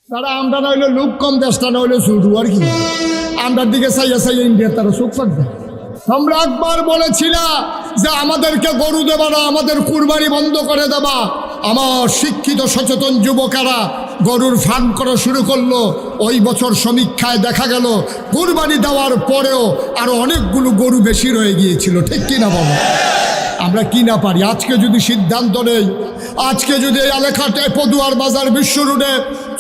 তারা আমরা না হইলে লোক কম, দেশটা না হইলে শুরু আর কি। আমরার দিকে চাইয়া চাইয়া ইন্ডিয়া তারা চোখ থাকবে। তোমরা একবার বলেছিলা যে আমাদেরকে গরু দেবা না, আমাদের কুরবানি বন্ধ করে দেবা। আমার শিক্ষিত সচেতন যুবকেরা গরুর ফার্ম করা শুরু করলো। ওই বছর সমীক্ষায় দেখা গেল কুরবানি দেওয়ার পরেও আরো অনেকগুলো গরু বেশি রয়ে গিয়েছিল। ঠিক কিনা বলো? আমরা কি না পারি? আজকে যদি সিদ্ধান্ত নেই, আজকে যদি এই এলাকাতে পদুয়ার বাজার বিশ্ব রোডে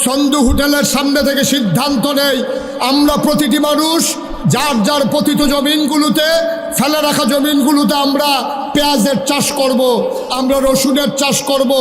সন্ধু হোটেলের সামনে থেকে সিদ্ধান্ত নেই, আমরা প্রতিটি মানুষ যার যার পতিত জমিনগুলোতে, ফেলে রাখা জমিনগুলোতে আমরা পেঁয়াজের চাষ করব, আমরা রসুনের চাষ করব,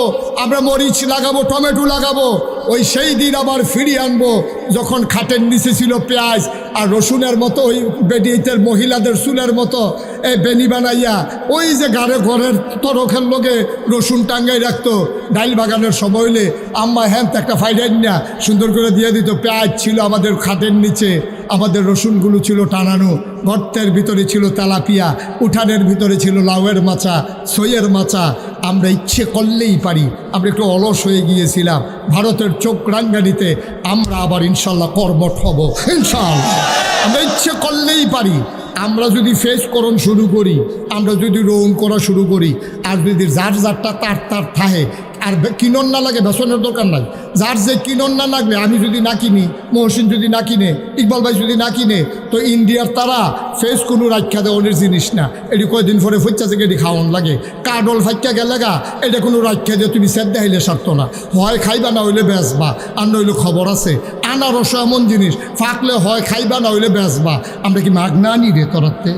আমরা মরিচ লাগাবো, টমেটো লাগাবো। ওই সেই দিন আবার ফিরিয়ে আনবো যখন খাটের নিচে ছিল পেঁয়াজ আর রসুনের মতো, ওই বেডিয়েতের মহিলাদের চুলের মতো এই বেনি বানাইয়া ওই যে ঘরের তরখের লোকে রসুন টাঙ্গাই রাখতো। ডাইল বাগানের সময় হইলে আম্মা হ্যাঁ একটা ফাইডাইন না সুন্দর করে দিয়ে দিত। পেঁয়াজ ছিল আমাদের খাটের নিচে, আমাদের রসুনগুলো ছিল টানানো, গর্তের ভিতরে ছিল তেলাপিয়া, উঠানের ভিতরে ছিল লাউয়ের মাচা, সইয়ের মাচা। আমরা ইচ্ছে করলেই পারি। আমরা একটু অলস হয়ে গিয়েছিলাম। ভারতের চোখ রাঙ্গানিতে আমরা আবার ইনশাল্লাহ কর্মঠ হব, ইনশাল্লাহ। আমরা ইচ্ছে করলেই পারি। আমরা যদি ফেস করণ শুরু করি, আমরা যদি রোন করা শুরু করি, আর যদি যার যারটা তার থাহে, আর কিনন না লাগে বেসনের দরকার নাই। যার যে কিনন না লাগবে, আমি যদি না কিনি, মহসিন যদি না কিনে, ইকবাল ভাই যদি না কিনে, তো ইন্ডিয়ার তারা ফেস কোনো রাখা দেওয়ানের জিনিস না। এটি কয়েকদিন পরে ফুচ্চা থেকে এটি খাওয়ান লাগে। কাডল ফাইকা গেলে গা এটা কোনো রাখা দিয়ে তুমি সেদ দেখাইলে সারতো না। হয় খাইবা না হইলে বেচবা, আর নইলে খবর আছে। আনারস এমন জিনিস ফাঁকলে হয় খাইবা না হইলে বেচবা। আমরা কি মাগনা আনি রে তোরাতে?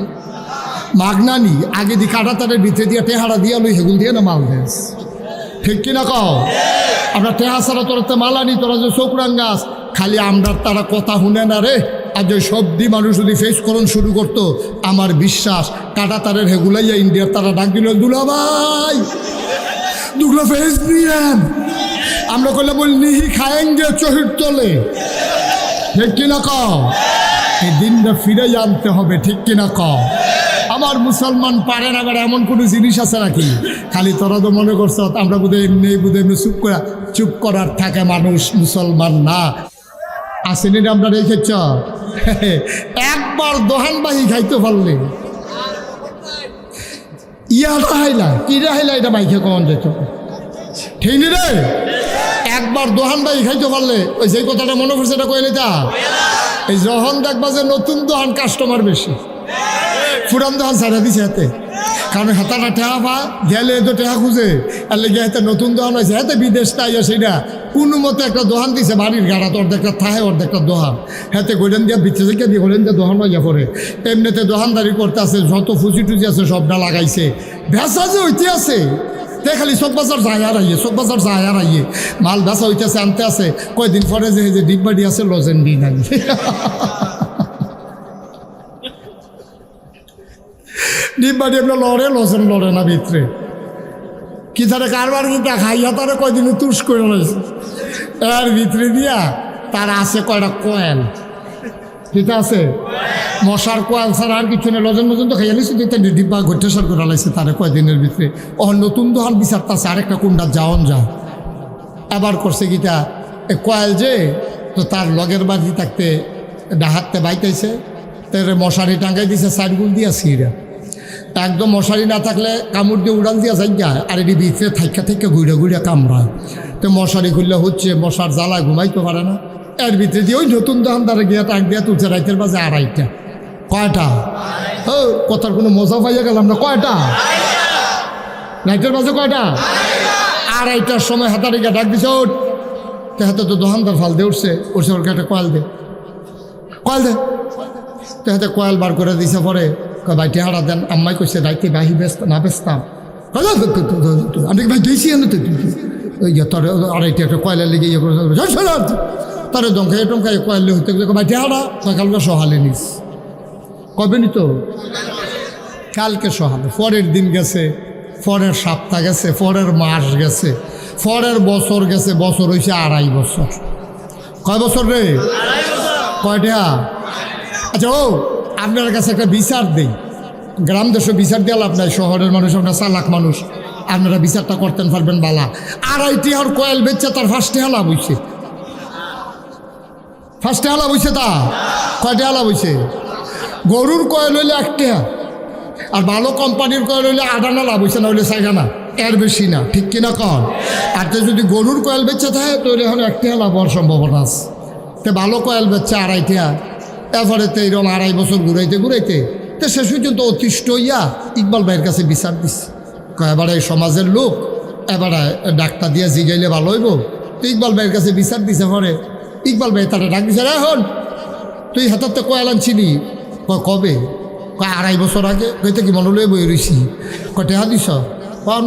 মাগনা নি আগে দি কাটা তারের ভিতরে দিয়ে টেহারা দিয়ে লই, হেগুল দিয়ে না মাল দেশ। ঠিক কিনা কও? আমরা টেহা ছাড়া তোরাতে মাল আনি, তোরা যে চোখরাং গাছ খালি আমরা তারা কথা শুনে না রে। আর যে সবদি মানুষ যদি ফেস করণ শুরু করতো, আমার বিশ্বাস কাটা তারের হেগুলাইয়া ইন্ডিয়ার তারা ডাক দিল, দুলা ভাই দুগুলো ফেস দিয়েন। আমরা কইলে বলি নিহি খায়েঙ্গে চহির তোলে। ঠিক কিনা কও? এই দিনটা ফিরে আনতে হবে। ঠিক কিনা কও? আমার মুসলমান পারে না। আবার এমন কোনো জিনিস আছে নাকি? খালি তোরা তো মনে করছ আমরা বোধহয় এমনি চুপ করার থাকে মানুষ, মুসলমান না। আসেনি আমরা রেখেছ একবার দোহানবাহি খাইতে পারলে ইয়াটা হাইলা কি হাইলা এটা মাইকে কখন যেত। ঠিক নি রে? একবার দোহানবাহি খাইতে পারলে ওই যে কথাটা মনে করছে এটা কইলে তা এই যখন দেখবা যে নতুন দোহান কাস্টমার বেশি, পুরান দোকান ছাড়া দিছে হাতে। কারণ হাতাটা টেহা পা গেলে তো টেহা খুঁজে, আর লেগে হাতে নতুন দোকান হয়েছে, হাতে বিদেশ তাই সেটা কোনো মতো একটা দোকান দিছে বাড়ির গাড়া, তো অর্ধেকটা থাহে অর্ধেকটা দোকান। হাতে গোলেন দিয়া বিচ্ছে থেকে দিয়ে গোলেন দিয়ে দোকান হইয়া পড়ে। এমনিতে দোকানদারি করতে আছে, যত ফুচি টুচি আছে সবটা লাগাইছে। ভেসা যে হইতে আছে খালি চক বাজার যায় আর আইয়ে, চক বাজার যায় আর আইয়ে মাল ভেসা হইতেছে, আনতে আছে। কয়দিন পরে যে ডিব্বাডি আছে লজেন দিন আনি ডিব্বাডি আপনার লড়ে, লজেন লড়ে না ভিতরে কি তারা কারবার কিন্তু খাইয়া তারা কয়দিনে তুষ করে রয়েছে। এর ভিতরে দিয়া তার আছে কয়টা কয়েল, ঠিক আছে মশার কোয়াল ছাড়া আর কিছু নেই। লজন মজন তো খাইয়া নিচ্ছে, ডিব্বা ঘটে সার করে লাইছে তারা কয়দিনের ভিতরে। ও নতুন দোকান বিচারতেছে আরেকটা কুন্ডা যাওন যা আবার করছে গীতা কয়েল যে, তো তার লগের বাড়ি থাকতে ডাহাতে বাইতেছে, তার মশারি টাঙ্গাই দিছে সাইডগুল দিয়া সিরা একদম। মশারি না থাকলে কামড় দিয়ে উড়াল দিয়া যাই যায়, আর এটি ভিতরে থাইকা থেকে ঘুরে ঘুরে কামড়ায়। তো মশারি খুললে হচ্ছে মশার জ্বালা ঘুমাইতে পারে না। এর ভিতরে দিয়ে ওই নতুন দোকানদারে গিয়া টাক দিয়া তুলছে রাইতের বাজে 2:30। কয়টা? ও কথার কোনো মজা পাইয়া গেলাম না। কয়টা? রাইতের বাজে কয়টা? 2:30টার সময় হাতারে গিয়া ডাক দিছে, ওঠ। তো হাতে তো দোকানদার ফাল দিয়ে উঠছে, ওর একটা কয়েল দে, কয়েল দে। তো হাতে কয়েল বার করে দিছে। পরে ভাই টেহারা দেন। আম্মাই কইছে রাইতে বাহি না বেচতাম। আমি ভাই দিয়েছি আমি তো ওই তোর 2:30 একটা কয়লার লেগে ইয়ে করে তারে দমখাই টমখাই কয়েলে হইতে ভাই টেহারা কালকে সহালে নিস। কবে নিত? কালকে সহালে। পরের দিন গেছে, পরের সপ্তাহ গেছে, পরের মাস গেছে, পরের বছর গেছে। বছর হয়েছে 2.5 বছর। কয় বছর রে? কয়টা? আচ্ছা ও আপনার কাছে একটা বিচার দেই। গ্রাম দেশে বিচার দিয়ে লাভ নাই, শহরের মানুষ আমরা চালাক মানুষ, আপনারা বিচারটা করতেন পারবেন বালা। 2.5 টিহার কয়েল বেচছে তার 5 টিহা লাভ হইছে। ফার্স্টে আলা বইছে তা কয়টা আলা বইছে? গরুর কয়েল হইলে একটা, আর ভালো কোম্পানির কয়েল হইলে 8 আনা লাভ হইছে, না হইলে 4 আনা, এর বেশি না, ঠিক কিনা কন? আর তো যদি গরুর কয়েল বেচে থাকে তাহলে এখন 1 টাকা লাভ হওয়ার সম্ভাবনা আছে। তো ভালো কয়েল বেচছে 2.5 টাকা, এরপরে তো এরকম 2.5 বছর ঘুরাইতে তো শেষ পর্যন্ত অতিষ্ঠ হইয়া ইকবাল ভাইয়ের কাছে বিচার দিচ্ছে। এবারে সমাজের লোক এবারে ডাক্তার দিয়ে জিগাইলে ভালো হইব, তো ইকবাল ভাইয়ের কাছে বিচার দিছে। পরে ইকবাল ভাই তারা ডাক দিছে, এখন তুই হাতাতে কয়েল আনছিলি? কবে? 2.5 বছর আগে। কইতে কি মনে লয়ে বই রইছি? টেহা দিস?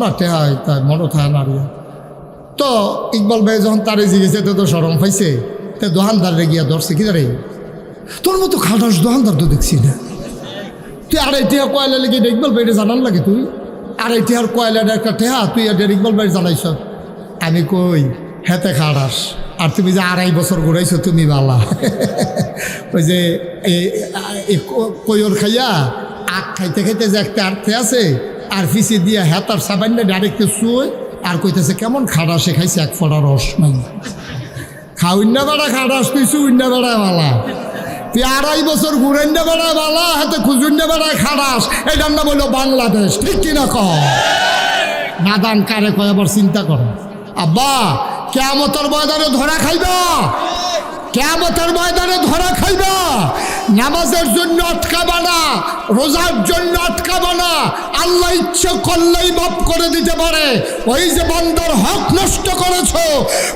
না টেহা তাই মনে থাকে না। তো ইকবাল ভাই যখন তারে জিগেছে তো সরম পাইছে, তো দোকানদারে গিয়া ধরছে, কি রে তোর মতো খাটাস দোকানদার তো দেখছি না, তুই 2.5 টাকা কয়লা লেগে ইকবাল ভাইরে জানান লাগে? তুই 2.5 টাকার কয়লার একটা টেহা তুই ইকবাল ভাই জানাইছ? আমি কই হেতে খাটাস, আর তুমি যে 2.5 বছর ঘুরাইছো তুমি বালা। ওই যে কইর খাইয়া আখ খাইতে খাইতে যে একটা আর্থে আছে, আর ফিসি দিয়া হেতার সাবান্নে ডাইরেক্ট শুয়ে আর কইতেছে কেমন খাড়া শেখাইছে, 1 ফোঁটা রস নাই। খাউন্না বেড়া খাটাস তুই, শুইন্না বেড়ায় বালা, তুই 2.5 বছর ঘুরাইন্না বেড়ায় বালা, হাতে খুঁজুন্না বেড়ায় খাটাস। এটার নাম হলো বাংলাদেশ, ঠিক কিনা কর? নাদান কারে কয় আবার চিন্তা করো। আব্বা কিয়ামতের ময়দানে ধরা খাইবা, কিয়ামতের ময়দানে ধরা খাইবা। নামাজের জন্য আটকাবা না, রোজার জন্য আটকাবা না, আল্লাহ ইচ্ছে করলেই মাফ করে দিতে পারে। ওই যে বান্দার হক নষ্ট করেছো,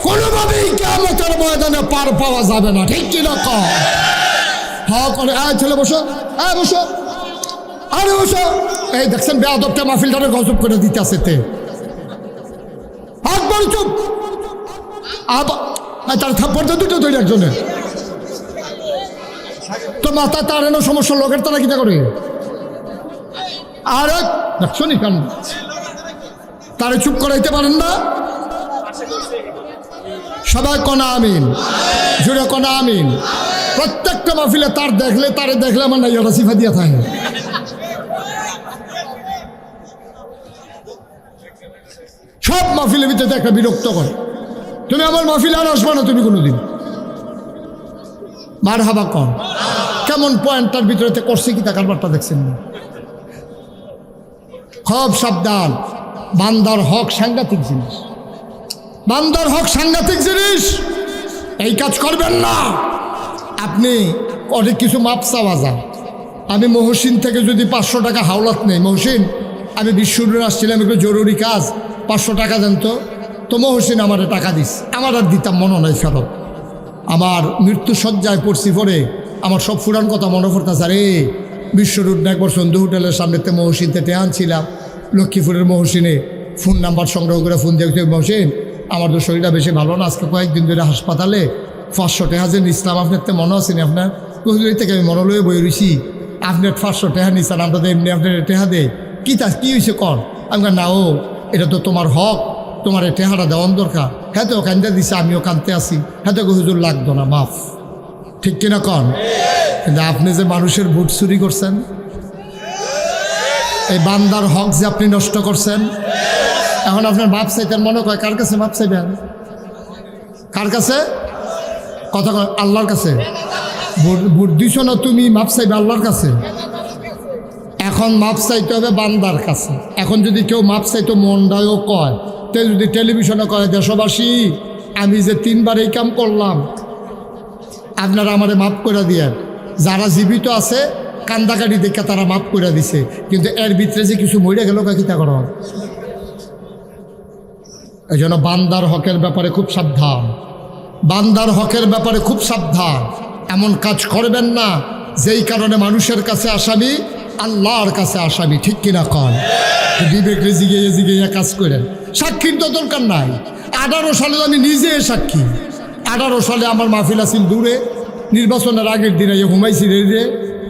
কোনোভাবেই কিয়ামতের ময়দানে পার পাওয়া যাবে না, ঠিক কি না কর? হক করে ছেলে বসো, বসো, আরে বসো। এই দেখছেন বেয়াদবটা মাহফিলটারে গজব করে দিতে আছে। তে একবার চুপ, তার থাপ্পড় তো দুটো তৈরি একজনের, তো মাথা তার এনে সমস্যা, লোকের তারা কিটা করে? আর দেখছো নি কান, তারে চুপ করাইতে পারেন না? সবাই কনা আমিন, জুড়ে কনা আমিন। প্রত্যেকটা মাহফিলে তারে দেখলে আমার নাই ওরা সিফা দিয়া থাকে। সব মাহফিলের ভিতরে একটা বিরক্ত করে, তুমি আমার মাহফিলে আর আসবা না তুমি কোনোদিন। মার হাবা কম, কেমন পয়েন্টটার ভিতরে করছে কি তা কারবারটা দেখছেন না? খুব সাবধান, বান্দার হক সাংঘাতিক জিনিস, বান্দার হক সাংঘাতিক জিনিস, এই কাজ করবেন না। আপনি অনেক কিছু মাপ চাওয়া যায়। আমি মহসিন থেকে যদি 500 টাকা হাওলাত নেই, মহসিন আমি বিশ্বরুর আসছিলাম, একটু জরুরি কাজ, 500 টাকা দেন তো মহসিন আমারে টাকা দিস, আমার আর দিতাম মনে নাই ফেরত। আমার মৃত্যু সজ্জায় পড়ছি, পরে আমার সব ফুরান কথা মনে পড়তেছে। আরে বিশ্বরুট না একবার সন্ধু হোটেলের সামনেতে মহসিনতে টেহান ছিলাম, লক্ষ্মীপুরের মহসিনে ফোন নাম্বার সংগ্রহ করে ফোন দেখতে, মহসিন আমার তো শরীরটা বেশি ভালো না, আজকে কয়েকদিন ধরে হাসপাতালে 500 টাকা যে নিচ্ছিলাম, আপনার তো মনে আছেনি? আপনার কহিলি থেকে আমি মনে লয়ে বই রয়েছি, আপনার 500 টাকা নিচ্ছেন, আমরা তো এমনি আপনার টেহা দেয় কি হয়েছে কর? আমি না, ও এটা তো তোমার হক, তোমার এই টেহাটা দেওয়ান দরকার। হ্যাঁ তো কান্দে দিছে, আমিও কান্দতে আসি। হ্যাঁ তো হুজুর লাগতো না, মাফ, ঠিক কিনা কন? কিন্তু আপনি যে মানুষের ভোট চুরি করছেন, এই বান্দার হক যে আপনি নষ্ট করছেন, এখন আপনার মাপ চাইতেন, মনে কয় কার কাছে মাপ চাইবেন? কার কাছে? কথা আল্লাহর কাছে। ভোট দিছ না তুমি, মাপ চাইবে আল্লাহর কাছে। এখন মাপ চাইতে হবে বান্দার কাছে। এখন যদি কেউ মাপ চাইতো মনটাও কয়, তে যদি টেলিভিশনে কয় দেশবাসী আমি যে 3 বার এই কাম করলাম, আপনারা আমারে মাফ করে দিয়ে, যারা জীবিত আছে কান্দাকাটি দেখে তারা মাফ করে দিছে, কিন্তু এর ভিতরে যে কিছু মরে গেল কিতা করা। এই জন্য বান্দার হকের ব্যাপারে খুব সাবধান, বান্দার হকের ব্যাপারে খুব সাবধান। এমন কাজ করবেন না যেই কারণে মানুষের কাছে আসামি, আল্লাহর কাছে আসামি, ঠিক কিনা কন? বিবেকরে জিগিয়ে কাজ করেন। সাক্ষীর তো দরকার নাই। 18 সালে আমি নিজে সাক্ষী। 18 সালে আমার মাহফিল আছিল দূরে, নির্বাচনের আগের দিনে ঘুমাইছি রে,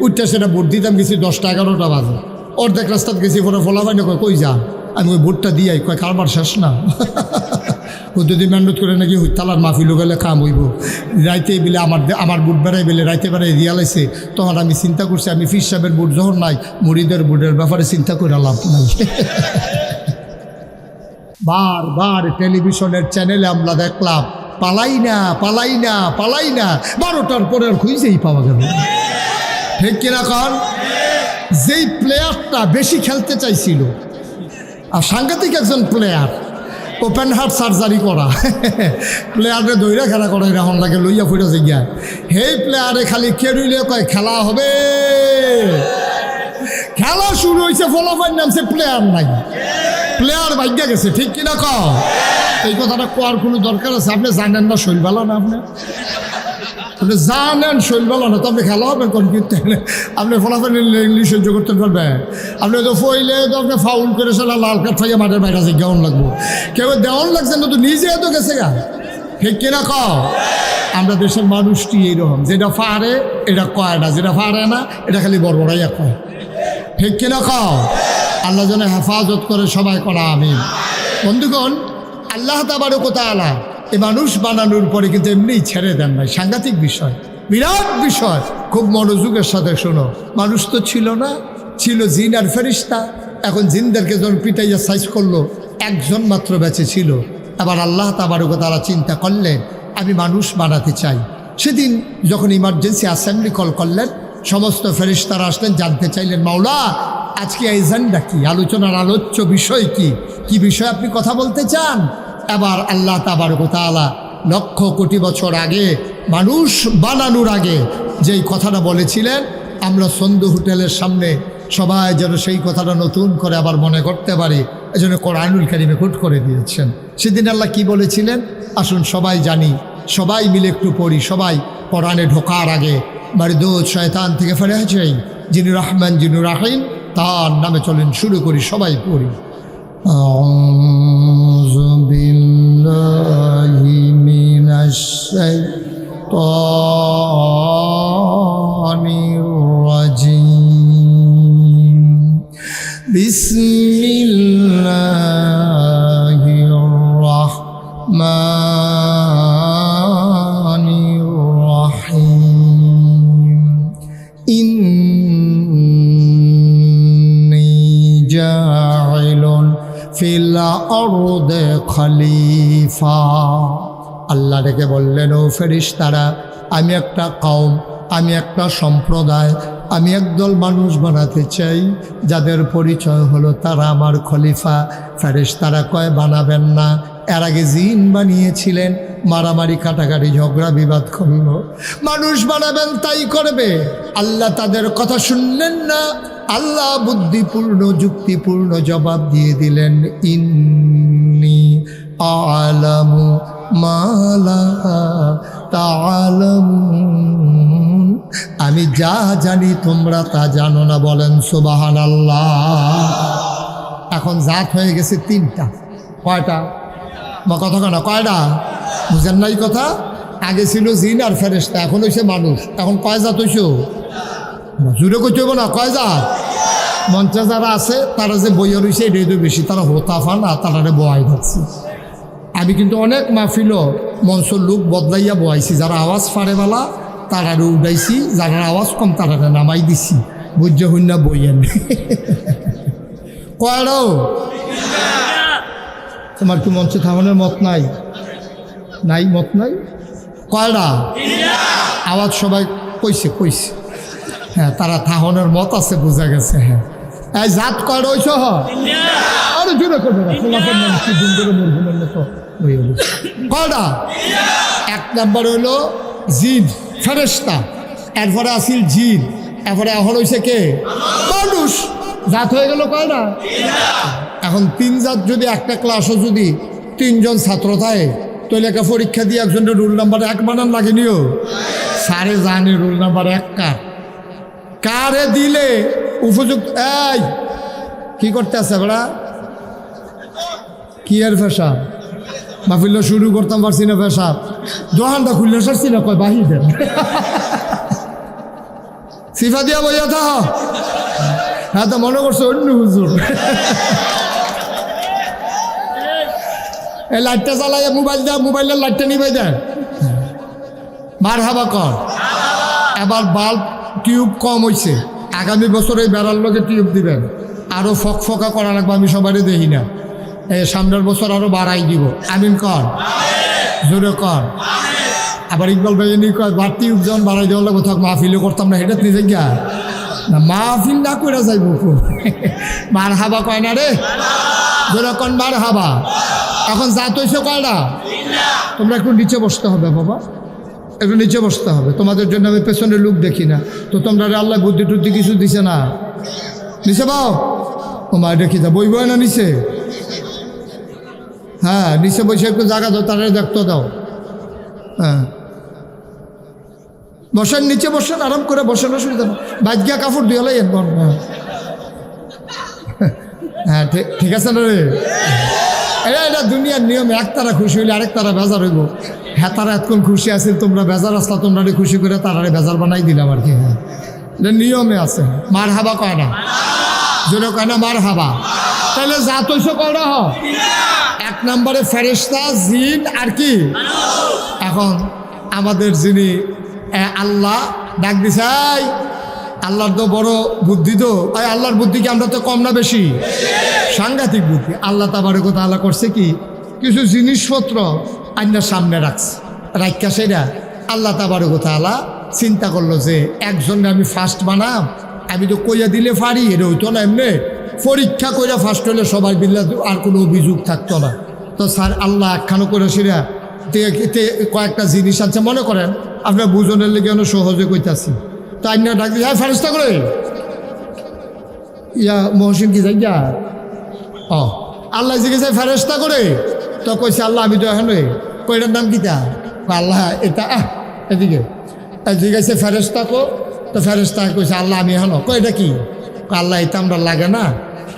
উঠতে সেটা ভোট দিতাম, গেছি 10টা 11টা বাজে, অর্ধেক রাস্তাত গেছি, পরে ফলাফাই না কই যা, আমি ওই ভোটটা দিয়াই কয় কারবার শেষ না। ও যদি মেহনত করে নাকি তালার মাহফিলও গেলে কাম হইব, রাইতে বেলে আমার বুট বেড়াই বেলে রাইতে বেড়াই রিয়ালাইছে, তখন আমি চিন্তা করছি আমি ফির সাহেবের বুট যখন নাই, মুড়িদের বুটের ব্যাপারে চিন্তা করে লাভ নাই। বারবার টেলিভিশনের চ্যানেলে আমরা দেখলাম পালাই না পালাই না পালাই না, 12টার পরে আর খুঁজেই পাওয়া গেল। ঠিক কিনা কন? যেই প্লেয়ারটা বেশি খেলতে চাইছিল আর সাংঘাতিক একজন প্লেয়ার, ওপেন হার্ট সার্জারি করা প্লেয়ারে দৈরা খেলা করে এখন লাগে লইয়া ফুটে গিয়া, সেই প্লেয়ারে খালি কেরুইলে কয় খেলা হবে, খেলা শুরু হয়েছে, ফলাফল নামছে, প্লেয়ার নাই, প্লেয়ার ভাগ্যা গেছে। ঠিক কিনা ক? এই কথাটা কোয়ার কোনো দরকার আছে? আপনি জানেন না শৈল ভালো না, আপনি জানেন শৈল ভালো না, তো আপনি খেলা হবেন কোন কিন্তু আপনি ফলাফল ইংলিশ সহ্য করতে পারবেন? আপনি তো ফইলে তো আপনি ফাউল করে সেটা লাল কার্ড থেকে মাঠের বাইরে আছে কেমন লাগবো, কেউ দেওয়ান লাগছে না তো নিজে তো গেছে গা। ঠিক কিনা ক? আমরা দেশের মানুষটি এইরকম, যেটা পারে এটা কয় না, যেটা পারে না এটা খালি বড়বড়াইয়া কয়। ঠিক কিনা ক? আল্লাহ যেন হেফাজত করে সবাই করা আমিন। বন্ধুগণ, আল্লাহ তাবারক ওয়া তাআলা এই মানুষ বানানোর পরে কিন্তু এমনিই ছেড়ে দেন নাই, সাংঘাতিক বিষয়, বিরাট বিষয়। খুব মনোযোগের সাথে শোনো। মানুষ তো ছিল না, ছিল জিন আর ফেরেশতা। এখন জিনদেরকে যখন পিটাইয়া সাইজ করলো, একজন মাত্র বেঁচে ছিল। আবার আল্লাহ তাবারক ওয়া তাআলা চিন্তা করলেন আমি মানুষ বানাতে চাই। সেদিন যখন ইমার্জেন্সি অ্যাসেম্বলি কল করলেন, সমস্ত ফেরেশতারা আসলেন, জানতে চাইলেন মাওলা আজকে এজেন্ডা কি, আলোচনার আলোচ্য বিষয় কি, কি বিষয় আপনি কথা বলতে চান? এবার আল্লাহ তাবারক ওয়া তাআলা লক্ষ কোটি বছর আগে মানুষ বানানোর আগে যেই কথাটা বলেছিলেন, আমরা সন্ধু হোটেলের সামনে সবাই যেন সেই কথাটা নতুন করে আবার মনে করতে পারি, এজন্য কোরআনুল কারীমে কোট করে দিয়েছেন। সেদিন আল্লাহ কি বলেছিলেন আসুন সবাই জানি, সবাই মিলে একটু পড়ি। সবাই কোরআনে ঢোকার আগে মারদুদ শয়তান থেকে ফেরেছেন যিনি রহমান যিনি রাহিম, তার নামে চলেন শুরু করি, সবাই পড়ি। আউযু বিল্লাহি মিনাশ শাইতানির রাজিম। বিসমিল্লাহির রাহমানির রাহিম। ইন্নী জাইলুন ফিল আরদি খলিফা। আল্লাহ ডেকে বললেন ও ফেরেশতারা, আমি একটা কওম, আমি একটা সম্প্রদায়, আমি একদল মানুষ বানাতে চাই যাদের পরিচয় হলো তারা আমার খলিফা। ফেরেশতারা কয় বানাবেন না, এর আগে জিন বানিয়েছিলেন, মারামারি কাটাকাটি ঝগড়া বিবাদ করলো, মানুষ বানাবেন তাই করবে। আল্লাহ তাদের কথা শুনলেন না, আল্লাহ বুদ্ধিপূর্ণ যুক্তিপূর্ণ জবাব দিয়ে দিলেন ইন্নী আ'লামু মা লা তা'লামুন, আমি যা জানি তোমরা তা জানো না। বলেন সুবহানাল্লাহ। এখন জাত হয়ে গেছে তিনটা। কয়টা? বা কথা কেন কয়টা? বুঝেন নাই কথা? আগে ছিল জিন আর ফেরেশতা, এখন হয়েছে মানুষ। এখন কয় জাত হয়েছে? জুড়ে করতে হইব না, কয় জাত? মঞ্চে যারা আছে তারা যে বইয়া রয়েছে এটাই তো বেশি, তারা হোতাফা না, তারা বয়াই থাকছে। আমি কিন্তু অনেক মাহফিলও মঞ্চের লোক বদলাইয়া বয়াইছি, যারা আওয়াজ ফাড়ে বেলা তারারে উঠাইছি, যারা আওয়াজ কম তারারে নামাই দিছি, বুঝ্য হইন না বইয়েন। কয়টাও? তোমার কি মঞ্চে থামানোর মত নাই? নাই, মত নাই? কয়টা? আওয়াজ সবাই কইছে কইছে, হ্যাঁ তারা থাহনের মত আছে, বোঝা গেছে। হ্যাঁ এই জাত কয়টা হইছ? আরে জোরে করবে না, খোলাফের নাম কি দিন করে মরহুমের মতো কয়টা? এক নাম্বার হইল জিন ফেরেশতা, এরপরে আসিল জিন, এরপরে এখন হয়েছে কে? মানুষ। জাত হয়ে গেল কয়টা? এখন তিন জাত যদি একটা ক্লাসও যদি তিনজন ছাত্র থাকে, তাহলে একটা পরীক্ষা দিয়ে একজনের রোল নাম্বার 1 বানান লাগেনিও। স্যারে জানে রোল নাম্বার 1 কার, কারে দিলে উপযুক্ত। এই কি করতে আছে বেড়া? কি আর ফেসা মাহফিল শুরু করতাম পারছি না, ফেসা দোকানটা খুললে সারছি না, কয় বাহির দেন সিফা দিয়া বইয়া থা। হ্যাঁ তো মনে করছো অন্য হুজুর। এই লাইটটা চালাইয়া মোবাইল দেয়, মোবাইলের লাইটটা নিবাই দেয়, মার হাবা কর। এবার বাল্ব টিউব কম হয়েছে, আগামী বছর এই বেড়ার লোকে টিউব দিবেন, আরও ফকফকা করা লাগবে, আমি সবারই দেখি না। এই সামনের বছর আরও বাড়াই দিব, আমিন কর। জোরে কর। আবার ইকবাল ভাই এনে কয় বাড়তি উপজন বাড়াই দেওয়ার লাগবো থাক, মাহফিলও করতাম না, হেঁটে নিজে গিয়া না মাহফিল না করে যাইব। মার হাবা কয় না রে, জোরে কন মার হাবা। এখন যা তৈছে কয়টা, তোমরা একটু নিচে বসতে হবে বাবা, একটু নিচে বসতে হবে। তোমাদের জন্য আমি পেছনের লোক দেখি না, তো তোমরা আল্লাহ বুদ্ধি টুদ্ধি কিছু দিছে না। নিচে পাও ও মা দেখি যা বই বই না নিচে, হ্যাঁ নিচে বসে একটু জায়গা দাও, তারা দেখতে দাও। হ্যাঁ বসেন, নিচে বসেন, আরাম করে বসেন, অসুবিধা না। বাজগিয়া কাপড় দিয়ে হলাই একবার। হ্যাঁ ঠিক আছে না রে, এটা দুনিয়ার নিয়ম। এক তারা খুশি হইলে আরেক তারা বেজার হইব। হ্যাঁ তারা এতক্ষণ খুশি আছে, তোমরা বেজার আসলা, তোমরা খুশি করে তারারে বেজার বানাই দিলাম আর কি। হ্যাঁ এটা নিয়মে আছে। মার হাবা কয় না, জোরে কয় না মার হাবা। তাহলে যা তৈছ কয়টা হ, এক নম্বরে ফেরেশতা, জিন আর কি। এখন আমাদের যিনি আল্লাহ ডাক দিছে, আল্লাহর তো বড় বুদ্ধি, তো আল্লাহর বুদ্ধি কি আমরা তো কম না বেশি? সাংঘাতিক বুদ্ধি। আল্লাহ তাবারক ওয়া তাআলা করছে কি, কিছু জিনিসপত্র আইনার সামনে রাখছে, রাখা সেটা আল্লাহ তাবারক ওয়া তাআলা চিন্তা করলো যে একজনে আমি ফার্স্ট বানাম, আমি তো কইয়া দিলে পারি, এটা হইতো না। এমনি পরীক্ষা কইরা ফার্স্ট হলে সবাই বিল্লা আর কোনো অভিযোগ থাকতো না। তো স্যার আল্লাহ একখানো করে সেরা কয়েকটা জিনিস আছে, মনে করেন আপনার বুঝনের লেগে সহজে কইতাছি। তো আইনা ডাক দিয়ে হ্যাঁ ফেরেশতা করে ইয়া মহসিন কি যাই যা ও আল্লাহ জিজ্ঞেস ফেরেশতা করে, তো কইছে আল্লাহ আমি তো এখন কইটার নাম কিতা, আল্লাহ এটা এদিকে জিজ্ঞাসা ফেরেশতা কো, তো ফেরেশতা কইছে আল্লাহ আমি এখন কই এটা কি, আল্লাহ এটা আমরা লাগে না,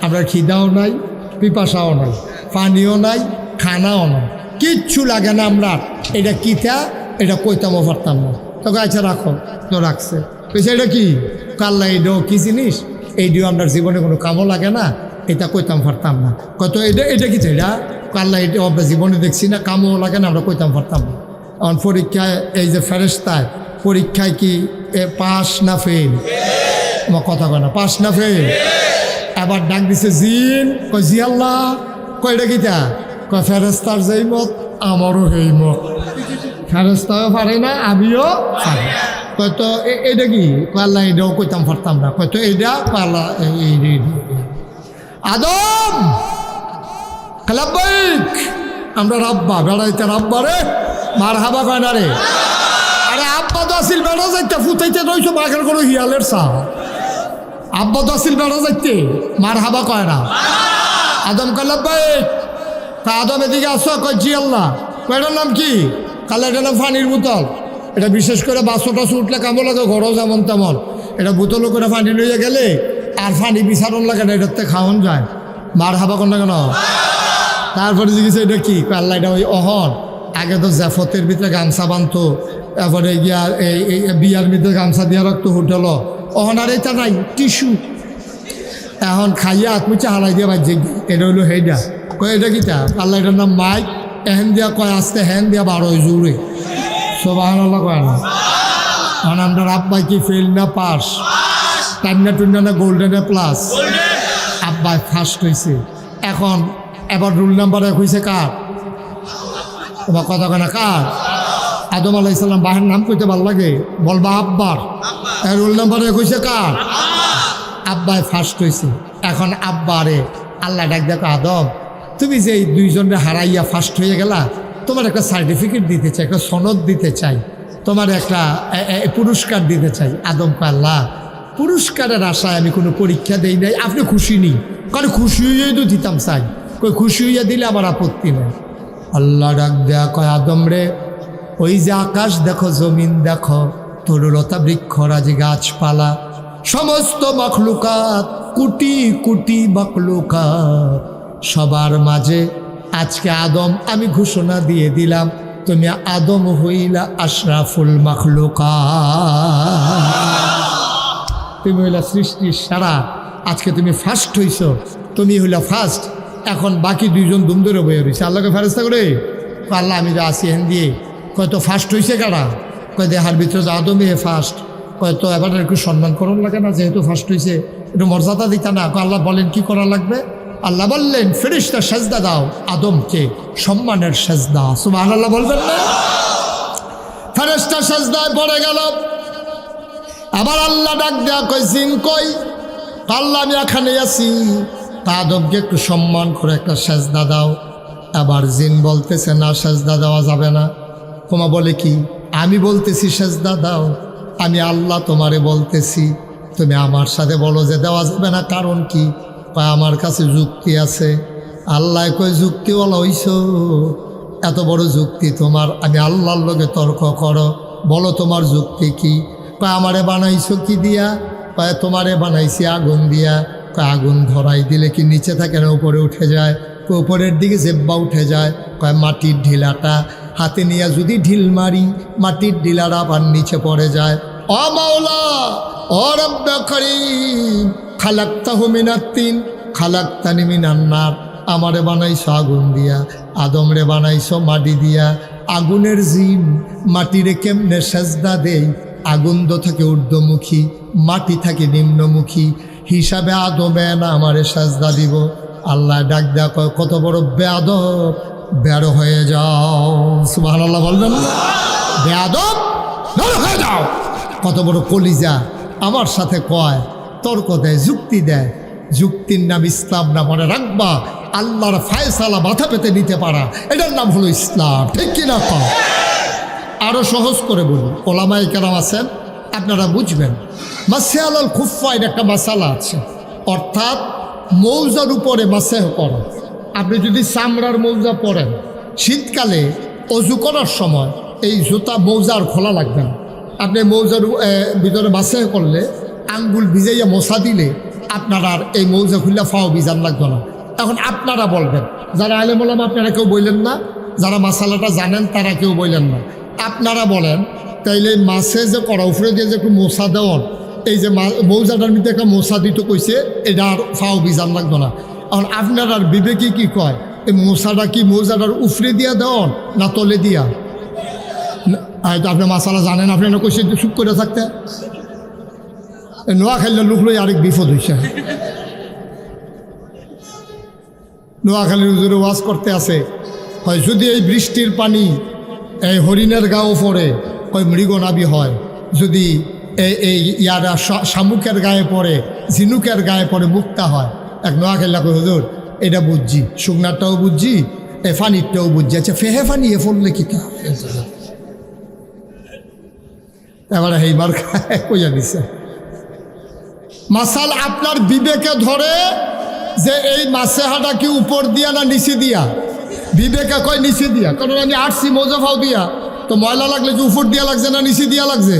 আমরা খিদাও নাই, পিপাসাও নাই, পানিও নাই, খানাও নাই, কিচ্ছু লাগে না আমরা, এটা কিতা এটা কইতামও পারতাম না। তোকে আচ্ছা রাখো, তো রাখছে। কইছে এটা কি, আল্লাহ এটাও কি জিনিস, এইটিও আমরা জীবনে কোনো কামও লাগে না, এটা কইতাম পারতাম না। কত এটা কি এটা, আল্লাহ এটা আমরা জীবনে দেখছি না, কামও লাগে না, আমরা কইতাম পারতাম না। এখন পরীক্ষায় এই যে ফেরেশতায় পরীক্ষায় কি পাস না ফেল, আমার কথা কয় না, পাস না ফেল। আবার ডাক দিছে জিন, কয় জি আল্লাহ, কয় এটা কিতা, কয় ফেরেশতার যেই মত আমারও সেই মত, ফেরেশতাও পারে না আমিও পারি। কয়তো এটা কি, আল্লাহ এটাও কইতাম পারতাম না, কয়তো এটা আল্লাহ আদম লাব্বাইক, আমরা রাব্বা বেড়াইতে রাব্বা রে, মার হাবা কয় না রে। আরে আব্বা তো আসিল বেড়া যাইতে ফুটাইতে রইছো বাঘের কোনো হিয়ালের চা, আব্বা তো আসিল বেড়া যাইতে, মার হাবা কয় না। আদম কয় লাব্বাইক, তা আদম এদিকে আসো, কয় জি আল্লাহ, কয়টার নাম কি, কালে এটা নাম পানির বোতল, এটা বিশেষ করে বাসটা উঠলে কামো লাগে, ঘরও যেমন তেমন, এটা বোতলও করে পানি লইয়া গেলে আর পানি বিচারণ লাগে না, এটাতে খাওয়ান যায়। মার হাবা কর না কেন। তারপরে জিজ্ঞেস এটা কি, আল্লাহ এটা ওই অহন, আগে তো জাফতের ভিতরে গামছা বানতো, তারপরে গিয়া এই বিয়ার ভিতরে গামছা দিয়া রাখতো হোটেল, অহন আর এটা নাই, টিস্যু। এখন খাইয়া আত্মুচা হালাই দিয়া বাজে, এটা হইলো সেইটা। কয় এটা কিতা, আল্লাহ এটার নাম মাইক, এহেন দিয়া কয় আসতে, হেন দিয়া 12 জোরে, সুবহানাল্লাহ কয় না। এখন আমরা আব্বাই কি ফেল না পাস, টান্না টুন্না না গোল্ডেনে প্লাস, আব্বাই ফার্স্ট হয়েছে। এখন এবার রুল নাম্বার 1 হয়েছে কার, তোমার কথা কেনা কার, আদম আলাইহিস সালাম। বাহের নাম কইতে ভাল লাগে, বলবা আব্বার। রুল নাম্বার 1 হয়েছে কার, আব্বাই ফার্স্ট হয়েছে। এখন আব্বারে আল্লাহ ডাক দেখো, আদম তুমি যে এই দুইজনে হারাইয়া ফার্স্ট হয়ে গেলা, তোমার একটা সার্টিফিকেট দিতে চাই, একটা সনদ দিতে চাই, তোমার একটা পুরস্কার দিতে চাই। আদম কয় আল্লাহ পুরস্কারের আশায় আমি কোনো পরীক্ষা দেই নাই, আপনি খুশি নি, কারণ খুশি হইয়াই তো দিতাম চাই, কই খুশি হইয়া দিলে আমার আপত্তি নেই। আল্লাহ ডাক দেয়া কয় আদম রে, ওই যে আকাশ দেখো, জমিন দেখো, তরুলতা বৃক্ষরাজি গাছপালা, সমস্ত মখলুকাত, কোটি কোটি মখলুকাত, সবার মাঝে আজকে আদম আমি ঘোষণা দিয়ে দিলাম, তুমি আদম হইলা আশরাফুল মখলুকাত, তুমি হইলা সৃষ্টির সারা, আজকে তুমি ফার্স্ট হইছ, তুমি হইলা ফার্স্ট। এখন বাকি দুইজন দুম ধরে বয়ে রয়েছে। আল্লাহকে ফেরেশতা করে, আল্লাহ আমি তো আসি হেন দিয়ে, কয়তো ফার্স্ট হয়েছে কারা, কয় দেহার ভিতরে যে আদমে ফার্স্ট, কয়তো এবার একটু সম্মান করুন লাগে না, যেহেতু ফার্স্ট হয়েছে একটু মর্যাদা দিতা না। আল্লাহ বলেন কি করা লাগবে, আল্লাহ বললেন ফেরেশতা সেজদা দাও আদমকে, সম্মানের সেজদা। সুবহানাল্লাহ বলবেন না? ফেরেশতা সেজদায় পড়ে গেল। আবার আল্লাহ ডাক দেয়া কই জিন কই? আল্লাহ আমি এখানে আছি, তা আদমকে একটু সম্মান করে একটা সেজদা দাও। আবার জিন বলতেছে না, সেজদা দেওয়া যাবে না। তোমা বলে কি? আমি বলতেছি সেজদা দাও, আমি আল্লাহ তোমারে বলতেছি, তুমি আমার সাথে বলো যে দেওয়া যাবে না, কারণ কি? আমার কাছে যুক্তি আছে। আল্লাহ কই যুক্তিওয়ালা হইছ, এত বড় যুক্তি তোমার, আমি আল্লাহর লগে তর্ক করো, বলো তোমার যুক্তি কি? আমারে বানাইছো কি দিয়া? তোমারে বানাইছি আগুন দিয়া। আগুন ধরাই দিলে কি নিচে থাকে না উপরে উঠে যায়? উপরের দিকে জেব্বা উঠে যায়। মাটির ঢিলাটা হাতে নিয়ে যদি ঢিল মারি, মাটির ঢিলাটা আবার নিচে পড়ে যায়। ও মাওলা, ও রব্বে করিম, খালাকতাহু মিনাত তিন খালাকতানি মিনান নার। আমারে বানাইছো আগুন দিয়া, আদমরে বানাইছো মাটি দিয়া। আগুনের জিন মাটিরে কেমনে সেজদা দেই? আগুন তো থাকে ঊর্ধ্বমুখী, মাটি থাকে নিম্নমুখী, হিসাবে আদমে না আমারে সেজদা দিব। আল্লাহ ডাক দেয়া কয় কত বড় বেয়াদব, বের হয়ে যাও। সুবহানাল্লাহ বলবেন না? বেয়াদব, বের হয়ে যাও। কত বড় কলিজা, আমার সাথে কয়, তর্ক দেয়, যুক্তি দেয়। যুক্তির নাম ইসলাম না, মনে রাখবা। আল্লাহর ফায়সালা মাথা পেতে নিতে পারা, এটার নাম হলো ইসলাম। ঠিক কিনা কও? আরো সহজ করে বলি, ওলামায়ে কেরাম আছেন, আপনারা বুঝবেন। মাসে আলাল খুফাইন একটা মাসালা আছে, অর্থাৎ মৌজার উপরে মাসেহ করা। আপনি যদি চামড়ার মৌজা পরেন, শীতকালে অজু করার সময় এই জুতা মৌজার খোলা লাগবে না। আপনি মৌজার ভিতরে মাসেহ করলে আঙ্গুল ভিজাইয়া মশা দিলে আপনার আর এই মৌজা খুললে ফাও ভিজান লাগবে না। এখন আপনারা বলবেন, যারা আলেম ওলামা আপনারা কেউ বললেন না, যারা মাসালাটা জানেন তারা কেউ বললেন না, আপনারা বলেন তাইলে মাছে যে করা উপরে দিয়ে যে একটু মশা দেওয়ান, এই যে মৌজাটার মধ্যে একটা মশা দিতে কইছে, এটা আর ফাও বিজান লাগতো না। এখন আপনার আর বিবেকে কি কয়, এই মশাটা কি মৌজাটার উফরে দিয়া দেওয়ান না তলে দিয়া? হয়তো আপনি মাসালা জানেন, আপনি না কইছে চুপ করে থাকতে। নোয়া খাইলে লুকলই আরেক বিপদ হয়েছে। নোয়াখালীর হুজুরে ওয়াজ করতে আছে, হয় যদি এই বৃষ্টির পানি এই হরিণের গাও পড়ে, হয় মৃগনাভি হয়, যদি এই ইয়ারা শামুকের গায়ে পড়ে, ঝিনুকের গায়ে পড়ে মুক্তা হয়। এক নোয়াখালী কই হুজুর এটা বুঝছি, শুকনারটাও বুঝছি, এ ফানিরটাও বুঝছি, আচ্ছা ফেহে ফানি এ ফললে কি তা? এবারে হেইবার কইয়া দিছে মাসাল। আপনার বিবেকে ধরে যে এই মাসেহাটা কি উপর দিয়া না নিচে দিয়া? বিবেকে কয় নিচে দিয়া, কারণ আমি আসছি মৌজা ফাও দিয়া, তো ময়লা লাগলে যে উপর দিয়া লাগছে না নিচে দিয়া লাগছে?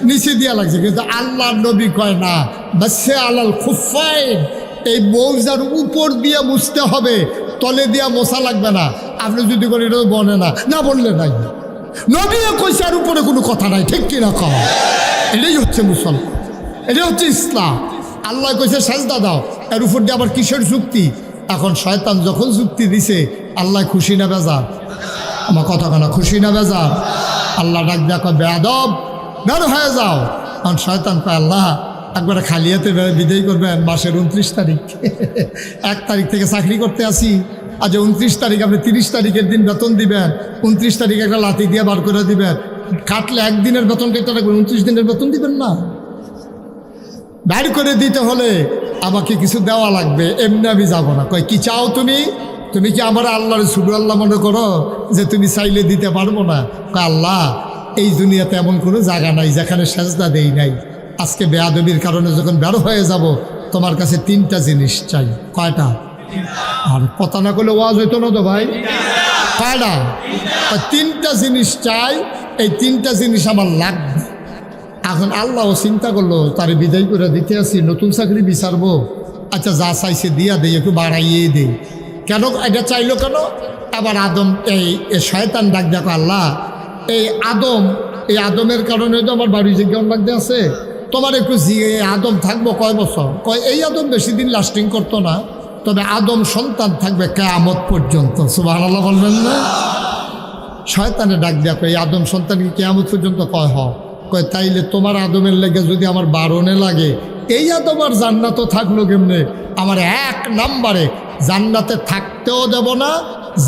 নিচে দিয়া লাগছে। কিন্তু আল্লাহর নবী কয় না, মাসে আলাল খুফাইন, এই মৌজার উপর দিয়ে মুছতে হবে, তলে দিয়া মশা লাগবে না। আপনি যদি করেন এটা বনে না, না বললে নাই, নবী কইছে আর উপরে কোনো কথা নাই। ঠিক কিনা কও? এটাই হচ্ছে মুসলমান, এটাই হচ্ছে ইসলাম। আল্লাহ কইছে সেজদা দাও, এর উপর দিয়ে আবার কিসের যুক্তি? এখন শয়তান যখন যুক্তি দিছে, আল্লাহ খুশি না বেজার? আমার কথা কেনা খুশি না বেজার? আল্লাহ ডাক দেখো বেয়াদব, বের হয়ে যাও। কারণ শয়তান কয় আল্লাহ একবারে খালিয়াতে বিদায় করবেন মাসের 29 তারিখ, 1 তারিখ থেকে চাকরি করতে আসি, আজ 29 তারিখ আপনি 30 তারিখের দিন বেতন দিবেন, 29 তারিখে একটা লাথি দিয়ে বার করে দিবেন, কাটলে একদিনের বেতন কেটে রাখবেন, 29 দিনের বেতন দিবেন না। বাইর করে দিতে হলে আমাকে কিছু দেওয়া লাগবে, এমনি আমি যাবো না। কয় কি চাও তুমি? তুমি কি আমার আল্লাহর শুধু আল্লাহ মনে করো যে তুমি চাইলে দিতে পারবো না? কয় আল্লাহ এই দুনিয়াতে এমন কোনো জায়গা নাই যেখানে সেজদা দেই নাই। আজকে বেয়াদবির কারণে যখন বের হয়ে যাব, তোমার কাছে 3টা জিনিস চাই। কয়টা? আর কথা না করলে ওয়াজ হইতো না তো ভাই। কয়টা? 3টা জিনিস চাই, এই 3টা জিনিস আমার লাগবে। এখন আল্লাহও চিন্তা করলো তার বিদায় করে দিতে আসি, নতুন চাকরি বিচারবো, আচ্ছা যা চাইছে দিয়া দেই, একটু বাড়াইয়ে দেই। কেন এটা চাইলো কেন? আবার আদম এই শয়তান ডাক দেখো আল্লাহ এই আদমের কারণে তো আমার বাড়ি জিজ্ঞান লাগতে আছে, তোমার একটু আদম থাকবো কয় বছর? কয় এই আদম বেশি দিন লাস্টিং করতো না, তবে আদম সন্তান থাকবে কিয়ামত পর্যন্ত। সুবহানাল্লাহ বলবেন না? শয়তানে ডাক দেখো এই আদম সন্তান কি কিয়ামত পর্যন্ত? কয় হ। কয় তাইলে তোমার আদমের লেগে যদি আমার বারণে লাগে, এই আদম আর জান্নাতও থাকলো কেমনে? আমার 1 নম্বরে জান্নাতে থাকতেও দেব না,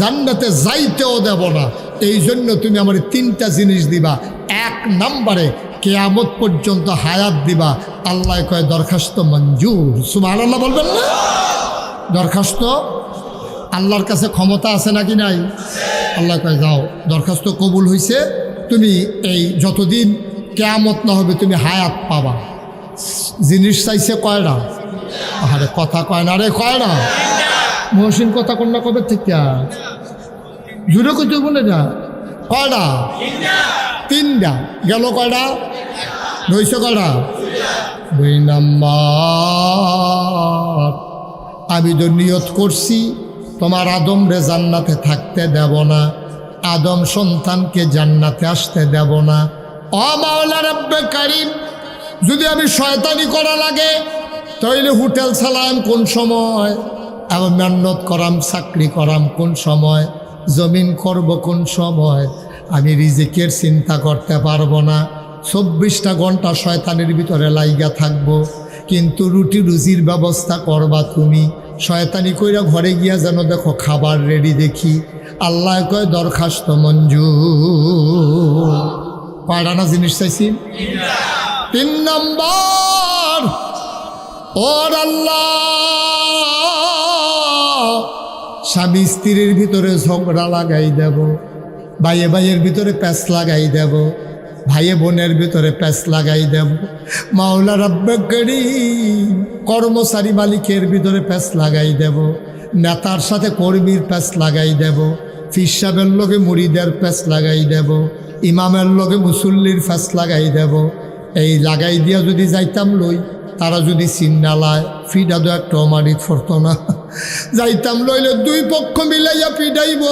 জান্নাতে যাইতেও দেব না। এই জন্য তুমি আমার 3টা জিনিস দিবা। 1 নম্বরে কিয়ামত পর্যন্ত হায়াত দিবা। আল্লাহ কয় দরখাস্ত মঞ্জুর। সুবহানাল্লাহ বলবেন না? দরখাস্ত আল্লাহর কাছে ক্ষমতা আছে নাকি নাই? আল্লাহ কয় যাও, দরখাস্ত কবুল হয়েছে, তুমি এই যতদিন কিয়ামত না হবে তুমি হায়াত পাবা। জিনিস চাইছে কয়টা? আরে কথা কয় না রে, কয় না? মহসিন কথা কন্যা কবে থেকে জুড়ে কইতে বলে না? কয়টা? 3টা গেল। কয়টা রইছে? কয়টা? 2 নম্বর, আমি তো নিয়ত করছি তোমার আদম রে জান্নাতে থাকতে দেব না, আদম সন্তানকে জান্নাতে আসতে দেব না। ও মাওলা রব্বে কারীম, যদি আমি শয়তানি করা লাগে তাইলে হোটেল চালাম কোন সময়, আবার মেহনত করাম, চাকরি করাম কোন সময়, জমিন করব কোন সময়, আমি রিজিকের চিন্তা করতে পারবো না। 24টা ঘন্টা শয়তানের ভিতরে লাইগা থাকবো, কিন্তু রুটি রুজির ব্যবস্থা করবা তুমি। শয়তানি কইরা ঘরে গিয়া যেন দেখো খাবার রেডি দেখি। আল্লাহ কয় দরখাস্ত মঞ্জুর। কয়টা না জিনিস চাইছি? 3 নম্বর, ওর আল্লাহ স্বামী স্ত্রীর ভিতরে ঝগড়া লাগাই দেব, ভাইয়ে ভাইয়ের ভিতরে প্যাঁচ লাগাই দেব, ভাইয়ে বোনের ভিতরে প্যাঁচ লাগাই দেব। মাওলা রব্বে কারীম, কর্মচারী মালিকের ভিতরে প্যাঁচ লাগাই দেব, নেতার সাথে কর্মীর প্যাঁচ লাগাই দেব, ফির সাহেবের লগে মুরিদের প্যাঁচ লাগাই দেব, ইমামের লগে মুসল্লির প্যাঁচ লাগাই দেব। এই লাগাই দিয়া যদি যাইতাম লই, তারা যদি চিন্নালায় ফিডা দো একটা মারিত ফরত না। যাইতাম লইলে 2 পক্ষ মিলাইয়া পিডাইব।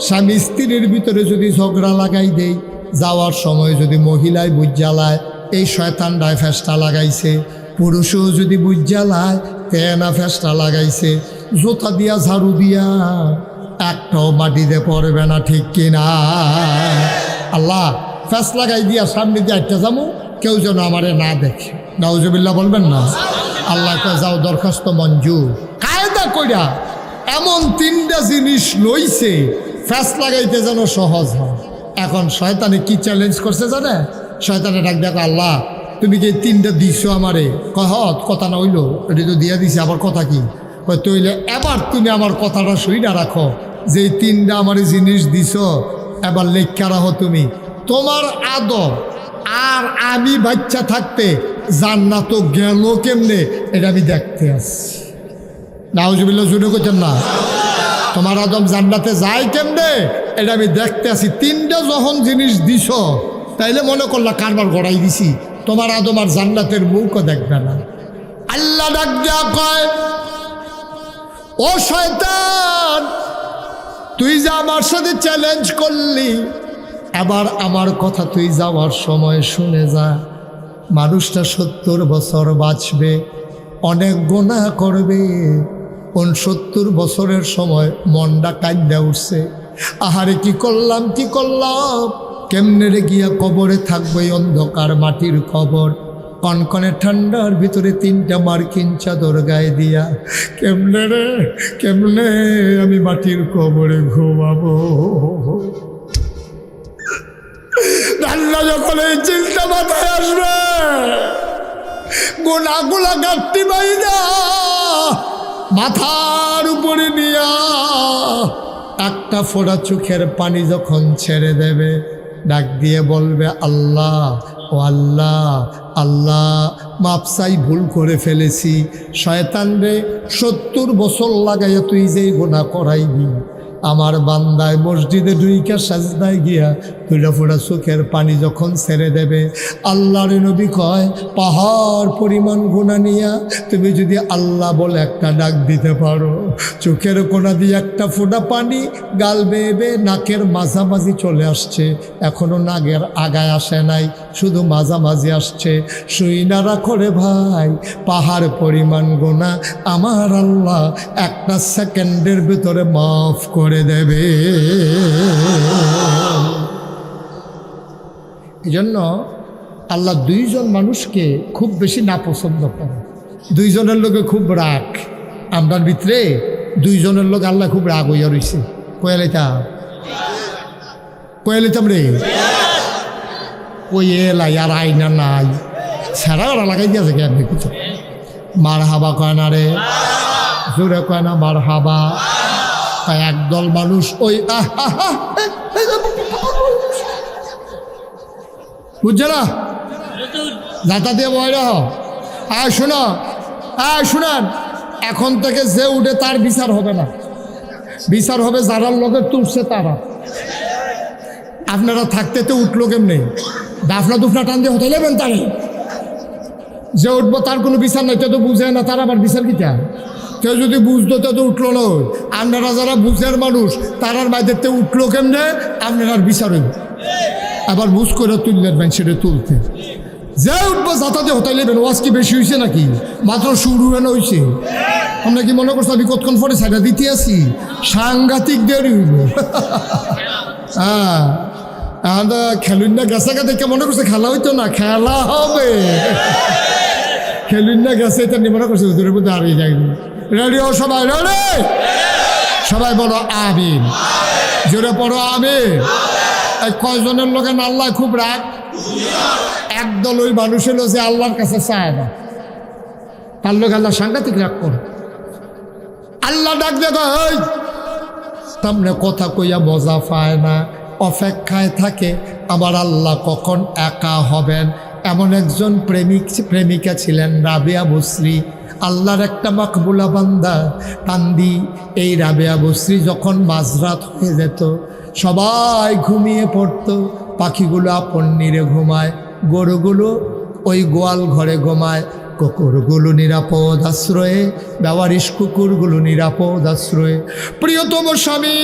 স্বামী স্ত্রীর ভিতরে যদি ঝগড়া লাগাই দেই, যাওয়ার সময় যদি মহিলায় বুঝালায় এই শয়তানটায় ফেস্টা লাগাইছে, পুরুষও যদি বুঝালায় তেনা ফেস্টা লাগাইছে, জোতা দিয়া ঝাড়ু দিয়া একটাও মাটিতে পড়বে না, ঠিক কিনা? আল্লাহ ফেস লাগাই দিয়া সামনে দিয়ে একটা যাবো, কেউ যেন আমারে না দেখে। নাউজুবিল্লাহ বলবেন না? আল্লাহ কয় যাও দরখাস্ত মঞ্জুর। কায়দা কইরা এমন 3টা জিনিস লইছে ফেস লাগাইতে যেন সহজ হয়। এখন শয়তানে কি চ্যালেঞ্জ করছে জানে? শয়তানে ডাক দেখো, আল্লাহ তুমি কি 3টা দিছো আমারে? কহত কথা না হইলো, এটি তো দিয়া দিছে, আবার কথা কি? তইলে এবার তুমি আমার কথাটা শুইনা রাখো, যে 3টা আমার জিনিস দিছো এবার লেখা রাখো তুমি। তোমার আদম আর আমি বাচ্চা থাকতে জান্নাত গেল কেমনে এটা আমি দেখতে আসছি। নাউজুবিল্লাহ জুড়ে করছেন না? তোমার আদম জান্নাতে যায় কেমনে এটা আমি দেখতে আসি। 3টা যখন জিনিস দিছ তাইলে মনে করলা কারবার গড়াই দিছি, তোমার আদম আর জান্নাতের মুখও দেখবে না। আল্লাহ ডাক দেয়া কয়, ও শয়তান, তুই যে আমার সাথে চ্যালেঞ্জ করলি, এবার আমার কথা তুই যাওয়ার সময় শুনে যা। মানুষটা 70 বছর বাঁচবে, অনেক গুনাহ করবে। 69 বছরের সময় মনটা কাঁদা উঠছে, আহারে কি করলাম কি করলাম, কেমনে রে গিয়া কবরে থাকবো, এই অন্ধকার মাটির কবর, কনকনে ঠান্ডার ভিতরে 3টা মার্কিন চাদর গায়ে দিয়া কেমনে রে কেমনে আমি মাটির কবরে ঘুমাবো। আল্লাহ যখন এই চিন্তা মাথায় আসবে, গোলাগুলা গাঁটটি বাইনা মাথার উপরে নিয়া একটা ফোঁটা চোখের পানি যখন ছেড়ে দেবে, ডাক দিয়ে বলবে, আল্লাহ ও আল্লাহ, আল্লাহ মাপ চাই, ভুল করে ফেলেছি। শয়তান রে 70 বছর লাগাইয়া তুই যেই গুনাহ করাইবি, আমার বান্দায় মসজিদে ঢুইকা সাজদায় গিয়া 2টা ফোঁটা চোখের পানি যখন ছেড়ে দেবে, আল্লাহর নবী কয় পাহাড় পরিমাণ গুনাহ নিয়া তুমি যদি আল্লাহ বলে একটা ডাক দিতে পারো, চোখের কোনা দিয়ে একটা ফোঁটা পানি গাল বেয়ে বেয়ে নাকের মাঝামাঝি চলে আসছে, এখনো নাকের আগায় আসে নাই, শুধু মাঝামাঝি আসছে। শুইনা রাখো রে ভাই, পাহাড় পরিমাণ গুনাহ আমার আল্লাহ একটা সেকেন্ডের ভিতরে মাফ করে দেবে। এই জন্য আল্লাহ 2জন মানুষকে খুব বেশি নাপছন্দ করে, 2জনের লোকে খুব রাগ। আমরার ভিতরে দুইজনের লোক আল্লাহ খুব রাগ হইয়া রইছে। কয়ালিতাম রে ওই এলাই আর আইনা নাই সারা ওরা লাগাই দিয়েছে কে আপনি কিছু মার হাবা কয় না রে, জোরে কয় না মার হাবা। একদল মানুষ ওই বুঝছে না যাতা দিয়ে বয়রা শোনো শুনান, এখন থেকে যে উঠে তার বিচার হবে না, বিচার হবে যারা লোকের তুলছে তারা। আপনারা থাকতে তো উঠলো কেমনি, দাফনা দুফনা টান দিয়ে হতে নেবেন তারে, যে উঠবো তার কোনো বিচার নাই, তো বুঝে না তার আবার বিচার কি চায়? কেউ যদি বুঝতো তো উঠলো না। আপনারা যারা বুঝের মানুষ তারার বাইরে উঠলো কেমনে, আপনার আর বিচার হইব। আবার বুঝ করে তুললেন ব্যাংক সেটা তুলতে যে উঠবো যাতাতে হতে নেবেন। ওয়াজ কি বেশি হয়েছে নাকি? মাত্র শুরু হয়েছে। আমরা কি মনে করছি আমি কতক্ষণ পরে সাইডা দিতে আসি? সাংঘাতিক দেরি হইব। হ্যাঁ খেলুন না গেছে দেখে মনে করছে খেলা হইতো না, খেলা হবে। খেলুন না গেছে এটা মনে করছে দূরের মধ্যে হারিয়ে যাইনি। রেডি ও সবাই, রেডি সবাই বলো আমিন, জোরে পড়ো আমিন। এই কয়জনের লোকের আল্লাহ খুব রাগ? একদল ওই মানুষ হলো যে আল্লাহর কাছে চায় না, তার লোক আল্লাহ সাংঘাতিক রাগ করে। আল্লাহ ডাক দেখো সামনে কথা কইয়া মজা পায় না, অপেক্ষায় থাকে আবার আল্লাহ কখন একা হবেন। এমন একজন প্রেমিকা ছিলেন রাবেয়া বসরি, আল্লাহর একটা মাকবুলা বান্দা কান্দি। এই রাবেয়া বসরি যখন মাঝরাত হয়ে যেত সবাই ঘুমিয়ে পড়তো, পাখিগুলো আপন নিরে ঘুমায়, গরুগুলো ওই গোয়াল ঘরে ঘুমায়, কুকুরগুলো নিরাপদ আশ্রয়ে, ব্যবহারিস কুকুরগুলো নিরাপদ আশ্রয়ে। প্রিয়তম স্বামী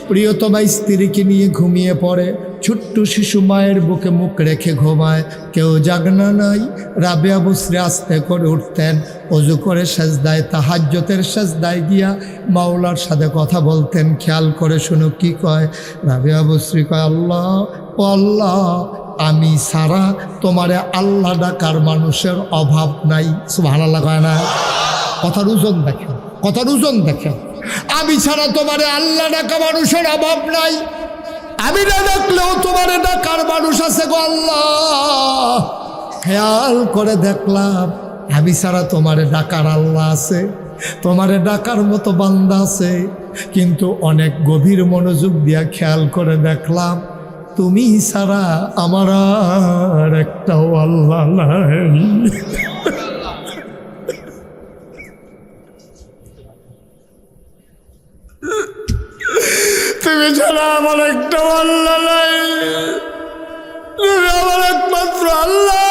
প্রিয়তমা স্ত্রীকে নিয়ে ঘুমিয়ে পড়ে, ছোট্ট শিশু মায়ের বুকে মুখ রেখে ঘুমায়, কেউ জাগনা নাই। রাবেয়া বসরি আস্তে করে উঠতেন, অজু করে সেজদায় তাহাজ্জুদের সেজদায় গিয়া মাওলার সাথে কথা বলতেন। খেয়াল করে শুনো কি কয় রাবেয়া বসরি, কয় আল্লাহ ও আল্লাহ, আমি সারা তোমারে আল্লাহ ডাকার মানুষের অভাব নাই। সুবহানাল্লাহ কয় না? কথার ওজন দেখেন, কথার ওজন দেখেন। আমি ছাড়া তোমারে আল্লাহ ডাকা মানুষের অভাব নাই, আমি না ডাকলেও তোমারে ডাকার মানুষ আছে গো আল্লাহ। খেয়াল করে দেখলাম আমি ছাড়া তোমারে ডাকার আল্লাহ আছে, তোমারে ডাকার মতো বান্দা আছে, কিন্তু অনেক গভীর মনোযোগ দিয়া খেয়াল করে দেখলাম তুমি ছাড়া আমার আর একটাও আল্লাহ নাই। তুমি ছাড়া আমার একটাও আল্লাহ নাই, তুমি আমার একমাত্র আল্লাহ,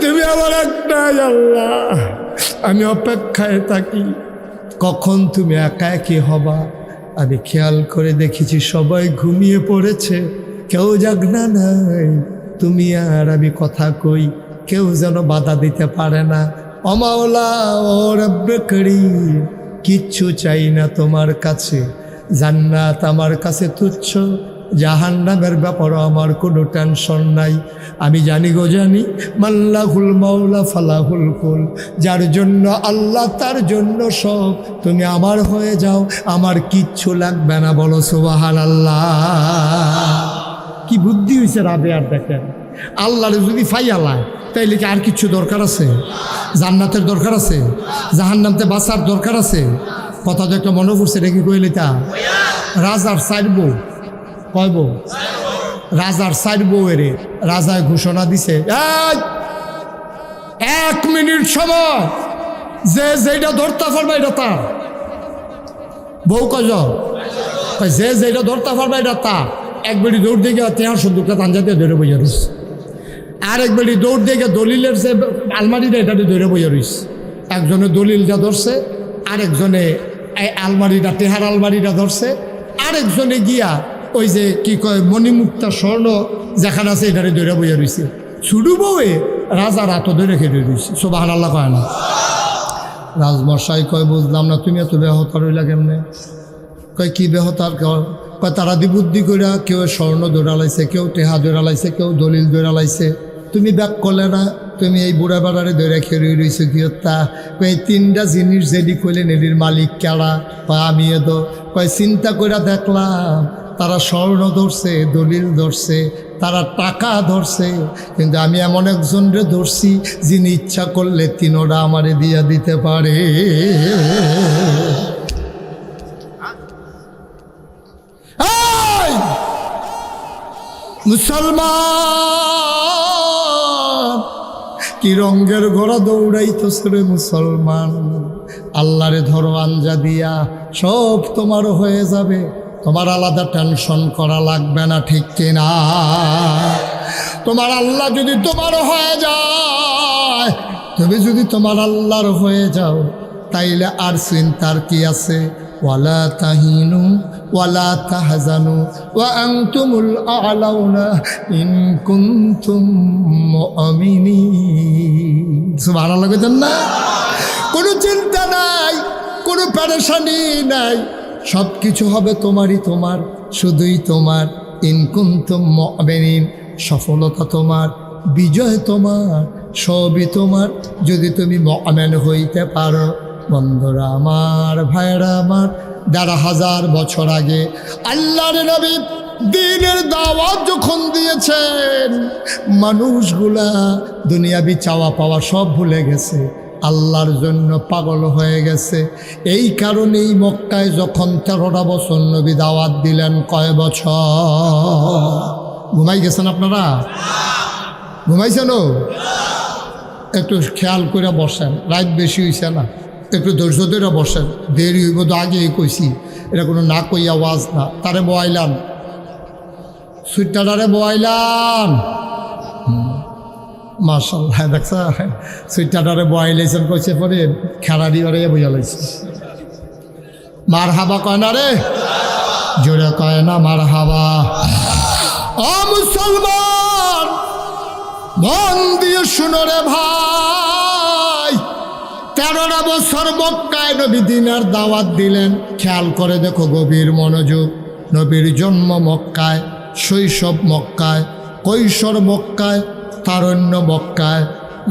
তুমি আমার একটাই আল্লাহ। আমি অপেক্ষায় থাকি কখন তুমি একা একই হবা। আমি খেয়াল করে দেখেছি সবাই ঘুমিয়ে পড়েছে, কেউ জাগনা নাই, তুমি আর আমি কথা কই, কেউ যেন বাধা দিতে পারে না। ও মাওলা ও রব্বে করিম, কিচ্ছু চাই না তোমার কাছে, জান্নাত আমার কাছে তুচ্ছ, জাহান্নামের ব্যাপারও আমার কোনো টেনশন নাই। আমি জানি গো জানি, মাল্লাহুল মাওলা ফালাহুল কুল, যার জন্য আল্লাহ তার জন্য সব। তুমি আমার হয়ে যাও, আমার কিচ্ছু লাগবে না। বলো সুবহানাল্লাহ। কি বুদ্ধি হয়েছে রাবেয়ার দেখেন। আল্লাহরে যদি ফাইয়ালায় তাইলে কি আর কিচ্ছু দরকার আছে? জান্নাতের দরকার আছে? জাহান্নামতে বাঁচার দরকার আছে? কথা তো একটা মনে পড়ছে, রেখে কইলে তা রাজার সাইড বউ, কয় বউ? রাজার সাইড বউয়ের রাজায় ঘোষণা দিছে, 1 মিনিট সময় যে যেটা ধরতে পারবে এটা তার। বউ কয় যে যেটা ধরতে পারবে এটা তার। এক বেড়ি দৌড় দিয়ে তেহার সন্দুকটা তাঞ্জা দিয়ে ধরে বইয়া রইস, আর এক বেড়ি দৌড় দিয়ে দলিলের যে আলমারিটা এটা ধরে বইয়া রইস। একজনে দলিল যা ধরছে, আরেকজনে আলমারিটা তেহার আলমারিটা ধরছে, আরেকজনে গিয়া ওই যে কি কয় মণিমুক্তা স্বর্ণ যেখানে আছে এটারে ধরে বইয়া রইছে। ছুডু বউয়ে রাজার হাত ধরে খেতে রইছে। সুবহানাল্লাহ কয় না? রাজমশাই কয় বুঝলাম না, তুমি এত বেহতা রইলা কেমনে? কয় কি বেহতার? কয় তারা দি বুদ্ধি করে কেউ স্বর্ণ দৌড়ালাইছে, কেউ টেহা দৌড়ালাইছে, কেউ দলিল দৌড়ালাইছে, তুমি ব্যাক করলে না, তুমি এই বুড়া বেড়ারে ধরে খেয়ে রয়েছো কি তা কই তিনটা জিনিস যেদি কইলেন এটির মালিক কেড়া বা আমিও তো কয় চিন্তা করে দেখলাম তারা স্বর্ণ ধরছে, দলিল ধরছে, তারা টাকা ধরছে, কিন্তু আমি এমন একজনরে ধরছি যিনি ইচ্ছা করলে তিনোটা আমারে দিয়া দিতে পারে। মুসলমান কি রঙ্গের ঘোড়া দৌড়াইতেছে রে মুসলমান, আল্লাহরে ধরো আঞ্জা দিয়া, সব তোমার হয়ে যাবে, তোমার আলাদা টেনশন করা লাগবে না, ঠিক কিনা? তোমার আল্লাহ যদি তোমার হয়ে যায়, তুমি যদি তোমার আল্লাহর হয়ে যাও, তাইলে আর চিন্তার কি আছে? ওয়ালা তাহিনু ওয়ালা তাহজানু ওয়া আনতুমুল আ'লাউনা ইন কুনতুম মুমিনিন। সুবহানাল্লাহ কইতেন না? কোনো চিন্তা নাই, কোনো পেরেশানি নাই, সব কিছু হবে তোমারই, তোমার, শুধুই তোমার। ইন কুনতুম মুমিনিন, সফলতা তোমার, বিজয় তোমার, সবই তোমার যদি তুমি মুমিন হইতে পারো। বন্ধুরা আমার, ভাইরা আমার, ১,৫০০ বছর আগে আল্লাহর নবী দ্বীনের দাওয়াত যখন দিয়েছেন, মানুষগুলা দুনিয়াবি চাওয়া পাওয়া সব ভুলে গেছে, আল্লাহর জন্য পাগল হয়ে গেছে। এই কারণেই মক্কায় যখন ১৩টা বছর নবী দাওয়াত দিলেন, কয় বছর? ঘুমাই গেছেন আপনারা? ঘুমাইছেন? একটু খেয়াল করে বসেন, রাত বেশি হয়েছে না, একটু ধৈর্য ধরে বসেন, দেরি হইব তো আগেই কইছি, এটা কোনো না কই আওয়াজ না। তারে বয়াইলাম, সুইটারে বয়াইলাম, মাশাআল্লাহ, দেখছ সুইটারে বয়াইলেছেন, কইছে পরে খেলাড়ি ওরে বুঝা লাইছে। মার হাবা কয় না রে, জোরে কয় না মার হাবা। ও মুসলমান, মন দিয়ে শুনো রে ভাই, ১৩টা বছর মক্কায় নবী দ্বীনের দাওয়াত দিলেন। খেয়াল করে দেখো, গভীর মনোযোগ। নবীর জন্ম মক্কায়, শৈশব মক্কায়, কৈশোর মক্কায়, তারুণ্য মক্কায়,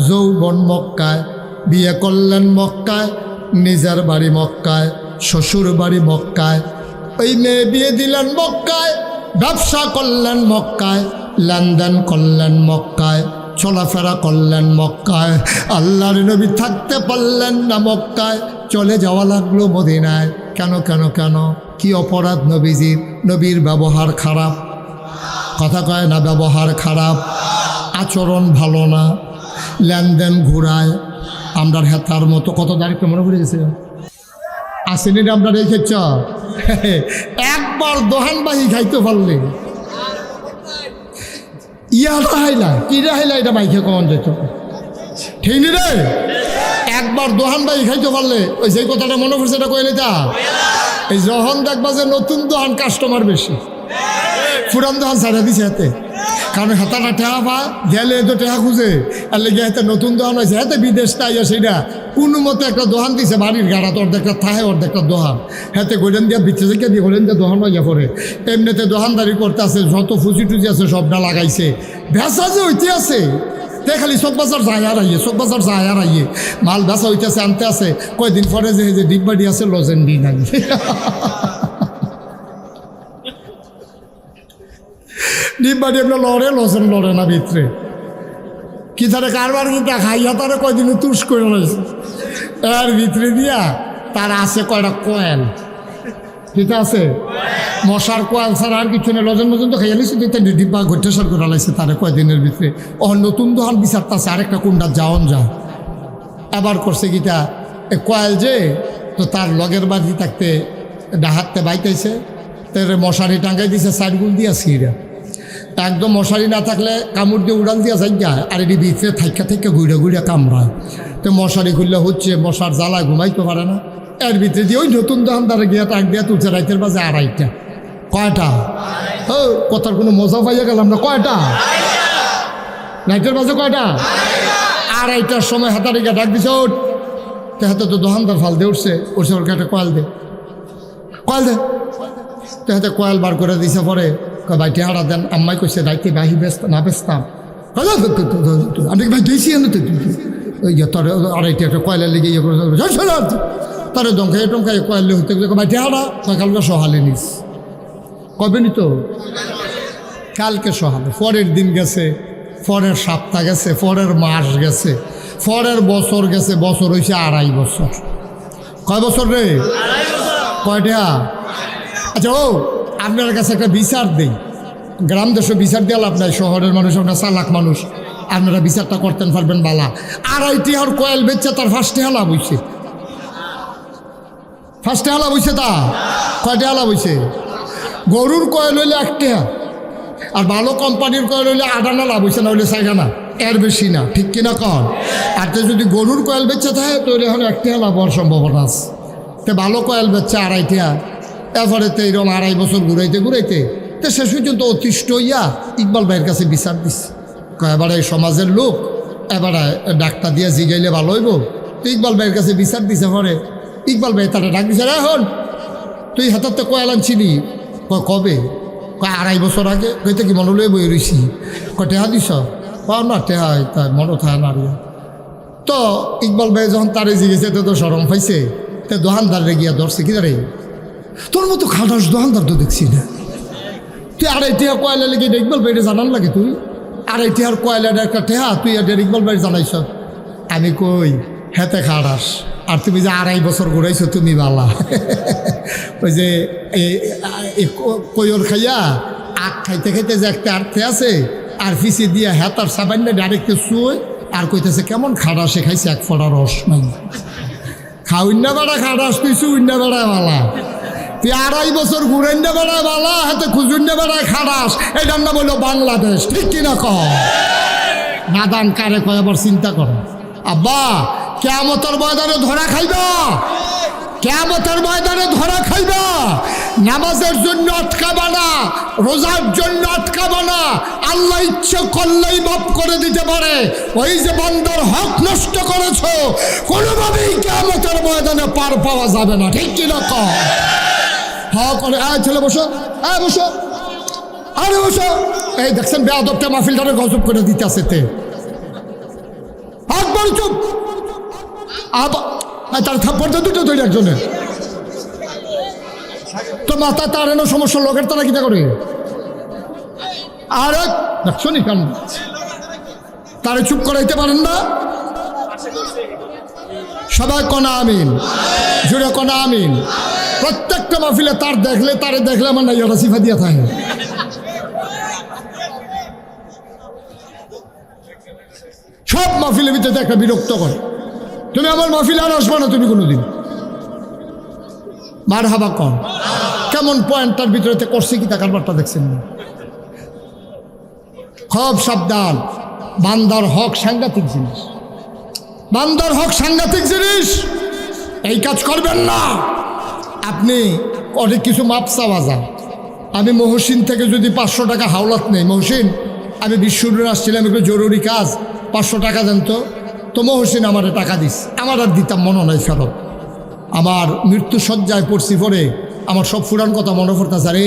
যৌবন মক্কায়, বিয়ে করলেন মক্কায়, নিজের বাড়ি মক্কায়, শ্বশুর বাড়ি মক্কায়, ওই মেয়ে বিয়ে দিলেন মক্কায়, ব্যবসা করলেন মক্কায়, লেনদেন করলেন মক্কায়, চলাফেরা করলেন মক্কায়। আল্লাহর নবী থাকতে পারলেন না মক্কায়, চলে যাওয়া লাগলো মদিনায়। কেন কেন কেন? কি অপরাধ নবীজির? নবীর ব্যবহার খারাপ, কথা কয় না, ব্যবহার খারাপ, আচরণ ভালো না, লেনদেন ঘুরায়। আমরা হেতার মতো, কত দাঁড়িয়ে মনে পড়ে গেছে, আসেনি আমরা রেখেছ। একবার দোহানবাহী খাইতে পারলে ইয়াটা হাইলা, কিরা হাইলা, এটা মাইকে কমন যেত, ঠিক নি রে? একবার দোহান বাই খাইতে পারলে, ওই যে কথাটা মনে পড়ছে, এটা কইলে তা এই যখন দেখবা যে নতুন দোহান কাস্টমার বেশি, পুরান দোহান ছাড়া দিছে হাতে, কারণ হাতাটা টেহা পা গেলে তো টেহা খুঁজে, আর লেগে হাতে নতুন দোহান হয়েছে, হাতে বিদেশ তাই সেটা কোনো মতো একটা দোহান দিছে, বাড়ির গাড়াতে অর্ধেকটা থাহে, অর্ধেকটা দোহান, হাতে গোলেন দিয়া বিচ্ছে থেকে দিয়ে গোলেন দিয়ে দোহান হইয়া পড়ে। এমনিতে দোহানদারি করতে আছে, যত ফুচি টুচি আছে সবটা লাগাইছে, ভেসা যে হইতে আছে, তে খালি চক বাজার যায় আর আইয়ে, চক বাজার যায় আর আইয়ে, মাল ভেসা হইতেছে, আনতে আছে, কয়দিন পরে যে ডিগবাড়ি আছে লজেন্ডি নাই। ডিগবাড়ি আপনার লড়ে, লজেন লড়ে না ভিতরে, কি তারে কারবার কিন্তু খাইয়া তারে কয়দিন তুষ করে রয়েছে, এর ভিতরে দিয়া তার আছে কয়টা কয়েল, ঠিক আছে, মশার কোয়াল ছাড়া আর কিছু নেই, লজন মজন তো খাইয়া নিচ্ছে, ডিব্বা ঘটেসার করে লাইছে তারে কয়দিনের ভিতরে। ও নতুন দোহান বিচারতেছে আরেকটা কুন্ডা যাওন যা, আবার করছে গীতা কয়েল যে, তো তার লগের বাড়ি থাকতে ডাহাতে বাইতেছে, তার মশারি টাঙ্গাই দিছে, সাইডগুল দিয়া সিঁড়া, একদম মশারি না থাকলে কামড় দিয়ে উড়াল দিয়া যাই যায়, আর এটি ভিতরে থাইকা থেকে ঘুরে ঘুরে কামড়ায়, তো মশারি খুললে হচ্ছে, মশার জ্বালায় ঘুমাইতে পারে না। এর ভিতরে দিয়ে ওই নতুন দোকানদারে গিয়ে টাক দিয়া তুলছে রাইতের বাজে ২:৩০। কয়টা? ও কথার কোনো মজা পাইয়া গেলাম না, কয়টা? রাইতের বাজে কয়টা? ২:৩০টার সময় হাতারিকা ডাক দিছে, ওঠ, তো হাতে তো দোকানদার ফাল দিয়ে উঠছে, উঠছে ওর একটা কয়েল দে, কয়েল দে, তো হাতে কয়েল বার করে দিছে। পরে ভাই টেহারা দেন, আম্মাই কইছে রাইতে বাহি ব্যস্ত না বেচতাম, আমি ভাই গেছি আমি তো ওই তোর আড়াইটি একটা কয়লা লেগে ইয়ে করে তারে দমকাই টমকাই কয়লা হইতে ভাই টেহারা কালকে সহালে নিস কবে নি তো কালকে সহালে পরের দিন গেছে, পরের সপ্তাহ গেছে, পরের মাস গেছে, পরের বছর গেছে, বছর হয়েছে 2.5 বছর। কয় বছর রে? কয়টা? আচ্ছা ও আপনার কাছে একটা বিচার দেই, গ্রাম দেশে বিচার দিয়ে লাভ নাই, শহরের মানুষ আপনার চালাক মানুষ, আপনারা বিচারটা করতেন পারবেন বালা। 2.5 আর কয়েল বেচছে তার 1 টাকা লাভ হয়েছে, 1 টাকা লাভ হয়েছে। তা কয় টাকা লাভ হয়েছে? গরুর কয়েল হইলে 1 টাকা, আর ভালো কোম্পানির কয়েল হইলে 8 আনা লাভ হয়েছে, না হইলে 4 আনা, এর বেশি না, ঠিক কিনা কর? আর তো যদি গরুর কয়েল বেচছে থাকে তাহলে এখন 1 টাকা লাভ হওয়ার সম্ভাবনা আছে। তো ভালো কয়েল বেচছে 2.5 টাকা, এরপরে তো এইরকম 2.5 বছর ঘুরাইতে ঘুরাইতে তো শেষ পর্যন্ত অতিষ্ঠ হইয়া ইকবাল ভাইয়ের কাছে বিচার দিচ্ছে। এবারে এই সমাজের লোক এবারে ডাক্তার দিয়ে জিগাইলে ভালো হইব, তো ইকবাল ভাইয়ের কাছে বিচার দিছে। পরে ইকবাল ভাই তারা ডাক দিছে, এখন তুই হাতাতে কয়েল আনছিলি? কবে? 2.5 বছর আগে। কইতে কি মনে লয়ে বই রইছি? টেহা দিস? পাও না টেহা, তাই মনে থাকে না। তো ইকবাল ভাই যখন তারে জিগেছে তো সরম পাইছে, তো দোকানদারে গিয়া ধরছে, কি রে তোর মতো খাটাস দোকানদার তো দেখছি না, তুই 2.5 টাকা কয়লা লেগে ইকবাল ভাইরে জানান লাগে? তুই 2.5 টাকার কয়লার একটা টেহা তুই ইকবাল ভাই জানাইছ? আমি কই হেতে খাটাস, আর তুমি যে 2.5 বছর ঘুরাইছো তুমি বালা। ওই যে কয়র খাইয়া আখ খাইতে খাইতে যে একটা আর্থে আছে, আর ফিসি দিয়া হেতার সাবান্নে ডাইরেক্ট শুয়ে আর কইতেছে কেমন খাটাসে খাইছে 1 ফোঁটা রস নাই। খাউন্না বেড়া খাটাস, তুই শুইন্না বেড়ায় বালা, তুই 2.5 বছর ঘুরাইন্না বেড়ায় বালা, হাতে খুঁজুন্না বেড়ায় খাটাস। এটার নাম হলো বাংলাদেশ, ঠিক কিনা কর? নাদান কারে কয় আবার চিন্তা করো। আব্বা কিয়ামতের ময়দানে ধরা খাইবা, কিয়ামতের ময়দানে ধরা খাইবা। নামাজের জন্য আটকাবা না, রোজার জন্য আটকাবা না, আল্লাহ ইচ্ছে করলেই মাফ করে দিতে পারে। ওই যে বান্দার হক নষ্ট করেছো, কোনোভাবেই কিয়ামতের ময়দানে পার পাওয়া যাবে না, ঠিক কিনা কর? হক করে ছেলে বসো, বসো, আরে বসো। এই দেখছেন বেয়াদবটা মাহফিলটারে গজব করে দিতে আসে তে একবার চুপ। তার থাপ্পড় দুটো তৈরি একজনের তো মাথা তার এনে সমস্যা, লোকের তারা কিনা করে আর শুনি কেন তারে চুপ করাইতে পারেন না? সবাই কনা আমিন, জুড়ে কনা আমিন। প্রত্যেকটা মাহফিলে তারে দেখলে আমার না ইয়ারা সিফা দিয়া থাকে। সব মাহফিলের ভিতরে একটা বিরক্ত করে, তুমি আমার মাহফিলে আর আসবা না তুমি কোনোদিন। মার হাবা কন কেমন পয়েন্টটার ভিতরে করছে কি তা কারবারটা দেখছেন না? খুব সাবধান, বান্দার হক সাংঘাতিক জিনিস, বান্দার হক সাংঘাতিক জিনিস, এই কাজ করবেন না। আপনি অনেক কিছু মাপ চাওয়া যায়। আমি মহসিন থেকে যদি 500 টাকা হাওলাত নেই, মহসিন আমি বিশ্বরুর আসছিলাম একটু জরুরি কাজ, 500 টাকা দেন তো মহসিন আমার টাকা দিস, আমার আর দিতাম মনে নাই ফেরত। আমার মৃত্যু সজ্জায় পড়ছি, পরে আমার সব ফুরান কথা মনে পড়তেছে। আরে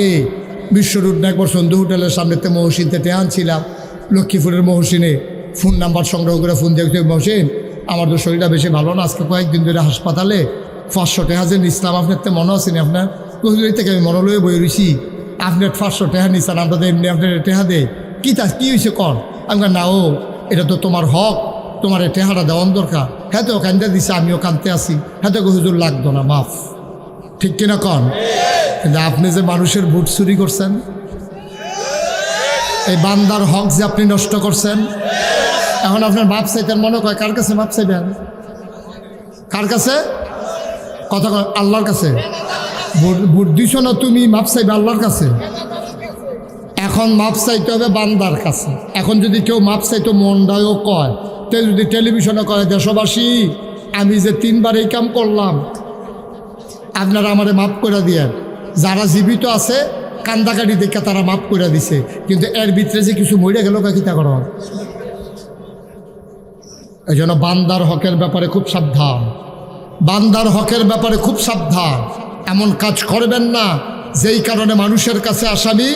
বিশ্বরুট না একবার সন্ধু হোটেলের সামনেতে মহসিনতে টেহান ছিলাম, লক্ষ্মীপুরের মহসিনে ফোন নাম্বার সংগ্রহ করে ফোন দেখতে, মহসিন আমার তো শরীরটা বেশি ভালো না, আজকে কয়েকদিন ধরে হাসপাতালে 500 টাকা যে নিচ্ছিলাম, আপনার তো মনে আছেনি? আপনার কহিলি থেকে আমি মনে লয়ে বই রয়েছি, আপনার 500 টাকা নিচ্ছেন, আমরা তো এমনি আপনার টেহা দেয় কি হয়েছে কর? আমি না ও এটা তো তোমার হক, তোমার এই টেহাটা দেওয়ান দরকার। হ্যাঁ তো কান্দে দিছে, আমিও কান্দতে আসি, হ্যাঁ তো হুজুর লাগতো না, মাফ, ঠিক কিনা কন? কিন্তু আপনি যে মানুষের ভোট চুরি করছেন, এই বান্দার হক যে আপনি নষ্ট করছেন, এখন আপনার মাপ চাইতেন মনে কয় কার কাছে মাপ চাইবেন? কার কাছে? কথা আল্লাহর কাছে। ভোট দিছ না তুমি, মাপ চাইবে আল্লাহর কাছে। এখন মাপ চাইতে হবে বান্দার কাছে। এখন যদি কেউ মাপ চাইতো মনটাও কয়, তে যদি টেলিভিশনে কয় দেশবাসী আমি যে 3 বার এই কাম করলাম, আপনারা আমারে মাফ করে দিয়ে, যারা জীবিত আছে কান্দাকাটি দেখে তারা মাফ করে দিছে, কিন্তু এর ভিতরে যে কিছু মরে গেল কিতা কর। এই জন্য বান্দার হকের ব্যাপারে খুব সাবধান, বান্দার হকের ব্যাপারে খুব সাবধান। এমন কাজ করবেন না যেই কারণে মানুষের কাছে আসামি,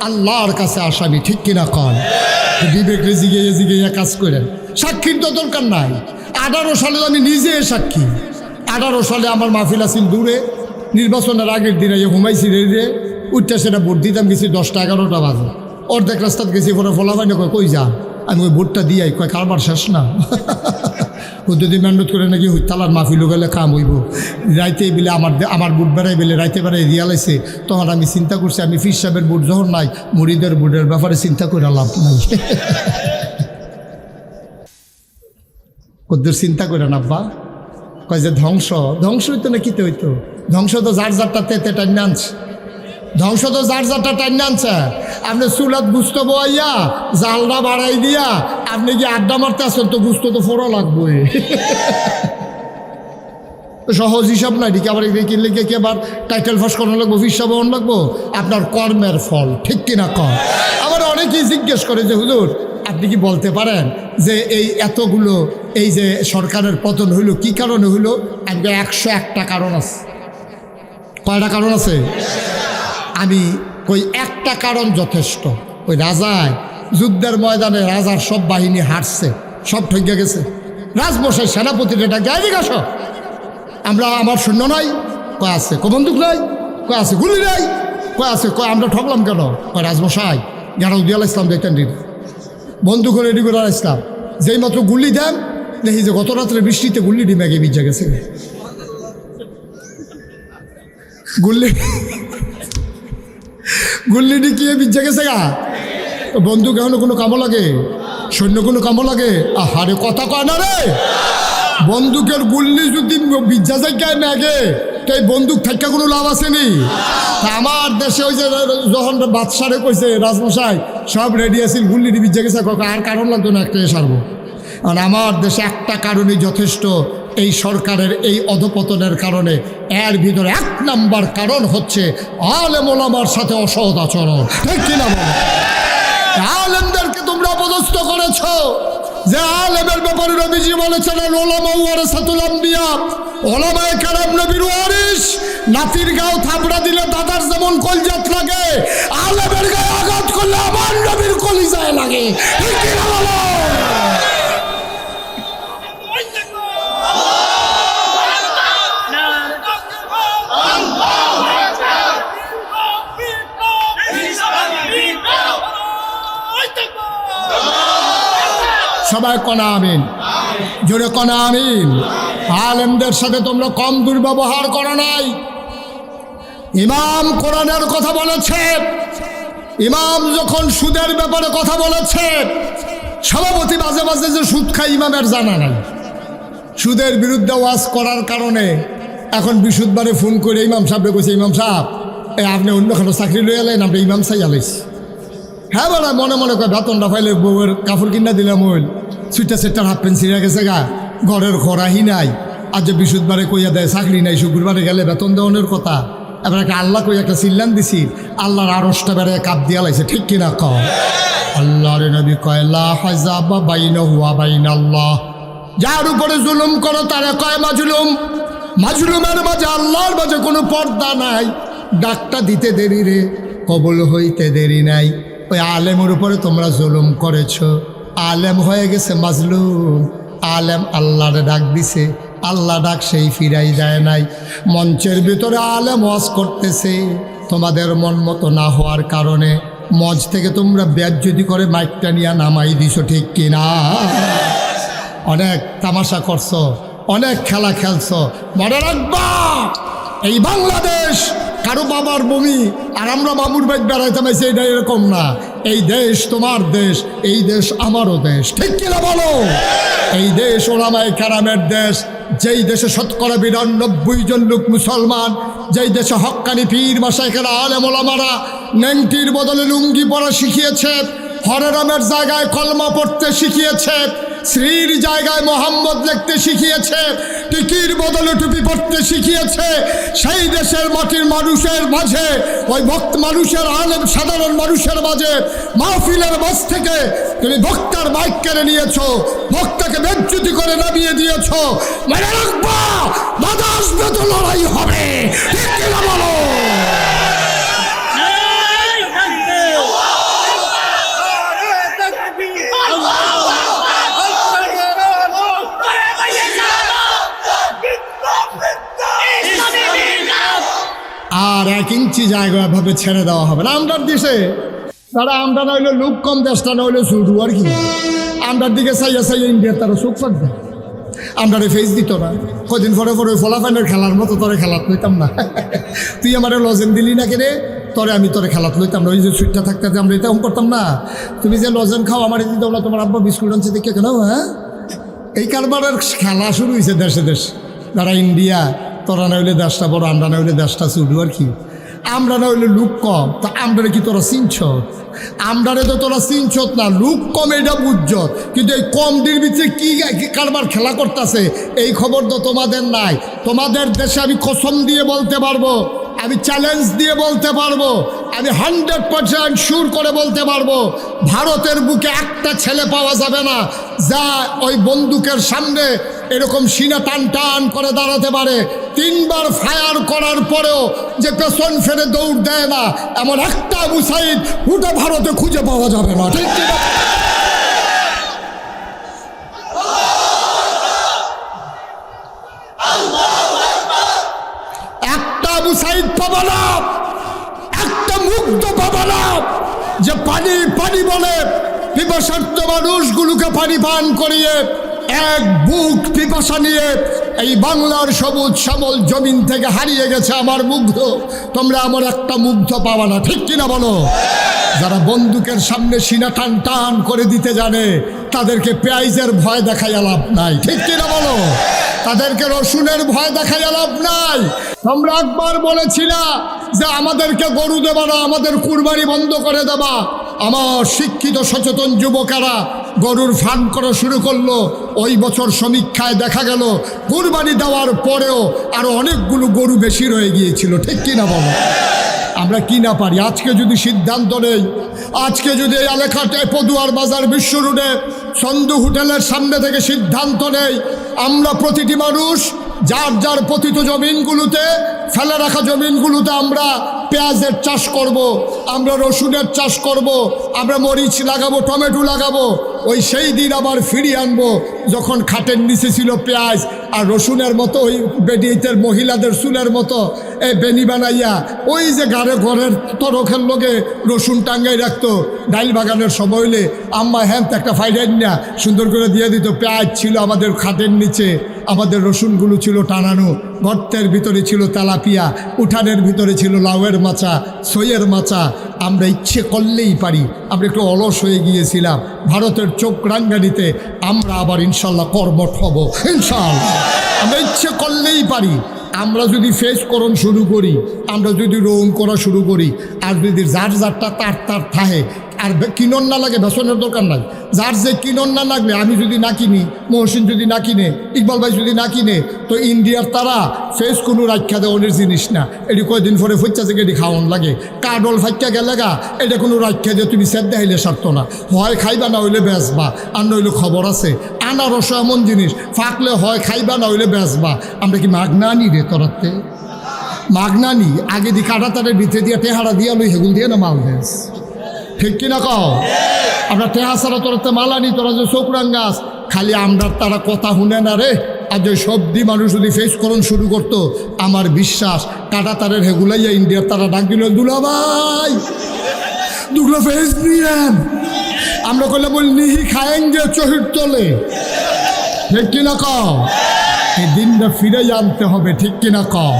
আল্লাহর কাছে আসামি, ঠিক কিনা কন? বিবেকরে জিগে কাজ করেন। সাক্ষীর তো দরকার নাই। 18 সালে আমি নিজে সাক্ষী। 18 সালে আমার মাহফিল আছিল দূরে, নির্বাচনের আগের দিনে ঘুমাইছি রে উঠতে সেটা ভোট দিতাম গেছি 10টা 11টা বাজে। অর্ধেক রাস্তাত গেছি পরে ফলাফাই না কই যা, আমি ওই ভোটটা দিয়ে কয় কারবার শেষ না। ও যদি মেহনত করে নাকি তালার মাহফিল গেলে কাম হইব। রাইতে বেলে আমার বুট বেড়াই বেলে রাইতে বেড়াই রিয়ালাইছে, তখন আমি চিন্তা করছি আমি ফির সাহেবের বুট যখন নাই, মুড়িদের বুটের ব্যাপারে চিন্তা করে লাভ নাই। ওদের চিন্তা করে না আব্বা কয় যে ধ্বংস হইতো না কিতে হইতো, ধ্বংস তো যার যারটা তেতে টাইনে আনছে, ধ্বংস তো যার যারটা টাইনে আনছে। আপনি চুলাত গুস্ত বইয়া জালটা বাড়াই দিয়া আপনি কি আড্ডা মারতে আসেন, তো গুস্ত তো ফোড়া লাগবে। সহজ হিসাব নাই দিকে আবার কিনলে কি আবার টাইটেল ফাঁস করানো লাগবো, হিসাব অন লাগবো, আপনার কর্মের ফল, ঠিক কিনা কম। আবার অনেকেই জিজ্ঞেস করে যে হুজুর আপনি কি বলতে পারেন যে এই এতগুলো এই যে সরকারের পতন হইল কি কারণে হইল? একবার 101টা কারণ আছে। কয়টা কারণ আছে? আমি ওই একটা কারণ যথেষ্ট। ওই রাজায় যুদ্ধের ময়দানে রাজার সব বাহিনী হারছে, সব ঠকে গেছে। রাজমশাই সেনাপতিটা ডাকে আস, আমরা আমার সৈন্য নাই, কয় আছে, বন্দুক নাই, কয় আছে, গুলি নাই, কয় আছে, কয় আমরা ঠকলাম কেন, কয় রাজমশাই গেরাউদ্দিয়াল ইসলাম দেখতেন বন্দুক রেডি করে ইসলাম, যেই মাত্র গুলি দেন দেখি যে গত রাত্রে বৃষ্টিতে গুল্লি ডিমাগে ভিজা গেছে। গুল্লি ডিকিয়ে ভিজা গেছে গা। তো বন্দুক এখন কোনো কামো লাগে, সৈন্য কোনো কামো লাগে? আহারে কথা কয় না রে। বন্দুকের গুল্লি যদি ভিজা যায় ম্যাগে, তো এই বন্দুক থাকা কোনো লাভ আসেনি। আমার দেশে ওই যে যখন বাদশারে কইছে রাজমশাই সব রেডি আছিল, গুল্লি ভিজা গেছে, আর কারণ লাগতো না, একটা সারবো। আর আমার দেশে একটা কারণই যথেষ্ট, এই সরকারের এই অধপতনের কারণে। এর ভিতরে 1 নাম্বার কারণ হচ্ছে আলেম ওলামার সাথে অসৎ আচরণ, ঠিক কিনা বলো? আলেমদেরকে তোমরা অপদস্থ করেছ। যে আলেমের ব্যাপারে নবীজি বলেছেন ওলামা ওয়ারাসাতুল আম্বিয়া, ওলামায়ে কেরাম নবীর ওয়ারিস। নাতির গাও থাবড়া দিলে দাদার যেমন কলজাত লাগে, আলেমের গায়ে আঘাত করলে আমার নবীর কলিজায় লাগে, ঠিক কিনা বলো? সবাই কনা আমিন, জোরে কনা আমিন। আলেমদের সাথে তোমরা কম দুর্ব্যবহার করো নাই। ইমাম কোরআনের কথা বলেছে, ইমাম যখন সুদের ব্যাপারে কথা বলেছে, সভাপতি মাঝে মাঝে যে সুদ খায় ইমামের জানা নাই। সুদের বিরুদ্ধে ওয়াজ করার কারণে এখন বিশুদ্ধবারে ফোন করে ইমাম সাহেবকে কইছে, ইমাম সাহেব আপনি অন্যখানে চাকরি লই এলেন, আপনি ইমাম সাহেব আলাইছি। হ্যাঁ বলা মনে মনে কয় বেতনটা পাইলে বউয়ের কাপড় কিনা দিলাম, ওই সুইটা সেটার হাফ প্যান্ট ছিঁড়ে গেছে গা, ঘরের খরাহি নাই। আর যে বিশুদ্ধবারে কইয়া দেয় চাকরি নাই, শুক্রবারে গেলে বেতন দেওয়ানোর কথা। এবার একটা আল্লাহ কই একটা চিল্লান দিছি, আল্লাহর আরশটা বেড়ে কাপ দিয়া লাইছে, ঠিক কিনা কও? আল্লাহর নবী কয় লা হাজাবা বাইনাহু ওয়া বাইনাল্লাহ, যার উপরে জুলুম করো তারে কয় মাজলুম। মাজলুমের মাঝে আল্লাহর মাঝে কোনো পর্দা নাই। ডাকটা দিতে দেরি রে, কবুল হইতে দেরি নাই। ওই আলেমের উপরে তোমরা জুলুম করেছ, আলেম হয়ে গেছে মাজলুম। আলেম আল্লাহরে ডাক দিছে, আল্লাহ ডাক সেই ফিরাই দেয় নাই। মঞ্চের ভিতরে আলেম ওয়াজ করতেছে, তোমাদের মন মতো না হওয়ার কারণে মঞ্চ থেকে তোমরা বেজ্জতি করে মাইকটা নিয়ে নামাই দিছো, ঠিক কিনা? অনেক তামাশা করছো, অনেক খেলা খেলছো। মনে রাখবা এই বাংলাদেশ কারো বাবার ভূমি, আর আমরা মামুর বাইক বেড়াইতে পাইছি, এটা এরকম না। এই দেশ তোমার দেশ, এই দেশ আমারও দেশ, ঠিক কিনা বলো? এই দেশ ওলামায়ে কেরামের দেশ, যেই দেশে ৯৯ জন লোক মুসলমান, যেই দেশে হক্কানি পীর মাশায়েখেরা আলেম ওলামারা নেংটির বদলে লুঙ্গি পরা শিখিয়েছে, হরেরামের জায়গায় কলমা পড়তে শিখিয়েছে, শ্রীর জায়গায় মোহাম্মদ লিখতে শিখিয়েছে, টিকির বদলে টুপি পড়তে শিখিয়েছে। সেই দেশের মাটির মানুষের মাঝে, ওই ভক্ত মানুষের আলেম সাধারণ মানুষের মাঝে মাহফিলের মাঝ থেকে তুমি বক্তার মাইক কেড়ে নিয়েছো, বক্তাকে বেজ্জতি করে নামিয়ে দিয়েছো। মনে রাখবা বাধা আসবে তো লড়াই হবে, ঠিক কিনা বলো? আর 1 ইঞ্চি জায়গা এভাবে ছেড়ে দেওয়া হবে না আমরার দেশে। তারা আমরা না হইলে লোক কম, দেশটা না হইলে শুরু আর কি। আমরার দিকে চাইয়া চাইয়া ইন্ডিয়ার তারা চোখ ফাঁকবে, আমরা ফেস দিত না। কদিন পরে পরে ফলাফানের খেলার মতো তোরে খেলাত লইতাম না। তুই আমার লজেন দিলি না কেনে, তোরে আমি তোরে খেলাত লইতাম না। ওই যে সুইটটা থাকতে যে আমরা এটা করতাম না, তুমি যে লজেন খাও আমার দিতে না, তোমার আব্বা বিস্কুট আনছে দেখে কেন? হ্যাঁ, এই কারবারের খেলা শুরু হয়েছে দেশে দেশে। যারা ইন্ডিয়া, তোরা না হইলে দেশটা বড়, আমরা না হইলে দেশটা শুরু আর কি। আমরা না হইলে লুক কম, তা আমরা কি তোরা চিনছ? আমরারে তো তোরা চিনছত না, লুক কম এটা বুঝছ, কিন্তু এই কমটির ভিতরে কি কারবার খেলা করতেছে এই খবর তো তোমাদের নাই। তোমাদের দেশে আমি কসম দিয়ে বলতে পারবো, আমি চ্যালেঞ্জ দিয়ে বলতে পারবো, আমি 100% শিওর করে বলতে পারবো, ভারতের বুকে একটা ছেলে পাওয়া যাবে না যা ওই বন্দুকের সামনে এরকম সিনা টান টান করে দাঁড়াতে পারে। 3 বার ফায়ার করার পরেও যে পেছন ফেরে দৌড় দেয় না, এমন একটা আবু সাইদ গোটা ভারতে খুঁজে পাওয়া যাবে না। ঠিক ঠিক একটা আবু সাইদ পাবো না, একটা মুগ্ধ পাবো না যে পানি পানি বলে পিপাসার্থ মানুষগুলোকে পানি পান করিয়ে এক বুক পিপাসা নিয়ে এই বাংলার সবুজ শ্যামল জমিন থেকে হারিয়ে গেছে আমার মুগ্ধ। তোমরা আমার একটা মুগ্ধ পাবা না, ঠিক কিনা বলো? যারা বন্দুকের সামনে সিনা টান টান করে দিতে জানে তাদেরকে পেঁয়াজের ভয় দেখাইয়া লাভ নাই, ঠিক কিনা বলো? তাদেরকে রসুনের ভয় দেখাইয়া লাভ নাই। তোমরা একবার বলেছিলা যে আমাদেরকে গরু দেবা না, আমাদের কুরবানি বন্ধ করে দেবা। আমার শিক্ষিত সচেতন যুবকেরা গরুর ফার্ম করা শুরু করলো। ওই বছর সমীক্ষায় দেখা গেল কুরবানি দেওয়ার পরেও আরো অনেকগুলো গরু বেশি রয়ে গিয়েছিল, ঠিক কিনা বলো? আমরা কি না পারি? আজকে যদি সিদ্ধান্ত নেই, আজকে যদি এই এলাকাটায় পদুয়ার বাজার বিশ্ব রোডে সন্ধু হোটেলের সামনে থেকে সিদ্ধান্ত নেই, আমরা প্রতিটি মানুষ যার যার পতিত জমিনগুলোতে, ফেলে রাখা জমিনগুলোতে আমরা পেঁয়াজের চাষ করব, আমরা রসুনের চাষ করব, আমরা মরিচ লাগাবো, টমেটো লাগাবো। ওই সেই দিন আবার ফিরিয়ে আনবো যখন খাটের নিচে ছিল পেঁয়াজ আর রসুনের মতো ওই বেডিতের মহিলাদের চুলের মতো এই বেনি বানাইয়া ওই যে ঘরের তরখের লোকে রসুন টাঙ্গাই রাখতো। ডাইল বাগানের সময় হইলে আম্মা হ্যান্ড একটা ফাইডাইন না সুন্দর করে দিয়ে দিত। পেঁয়াজ ছিল আমাদের খাটের নিচে, আমাদের রসুনগুলো ছিল টানানো, গর্তের ভিতরে ছিল তেলাপিয়া, উঠানের ভিতরে ছিল লাউয়ের মাচা, সইয়ের মাচা। আমরা ইচ্ছে করলেই পারি। আমরা একটু অলস হয়ে গিয়েছিলাম ভারতের চোখ রাঙ্গানিতে, আমরা আবার ইনশাল্লাহ কর্মঠ হব ইনশাল্লাহ। আমরা ইচ্ছে করলেই পারি। আমরা যদি ফেস করণ শুরু করি, আমরা যদি রোং করা শুরু করি, আর যদি যার যারটা তার তার থাহে, আর কিনন না লাগে বেসনের দরকার নাই। যার যে কিনন না লাগবে, আমি যদি না কিনি, মহসিন যদি না কিনে, ইকবাল ভাই যদি না কিনে, তো ইন্ডিয়ার তারা ফেস কোনো রাখা দেওয়ানের জিনিস না। এটি কয়দিন পরে ফচ্চা থেকে এটি খাওয়ান লাগে। কাডল ফাইকা গেলে গা এটা কোনো রাখা দিয়ে তুমি সেদ্ধ হইলে সারত না। হয় খাইবা না হইলে বেচবা, আর নইলে খবর আছে। আনারস এমন জিনিস ফাঁকলে হয় খাইবা না হইলে বেচবা। আমরা কি মাগনা আনি রে তোরাতে? মাগনা নি আগে দি কাটা তারের ভিতরে দিয়ে টেহারা দিয়া লই হেগুল দিয়ে না মাল দেশ, ঠিক কিনা কও? আমরা টেহা ছাড়া তোরাতে মাল আনি, তোরা যে চোখরাং গাছ খালি আমরা তারা কথা শুনে না রে। আর যে সবদি মানুষ যদি ফেস করণ শুরু করতো, আমার বিশ্বাস কাটা তারের হেগুলাইয়া ইন্ডিয়ার তারা ডাক দিল, দুলা ভাই দুগুলো ফেস নিয়েন। আমরা কইলে বলি নিহি খায়েঙ্গে চহির তোলে, ঠিক কিনা কও? এই দিনটা ফিরে আনতে হবে, ঠিক কিনা কও?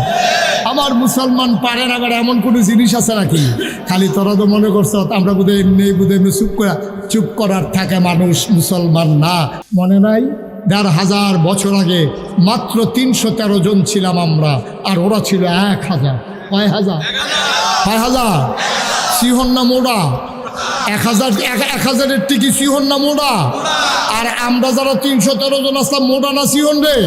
আমার মুসলমান পারে না বেড়া এমন কোনো জিনিস আছে নাকি? খালি তোরা তো মনে করছো আমরা বোধহয় এমনি চুপ করার থাকে মানুষ, মুসলমান না। মনে নাই ১,৫০০ বছর আগে মাত্র ৩১৩ জন ছিলাম আমরা, আর ওরা ছিল ১,০০০। কয় হাজার? ৬,০০০। সিহন না মোড়া? ১,০০০-১,০০০-এর টিকি সিহন না মোড়া? আর আমরা যারা ৩১৩ জন আসলাম মোড়া না সিহন রে?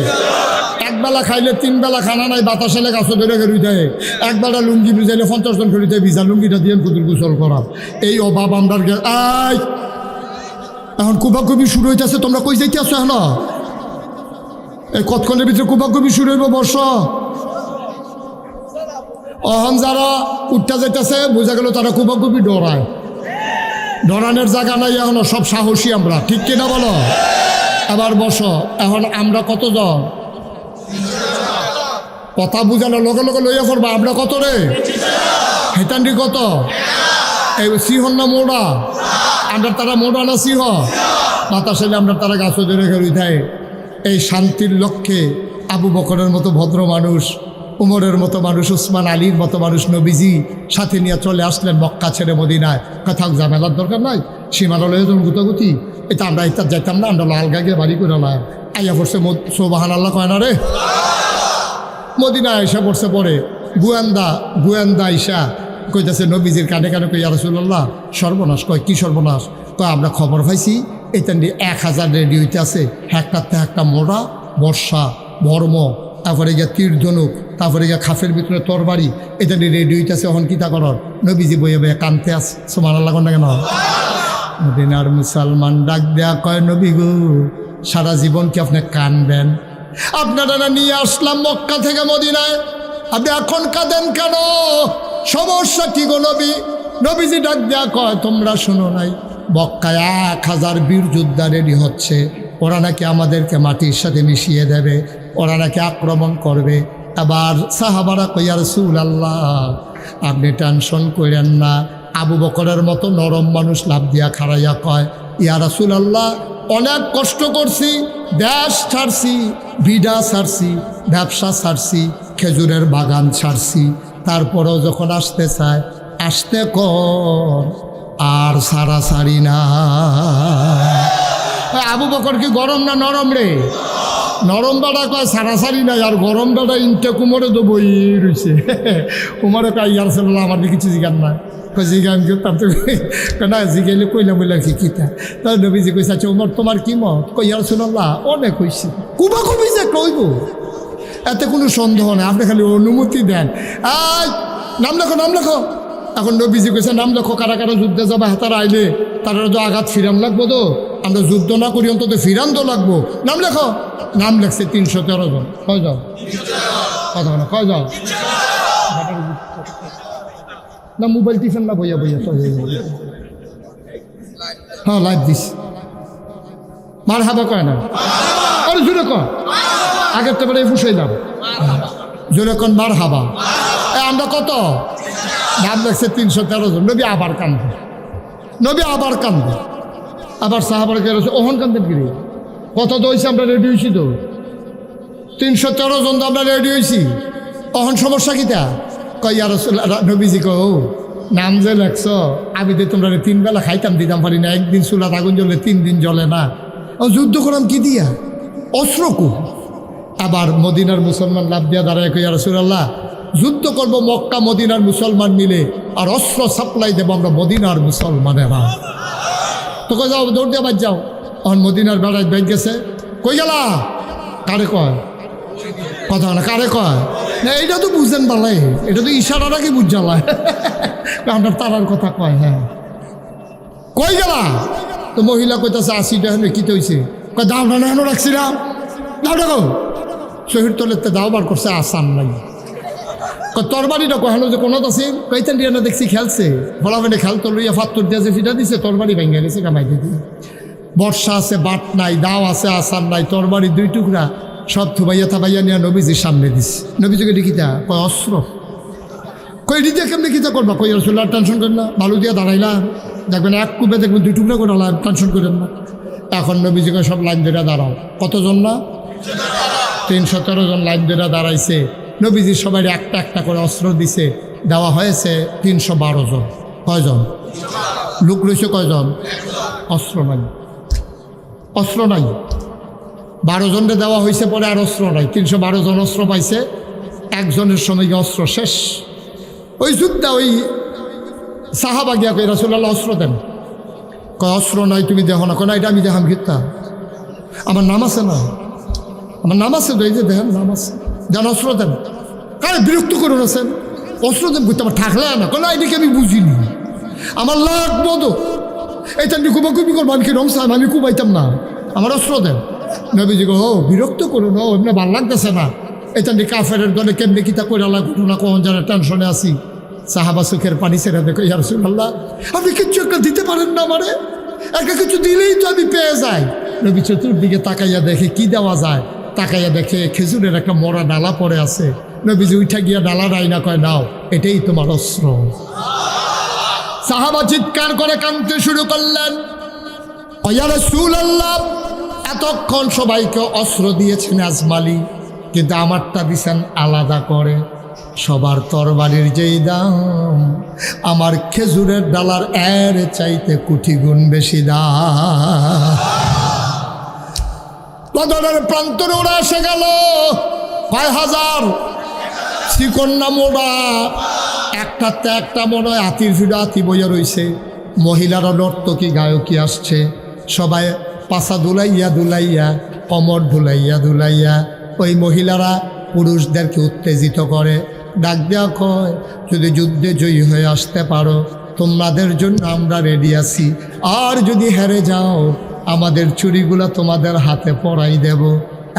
একবেলা খাইলে 3 বেলা খানা নাই, বাতাসালে গাছ ধরে গেড়ি দেয়। একবেলা লুঙ্গি ভিজাইলে 50 জন ফেরিতে ভিজা লুঙ্গিটা দিয়ে কুতুর গোসল করা। এই অভাব আমরা এখন কুবাকুবি শুরু হইতেছে। তোমরা কই যাইতে আসো? এখন এই কতক্ষণের ভিতরে কুবাকুবি শুরু হইব বর্ষ। অহন যারা উঠতে যাইতেছে বোঝা গেল তারা কুবাকুবি ডরায়। ডরানোর জায়গা নাই এখন, সব সাহসী আমরা, ঠিক কিনা বলো? আবার বসো। এখন আমরা কতজন? কথা বুঝানোর লগে লগে লইয়া পড়বা আমরা কত রে হেতান্ডি কত এই সিহন না মোড়া আমরা তারা মোড়া না সিহ বাতাসে আমরা তারা গাছও ধরে ঘেরুই দেয় এই শান্তির লক্ষ্যে আবু বকরের মতো ভদ্র মানুষ, উমরের মতো মানুষ, উসমান আলীর মতো মানুষ নবীজি সাথে নিয়ে চলে আসলেন মক্কা ছেড়ে মদিনায়। কোথাও ঝামেলার দরকার নাই, সীমানালয়ে যখন গুতাগুতি এটা আমরা ইত্যাদ যাইতাম না, আমরা লাল গাগে বাড়ি করে লাম আইয়া পড়ছে সোবাহান আল্লাহ কয় না রে মদিনায় আইসা পড়ছে পরে গুয়েন্দা আইসা কইতেছে নবীজির কানে কানে কই ইয়া রাসূলুল্লাহ সর্বনাশ। কয় কি সর্বনাশ? কয় আমরা খবর পাইছি এটা 1000 রেডি হইতে আছে, একটাতে একটা মোড়া বর্ষা বর্ম, তারপরে গিয়া তীর ধনুক, তারপরে গিয়া খাফের ভিতরে তরবারি, এটা রেডি হইতেছে। এখন কিতা করার? নবীজি বইয়ে বইয়ে কানতে আস সুবহানাল্লাহ না কেন? মদিনার মুসলমান ডাক দেয়া কয় নবী গো সারা জীবন কি আপনি কানবেন? আপনারা নিয়ে আসলাম মক্কা থেকে মদিনায়, আপনি এখন কাঁদেন কেন? সমস্যা কি গো নবী? নবীজি ডাক দেয়া কয় তোমরা শোনো নাই মক্কায় 1000 বীর যোদ্ধা রেডি হচ্ছে, ওরা নাকি আমাদেরকে মাটির সাথে মিশিয়ে দেবে, ওরা নাকি আক্রমণ করবে। আবার সাহাবারা কই ইয়া রাসূলুল্লাহ আপনি টেনশন করেন না। আবু বকরের মতো নরম মানুষ লাভ দিয়া খাড়াইয়া কয় ইয়া রাসূলুল্লাহ অনেক কষ্ট করছি, দেশ ছাড়ছি, বিডা ছাড়ছি, ব্যবসা ছাড়ছি, খেজুরের বাগান ছাড়ছি, তারপরেও যখন আসতে চায় আসতে কর আর সারাসারি না। আবু বকর কি গরম না নরম রে? নরম বেড়া কয় সারাসারি নাই, আর গরম বেড়া ইনটা কুমরে তো বই রয়েছে। কুমারে কয় ইয়া রাসূলুল্লাহ আমার কিছু জিজ্ঞান না। জিজ্ঞান করতাম তো না, জিজ্ঞাইলে কইলাম বললাম কি কিতা। তাই নবীজি কইছে আচ্ছা উমর তোমার কি মত? কই ইয়া রাসূলুল্লাহ অনেক হয়েছে, কুবা কুবি যে কইব এতে কোনো সন্দেহ নেই, আপনি খালি অনুমতি দেন। নাম লেখো নাম লেখো। এখন নবীজি কইছে নাম লেখো, কারা কারা যুদ্ধে যাবে হাতার আইলে তারা তো আঘাত ফিরান লাগবো, তো আমরা যুদ্ধ না করি অন্তত ফিরান তো লাগবো, নাম লেখো। নাম লেখছে 313 জন। কয় যাও কথা না, কয় যাও না, মোবাইল টিফেন না বইয়া বইয়া সব হ্যাঁ লাইভ দিস মার হাবা কয় না, আরে জোরে কয় আগের তো বেড়ে ফুসাইলাম জোরে কন মার হাবা। আমরা কত নাম লেখছে 313 জন। নবী আবার কান্দে, নবী আবার কান্দে, আবার সাহাবার গেছে ওহন কান্দেন গিরি কত তো হয়েছে, আমরা রেডি হয়েছি তো 313 জন তো আমরা রেডি হয়েছি, অহন সমস্যা কিতা? কয় ইয়া রাসূলুল্লাহ নবীজি কয় ও নাম যে লেখছ আমি তো তোমরা 3 বেলা খাইতাম দিতাম পারি না, একদিন চুলাত আগুন জ্বলে 3 দিন জ্বলে না, যুদ্ধ করলাম কি দিয়া? অস্ত্র কু। আবার মদিনার মুসলমান লাভ দিয়া দাঁড়ায় কই ইয়া রাসূলুল্লাহ যুদ্ধ করবো মক্কা মদিনার মুসলমান মিলে, আর অস্ত্র সাপ্লাই দেবো আমরা মদিনার মুসলমানেরা। তো কই যাও দৌড় দিয়ে বাদ যাও। এখন মদিনার বেড়ায় বেগ গেছে, কই গেলা? কারে কয় কথা না, কারে কয় না? এইটা তো বুঝেন বালাই, এটা তো ইশারা নাকি বুঝ জ্বালায় আমরা তারার কথা কয়। হ্যাঁ কই গেলা? তো মহিলা কইতাছে 80 টাকা কি হয়েছে? কয় দাও না এখনো রাখছি না, দাও দেখো শহীদ তোলেতে দাও বার করছে, আসাম নাই। তরবারিটা কহানো যে কোনো আছে কইতেন রিয়ানা দেখছি খেলছে, ফলাফেনে খেলতো লইয়া ফাত্তর দিয়ে যে ফিটা দিছে, তরবারি ভেঙে গেছে কামাই দিয়ে। বর্ষা আছে, বাট নাই, দাও আছে, আসার নাই, তরবারি 2 টুকরা সব থুবাইয়া থাবাইয়া নিয়ে নবীজির সামনে দিস। নবীজিকে দেখিতা কয় অস্ত্র। কই দিয়ে কেমনি কিতা করবা? কই রাসূলুল্লাহ টেনশন করেন না, ভালো দিয়ে দাঁড়াইলাম দেখবেন এক কুপে দেখবেন 2 টুকরা করে টেনশন করেন না। এখন নবীজিকে সব লাইন ধরে দাঁড়াও, কতজন না 313 জন লাইন ধরে দাঁড়াইছে। নবীজি সবাই একটা একটা করে অস্ত্র দিছে, দেওয়া হয়েছে 312 জন। কয়জন লোক রয়েছে? কয়জন? অস্ত্র নাই, অস্ত্র নাই। 12 জনকে দেওয়া হয়েছে, পরে আর অস্ত্র নাই। 312 জন অস্ত্র পাইছে, একজনের সময় অস্ত্র শেষ। ওই যুদ্ধে ওই সাহাবা গিয়া কই রাসূলুল্লাহ অস্ত্র দেন। কয় অস্ত্র নাই, তুমি দেখো না? না এটা আমি দেখাম কিতা, আমার নাম আছে না, আমার নাম আছে তো, এই যে দেখেন নাম আছে, দেন অস্ত্র দেন। কারে বিরক্ত করুন আছেন, অস্ত্র দেন করতে আমার থাকলে না। কেন এদিকে আমি বুঝিনি, আমার লাগবো তো এটা নিয়ে কুবাকুবি করবো, আমি কি রমসাম, আমি কুবাইতাম না, আমার অস্ত্র দেন। নবীজি গো বিরক্ত করুন, ও এমনি ভাল লাগতেছে না, এটা নিয়ে কাফের দলে কেমনি কিতা করে আল্লাহ ঘটনা কখন যারা টেনশনে আসি। সাহাবা চোখের পানি ছেড়ে দেখো ইয়া রাসূলুল্লাহ আপনি কিচ্ছু একটা দিতে পারেন না, আমারে একটা কিছু দিলেই তো আমি পেয়ে যাই। নবী চতুর্দিকে তাকাইয়া দেখে কি দেওয়া যায়, তাকাইয়া দেখে খেজুরের একটা মরা ডালা পড়ে আছে, নবীজি উঠা গিয়া ডালা রাইনা কয় নাও, এটাই তোমার অস্ত্র। সাহাবা চিৎকার করে কাঁদতে শুরু করলেন, ইয়া রাসূলুল্লাহ, এতক্ষণ সবাইকে অস্ত্র দিয়েছেন আজমালি, কিন্তু আমারটা দিছেন আলাদা করে। সবার তরবারির যেই দাম, আমার খেজুরের ডালার এর চাইতে কোটি গুণ বেশি দাম। বদরের প্রান্তরে ওরা এসে গেল, কয় হাজার চিকন্না মোড়া, একটাতে একটা মনে হয় হাতির ফিডা হাতি বইয়া রইছে। মহিলারা নর্তকী গায়কী আসছে, সবাই পাছা দুলাইয়া দুলাইয়া, কমর ধুলাইয়া ধুলাইয়া ওই মহিলারা পুরুষদেরকে উত্তেজিত করে। ডাক দেওয়া কয়, যদি যুদ্ধে জয়ী হয়ে আসতে পারো তোমাদের জন্য আমরা রেডি আছি, আর যদি হেরে যাও আমাদের চুরিগুলো তোমাদের হাতে পরাই দেব।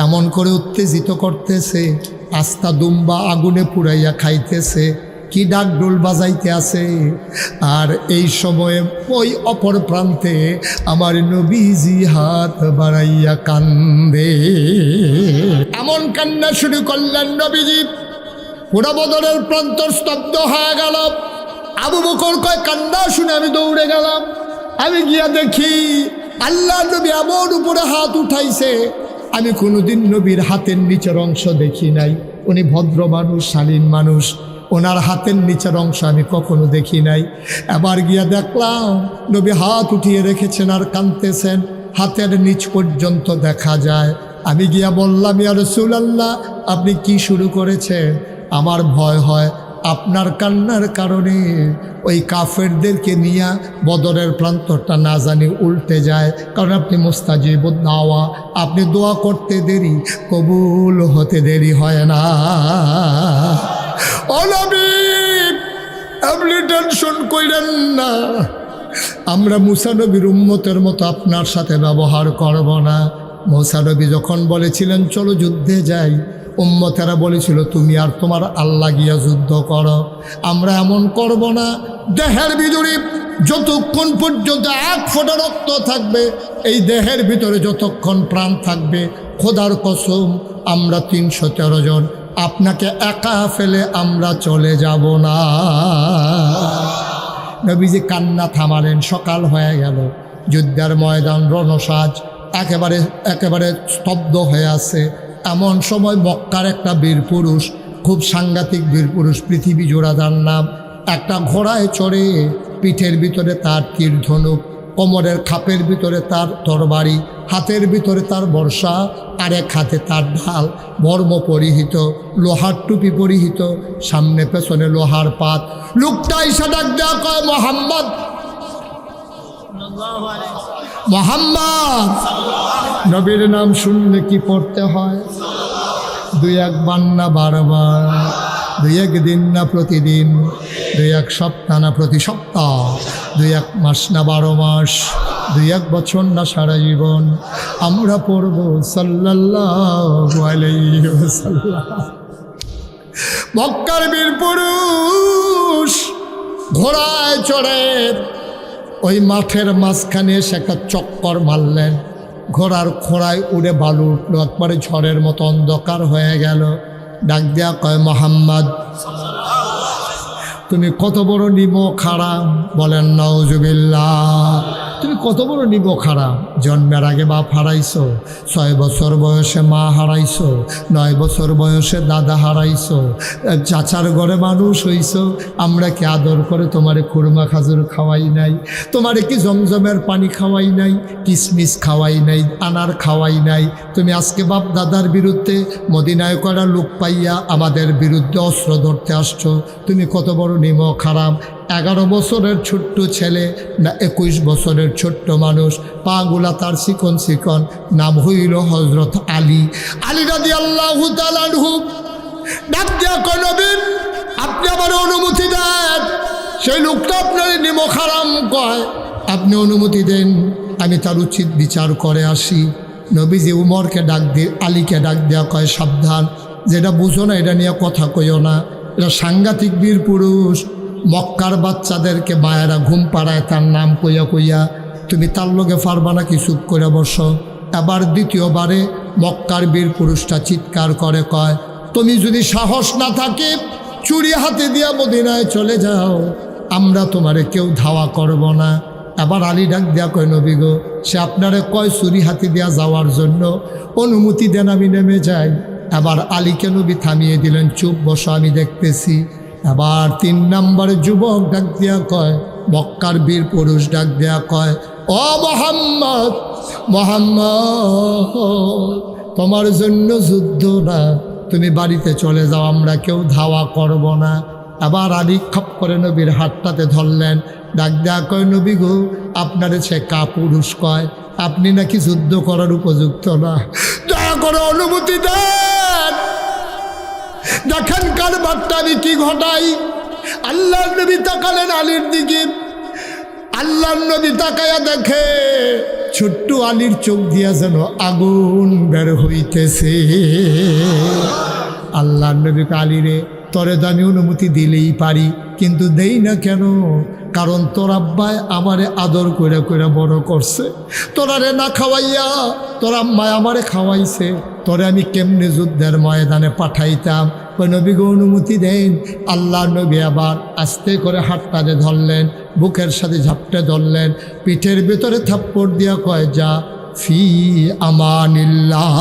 এমন করে উত্তেজিত করতেছে, আস্তা দুম্বা আগুনে পুড়াইয়া খাইতেছে, কি ডাক ডোল বাজাইতে আছে। আর এই সময়ে ওই অপর প্রান্তে আমার নবীজি হাত বাড়াইয়া কান্দে। এমন কান্না শুরু করলেন নবীজি, পুরা বদরের প্রান্তর স্তব্ধ হয়ে গেল। আবু বকর কয়, কান্না শুনে আমি দৌড়ে গেলাম। আমি গিয়া দেখি আল্লাহ নবী এমন উপরে হাত উঠাইছে, আমি কোনোদিন নবীর হাতের নিচের অংশ দেখি নাই। উনি ভদ্র মানুষ, শালীন মানুষ, ওনার হাতের নিচের অংশ আমি কখনো দেখি নাই। এবার গিয়া দেখলাম নবী হাত উঠিয়ে রেখেছেন আর কাঁদতেছেন, হাতের নিচ পর্যন্ত দেখা যায়। আমি গিয়া বললাম, ইয়া রাসূলুল্লাহ, আপনি কি শুরু করেছেন? আমার ভয় হয় আপনার কান্নার কারণে ওই কাফেরদেরকে নিয়ে বদরের প্রান্তরটা না জানি উল্টে যায়, কারণ আপনি মুস্তাজিবুদ দাওয়া, আপনি দোয়া করতে দেরি, কবুল হতে দেরি হয় না। ও নবী, আপনি টেনশন কইরেন না, আমরা মুসা নবীর উম্মতের মতো আপনার সাথে ব্যবহার করব না। মুসা নবী যখন বলেছিলেন চলো যুদ্ধে যাই, উম্মতেরা বলেছিল তুমি আর তোমার আল্লাহ গিয়া যুদ্ধ করো। আমরা এমন করব না, দেহের ভিতরে যতক্ষণ পর্যন্ত এক ফোঁটা রক্ত থাকবে, এই দেহের ভিতরে যতক্ষণ প্রাণ থাকবে, খোদার কসম আমরা 313 জন আপনাকে একা ফেলে আমরা চলে যাব না। নবীজি কান্না থামালেন। সকাল হয়ে গেল, যুদ্ধের ময়দান রণসাজ একেবারে স্তব্ধ হয়ে আছে। এমন সময় মক্কার একটা বীর পুরুষ, খুব সাংঘাতিক বীর পুরুষ, পৃথিবী জোড়া যার নাম, একটা ঘোড়ায় চড়ে, পিঠের ভিতরে তার তীর ধনুক, কোমরের খাপের ভিতরে তার তরবারি, হাতের ভিতরে তার বর্ষা, আর এক হাতে তার ঢাল, বর্ম পরিহিত, লোহার টুপি পরিহিত, সামনে পেছনে লোহার পাত। লোকটা ইসা ডাক দেয়া কয়, মোহাম্মদ, মোহাম্মদ। নবীর নাম শুনলে কি পড়তে হয়? 2-1 বার না বারবার, 2-1 দিন না প্রতিদিন, 2-1 সপ্তাহ না প্রতি সপ্তাহ, 2-1 মাস না 12 মাস, 2-1 বছর না সারা জীবন আমরা পড়ব সাল্লাল্লাহু আলাইহি ওয়াসাল্লাম। মক্কার বীর পুরুষ ঘোড়ায় চড়ে ওই মাঠের মাঝখানে এসে একটা চক্কর মারলেন। ঘোড়ার খোড়ায় উড়ে বালু উঠলো, একবারে ঝড়ের মতো অন্ধকার হয়ে গেল। ডাক দেয়া কয়, মোহাম্মদ, তুমি কত বড় নিমক হারাম। বলেন নাউজুবিল্লাহ। তুমি কত বড় নিমক হারাম। জন্মের আগে বাপ হারাইছো, 6 বছর বয়সে মা হারাইছো, 9 বছর বয়সে দাদা হারাইছো, চাচার ঘরে মানুষ হইছো। আমরা কি আদর করে তোমারে খুরমা খাজুর খাওয়াই নাই? তোমারে কি জমজমের পানি খাওয়াই নাই? কিসমিস খাওয়াই নাই? আনার খাওয়াই নাই? তুমি আজকে বাপ দাদার বিরুদ্ধে মদিনায় করা লোক পাইয়া আমাদের বিরুদ্ধে অস্ত্র ধরতে আসছো। তুমি কত বড় নিমক হারাম। 11 বছরের ছোট্ট ছেলে না 21 বছরের ছোট্ট মানুষ, পাগুলা তার চিকন চিকন, নাম হইল হজরত আলী। আলী রাদিয়াল্লাহু তাআলা আনহু ডাক দিয়া কয়, নবী, আপনি আমার অনুমতি দেন। সেই লোকটা আপনার নিমক হারাম কয়, আপনি অনুমতি দেন, আমি তার উচিত বিচার করে আসি। নবীজি উমরকে ডাক দিয়ে আলীকে ডাক দেওয়া কয়, সাবধান, যেটা বুঝো না এটা নিয়ে কথা কইও না। এটা সাংঘাতিক বীর পুরুষ, মক্কার বাচ্চাদেরকে মায়েরা ঘুম পাড়ায় তার নাম কইয়া কইয়া। তুমি তার লগে পারবা না কি? চুপ করে বসো। এবার দ্বিতীয়বারে মক্কার বীর পুরুষটা চিৎকার করে কয়, তুমি যদি সাহস না থাকে চুরি হাতে দিয়া মদিনায় চলে যাও, আমরা তোমারে কেউ ধাওয়া করব না। আবার আলী ডাক দেয়া কয়, নবী গো, সে আপনারে কয় চুরি হাতে দেওয়া যাওয়ার জন্য, অনুমতি দেন আমি নেমে যাই। আবার আলীকে নবী থামিয়ে দিলেন, চুপ বসো, আমি দেখতেছি। আবার 3 নম্বরে যুবক ডাক দেয়া কয়, মক্কার বীর পুরুষ ডাক দেয়া কয়, ও মোহাম্মদ, মোহাম্মদ, তোমার জন্য যুদ্ধ না, তুমি বাড়িতে চলে যাও, আমরা কেউ ধাওয়া করব না। আবার আলী খপ করে নবীর হাতটাতে ধরলেন, ডাক দেয়া কয়, নবী গো, আপনারে সে কাপুরুষ কয়, আপনি নাকি যুদ্ধ করার উপযুক্ত না, দয়া করে অনুমতি দেন। দেখেন কারবারটা আমি কি ঘটাই। আল্লাহর নবী তাকালেন আলীর দিকে, আল্লাহর নবী তাকায়া দেখে ছোট্ট আলীর চোখ দিয়া যেন আগুন বের হইতেছে। আল্লাহর নবী আলী রে, তোরে তো আমি অনুমতি দিলেই পারি, কিন্তু দেই না কেন? কারণ তোর আব্বায় আমারে আদর কইরা কইরা বড় করছে, তোরারে না খাওয়াইয়া তোর আম্মায় আমারে খাওয়াইছে, তোরে আমি কেমনে যুদ্ধের ময়দানে পাঠাইতাম? ওই নবী গো অনুমতি দেন। আল্লাহ নবী আবার আস্তে করে হাতটাতে ধরলেন, বুকের সাথে ঝাপটে ধরলেন, পিঠের ভিতরে থাপ্পড় দিয়া কয়, যা ফি আমানিল্লাহ,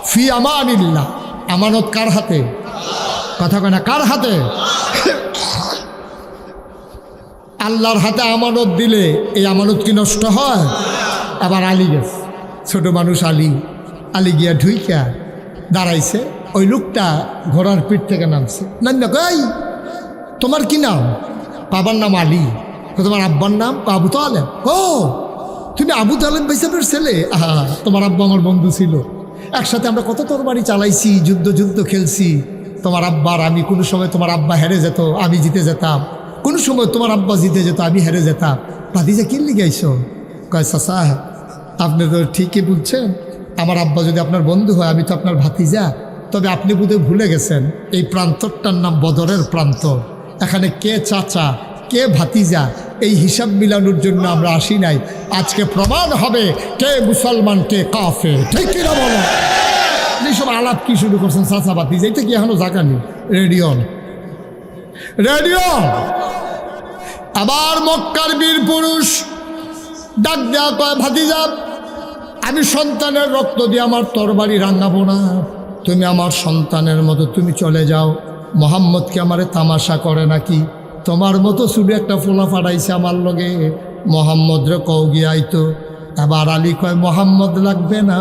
ফি আমানিল্লাহ। আমানত কার হাতে? কথা কয় না, কার হাতে? আল্লাহর হাতে আমানত দিলে এই আমানত কি নষ্ট হয়? আবার আলী গেছে, ছোট মানুষ আলী গিয়া ঢুইকা দাঁড়াইছে। ওই লোকটা ঘোড়ার পিঠ থেকে নামছে, নাম কই, তোমার কি নাম? বাবার নাম আলী। তোমার আব্বার নাম? আবু তালেব। ও, তুমি আবু তালেব ভাইসাবের ছেলে? আহা, তোমার আব্বা আমার বন্ধু ছিল, একসাথে আমরা কত তরবারি চালাইছি, যুদ্ধ খেলছি। তোমার আব্বার আমি কোনো সময়, তোমার আব্বা হেরে যেত, আমি জিতে যেতাম, কোনো সময় তোমার আব্বা জিতে যেত, আমি হেরে যেতাম। ভাতিজা কি লিগে আইছো? কয়, চাচা আপনি তো ঠিকই বলছেন, আমার আব্বা যদি আপনার বন্ধু হয়, আমি তো আপনার ভাতিজা। তবে আপনি বোধহয় ভুলে গেছেন, এই প্রান্তরটার নাম বদরের প্রান্তর। এখানে কে চাচা কে ভাতিজা এই হিসাব মিলানোর জন্য আমরা আসি নাই। আজকে প্রমাণ হবে কে মুসলমান কে কাফের, ঠিক কিনা বলো? এইসব আলাপ কি শুরু করছেন চাচা ভাতিজা, এটা কি এখনো জায়গা নেই? রেডিও আবার মক্কার বীর পুরুষ ডাক দেয়া কয়, ভাতিজা, আমি সন্তানের রক্ত দিয়ে আমার তরবারি রাঙাবো না, তুমি আমার সন্তানের মতো তুমি চলে যাও। মোহাম্মদকে আমারে তামাশা করে নাকি? তোমার মতো শুধু একটা ফোলা ফাটাইছে আমার লগে, মোহাম্মদ রে কও গিয়ে আইতো। আবার আলী কয়, মোহাম্মদ লাগবে না,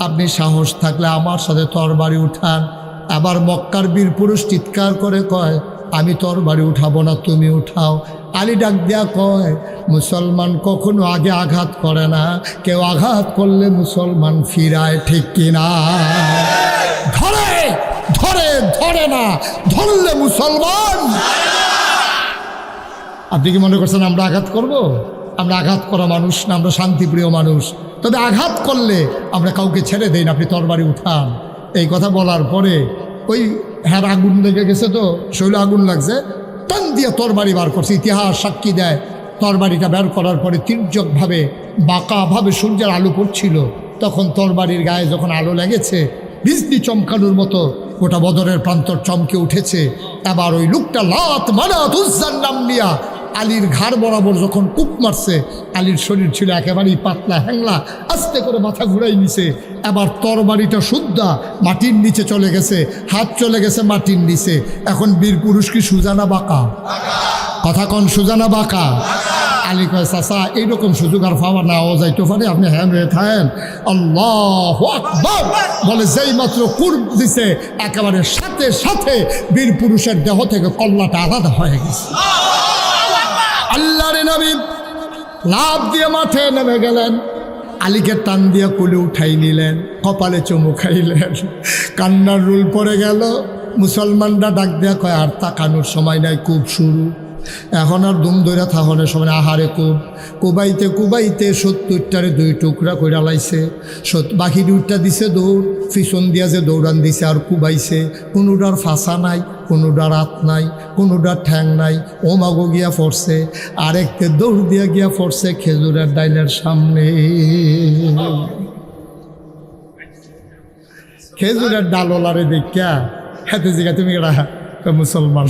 আপনি সাহস থাকলে আমার সাথে তরবারি উঠান। আবার মক্কার বীর পুরুষ চিৎকার করে কয়, আমি তরবারি উঠাবো না, তুমি উঠাও। আলী ডাক দেয়া কয়, মুসলমান কখনো আগে আঘাত করে না, কেউ আঘাত করলে মুসলমান ফিরায়, ঠিক কিনা? ধরে ধরে ধরে না, ধরলে মুসলমান। আপনি কি মনে করছেন আমরা আঘাত করব? আমরা আঘাত করা মানুষ না, আমরা শান্তিপ্রিয় মানুষ। তবে আঘাত করলে আমরা কাউকে ছেড়ে দেই না, আপনি তরবারি উঠান। এই কথা বলার পরে ওই হ্যাঁ আগুন লেগে গেছে, তো শৈল আগুন লাগছে, টান দিয়ে তরবারি বার করছে। ইতিহাস সাক্ষী দেয়, তরবারিটা বের করার পরে তির্যকভাবে বাঁকাভাবে সূর্যের আলো পড়ছিল, তখন তরবারির গায়ে যখন আলো লেগেছে, বিজলি চমকানোর মতো গোটা বদরের প্রান্তর চমকে উঠেছে। এবার ওই লোকটা লাত মানাত উজ্জার নাম নিয়া আলীর ঘাড় বরাবর যখন কূপ মারছে, আলীর শরীর ছিল একেবারেই পাতলা হ্যাংলা, আস্তে করে মাথা ঘুরাই নিছে। এবার তরবারিটা শুদ্ধা মাটির নিচে চলে গেছে, হাত চলে গেছে মাটির নিচে। এখন বীর পুরুষ কি সুজানা বাঁকা? কথা কন, সুজানা বাঁকা? আলী কয়, চাচা এইরকম সুযোগ আর পাওয়া না যাইতে পারে, আপনি হ্যাঁ হয়ে থাকেন। আল্লাহু আকবার বলে যেই মাত্র কুরব দিছে, একেবারে সাথে সাথে বীর পুরুষের দেহ থেকে কল্লাটা আলাদা হয়ে গেছে। আল্লাহর নবী লাফ দিয়ে মাঠে নেমে গেলেন, আলীকে টান দিয়ে কোলে উঠাই নিলেন, কপালে চুমু খাইলেন, কান্নার রুল পড়ে গেল। মুসলমানরা ডাক দেয়া কয়, আর তাকানোর সময় নাই, খুব শুরু। এখন আর দুম দইরা থাহনের সময় আহারে কুবাইতে কুবাইতে 70টারে 2 টুকরা কইরা লাইছে, বাকি 2টা দিছে দৌড়, পিছন দিয়া যে দৌড়ান দিছে আর কুবাইছে, কোনোটার ফাঁসা নাই, কোনোটার হাত নাই, কোনোটার ঠ্যাং নাই, ও মাগো গিয়া পড়ছে, আরেকতে দৌড় দিয়া গিয়া পড়ছে খেজুরের ডাইলের সামনে। খেজুরের ডালওয়ালারে দেখিয়া হাতে জিগা তুমি এরা মুসলমান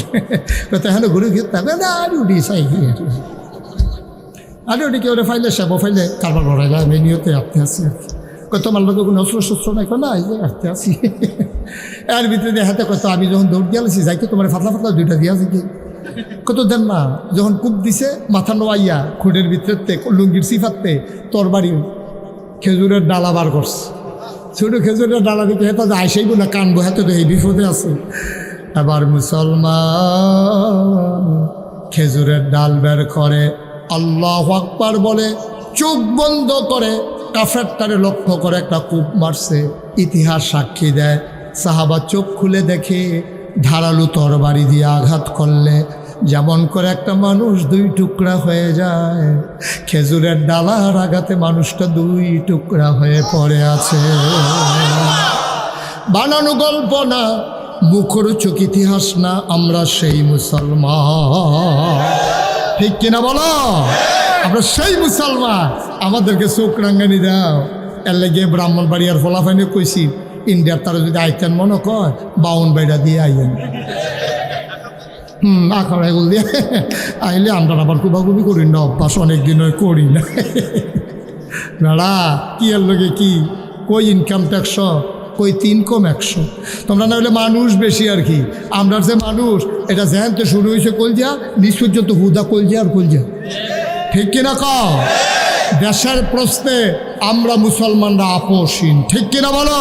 হ্যাঁ ঘুরে ঘিরতে হবে না, আর উঠি চাই আর ওটি কেউ ফাইলে সেবো ফাইলে কারবার লড়াই আমি নিয়তে আপনি আছি আর কি তোমার লোক কোনো অস্ত্র শস্ত্র নাই না, এই যে আসতে আসি এর ভিতরে দিয়ে হাতে কত আমি যখন দৌড় দিয়ে আছি যাইতো তোমার ফাতলা ফাতলা 2টা দিয়া আছে কি কত দেন না, যখন কূপ দিছে মাথা নোয়াইয়া খুঁড়ের ভিতরে লুঙ্গির সিফাতে তোর বাড়ি খেজুরের ডালা বার করছে, ছোটো খেজুরের ডালা দিকে হেতা আইসাইব না কানবো হাতে তো এই বিপদে আছে। এবার মুসলমান খেজুরের ডাল বের করে, আল্লাহু আকবার বলে, চোখ বন্ধ করে কাফেরটারে লক্ষ্য করে একটা কূপ মারছে। ইতিহাস সাক্ষী দেয় সাহাবা চোখ খুলে দেখে ধারালো তরবারি দিয়ে আঘাত করলে যেমন করে একটা মানুষ 2 টুকরা হয়ে যায়, খেজুরের ডালার আঘাতে মানুষটা 2 টুকরা হয়ে পড়ে আছে। বানানো গল্প না, মুখরোচক ইতিহাস না, আমরা সেই মুসলমান, ঠিক কিনা বলো? আমরা সেই মুসলমান, আমাদেরকে চোখ রাঙ্গানি দাও। এর লেগে ব্রাহ্মণবাড়িয়ার ফলাফাইনে কইছি ইন্ডিয়ার তারা যদি আইতেন মনে কর 52 বাইরা দিয়ে আইয়েন, আখাড়া এগুলো দিয়ে আইলে আমরা আবার কুবাকুবি করি না, অভ্যাস অনেকদিন করি না। দাঁড়া কি এর লগে কি কই ইনকাম ট্যাক্স কই 3 কম 100, তোমরা না হলে মানুষ বেশি আর কি, আমরা যে মানুষ এটা যেহেতু শুরু হয়েছে কলজা নিজ পর্যন্ত হুদা কলজা আর কলজা, ঠিক কিনা কও? দেশের প্রশ্নে আমরা মুসলমানরা আপোষহীন, ঠিক কিনা বলো?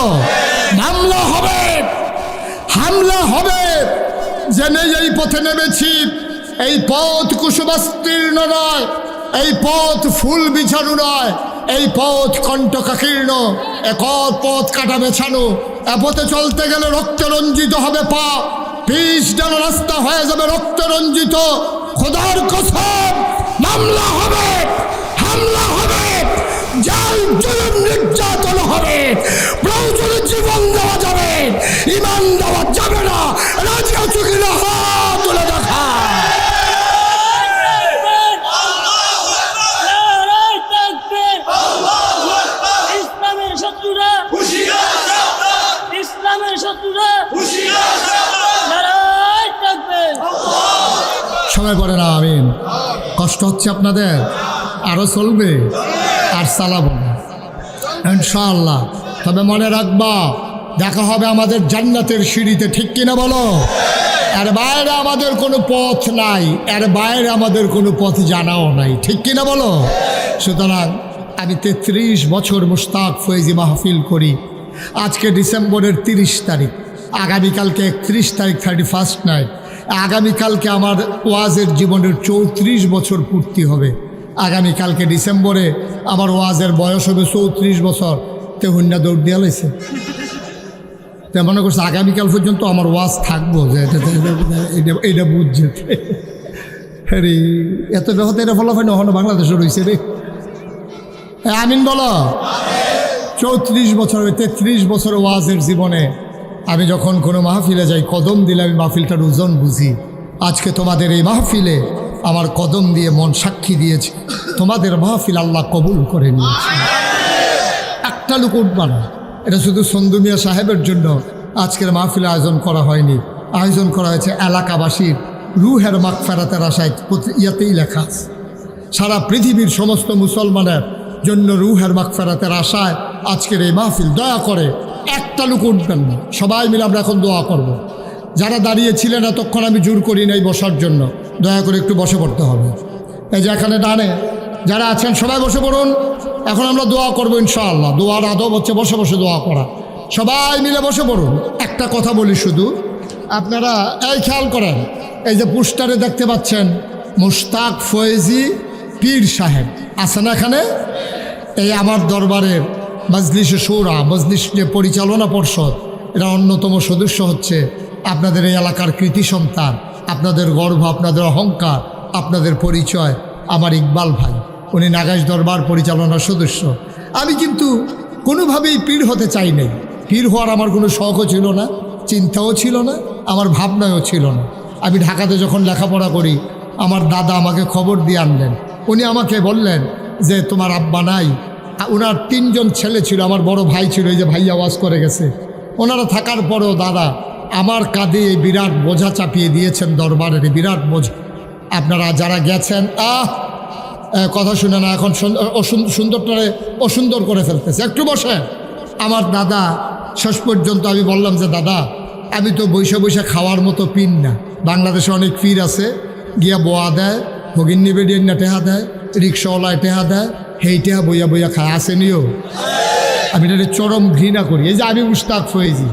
মামলা হবে, হামলা হবে, জেনে এই পথে নেমেছি, এই পথ কুসুমাস্তীর্ণ নয়, এই পথ ফুল বিছানো নয়, এই পথ কণ্টকাকীর্ণ, এক পথ কাটা বেছানো। এ পথে চলতে গেলে রক্তে রঞ্জিত হবে পা, পিচ ডানা রাস্তা হয়ে যাবে রক্তে রঞ্জিত। খোদার কসম মামলা হবে, হামলা হবে, জাল জুলুম নির্যাতন হবে, প্রয়োজনে জীবন দেওয়া যাবে, ইমান দেওয়া যাবে না। রাজি আছো কিনা হাত তুলে দেখা। ইসলামের শত্রুরা, ইসলামের শত্রুরা সবাই বলে না আমিন। কষ্ট হচ্ছে আপনাদের, আরো চলবে আর চালাবো না ইনশাআল্লাহ। তবে মনে রাখবা দেখা হবে আমাদের জান্নাতের সিঁড়িতে, ঠিক কিনা বলো? এর বাইরে আমাদের কোনো পথ নাই, এর বাইরে আমাদের কোনো পথ জানাও নাই, ঠিক কিনা বলো? সুতরাং আমি 33 বছর মুশতাক ফয়েজি মাহফিল করি। আজকে ডিসেম্বরের 30 তারিখ, আগামীকালকে 31 তারিখ 31st নাইট, আগামীকালকে আমার ওয়াজের জীবনের 34 বছর পূর্তি হবে। আগামীকালকে ডিসেম্বরে আমার ওয়াজের বয়স হবে 34 বছর। তে হুন্না দৌড় দিয়া লাইছে, তে মনে করছে আগামীকাল পর্যন্ত আমার ওয়াজ থাকবো, যে এটা বুঝছে রে এত ব্যাহত এটা ফলাফল হলো বাংলাদেশে রয়েছে রে। আমিন বলো। 34 বছর 33 বছর ওয়াজের জীবনে আমি যখন কোনো মাহফিলে যাই কদম দিলে আমি মাহফিলটার ওজন বুঝি। আজকে তোমাদের এই মাহফিলে আমার কদম দিয়ে মন সাক্ষী দিয়েছে, তোমাদের মাহফিল আল্লাহ কবুল করে নিয়েছে। একটা লোক উঠবা না, এটা শুধু সন্দু মিয়া সাহেবের জন্য আজকের মাহফিল আয়োজন করা হয়নি, আয়োজন করা হয়েছে এলাকাবাসীর রুহের মাগফিরাতের আশায়। ইয়াতেই লেখা আছে সারা পৃথিবীর সমস্ত মুসলমানের জন্য রুহের মাগফিরাতের আশায় আজকের এই মাহফিল। দয়া করে একটা লোক উঠবেন না, সবাই মিলে আমরা এখন দোয়া করব। যারা দাঁড়িয়েছিলেন এতক্ষণ আমি জোর করি নাই বসার জন্য, দয়া করে একটু বসে পড়তে হবে। এই যে এখানে ডানে যারা আছেন সবাই বসে পড়ুন, এখন আমরা দোয়া করবো ইনশাআল্লাহ। দোয়ার আদব হচ্ছে বসে বসে দোয়া করা। সবাই মিলে বসে পড়ুন। একটা কথা বলি শুধু, আপনারা এই খেয়াল করেন, এই যে পোস্টারে দেখতে পাচ্ছেন মুশতাক ফয়েজি পীর সাহেব আছে না এখানে? এই আমার দরবারের মজলিসে শুরা, মজলিস যে পরিচালনা পর্ষদ, এরা অন্যতম সদস্য হচ্ছে আপনাদের এই এলাকার কৃতি সন্তান, আপনাদের গর্ব, আপনাদের অহংকার আপনাদের পরিচয় আমার ইকবাল ভাই, উনি নাগাইশ দরবার পরিচালনার সদস্য। আমি কিন্তু কোনোভাবেই পীর হতে চাই নাই। পীর হওয়ার আমার কোনো শখও ছিল না, চিন্তাও ছিল না, আমার ভাবনাও ছিল না। আমি ঢাকাতে যখন লেখাপড়া করি, আমার দাদা আমাকে খবর দিয়ে আনলেন। উনি আমাকে বললেন যে তোমার আব্বা নাই। ওনার 3 জন ছেলে ছিল, আমার বড় ভাই ছিল, এই যে ভাই আওয়াজ করে গেছে। ওনারা থাকার পরেও দাদা আমার কাঁধে এই বিরাট বোঝা চাপিয়ে দিয়েছেন, দরবারের এই বিরাট বোঝা। আপনারা যারা গেছেন কথা শুনে না, এখন সুন্দরটারে অসুন্দর করে ফেলতেছে। একটু বসে। আমার দাদা শেষ পর্যন্ত আমি বললাম যে দাদা আমি তো বৈশা বৈশা খাওয়ার মতো পীর না। বাংলাদেশে অনেক পীর আছে, গিয়া বোয়া দেয়, ভগিনী বেডিয়ান্না টেহা দেয়, রিক্সাওয়ালায় টেহা দেয়, হেই টেহা বইয়া বইয়া খায়, আসেনিও। আমি এটা চরম ঘৃণা করি। এই যে আমি মুস্তাক ফয়েজি,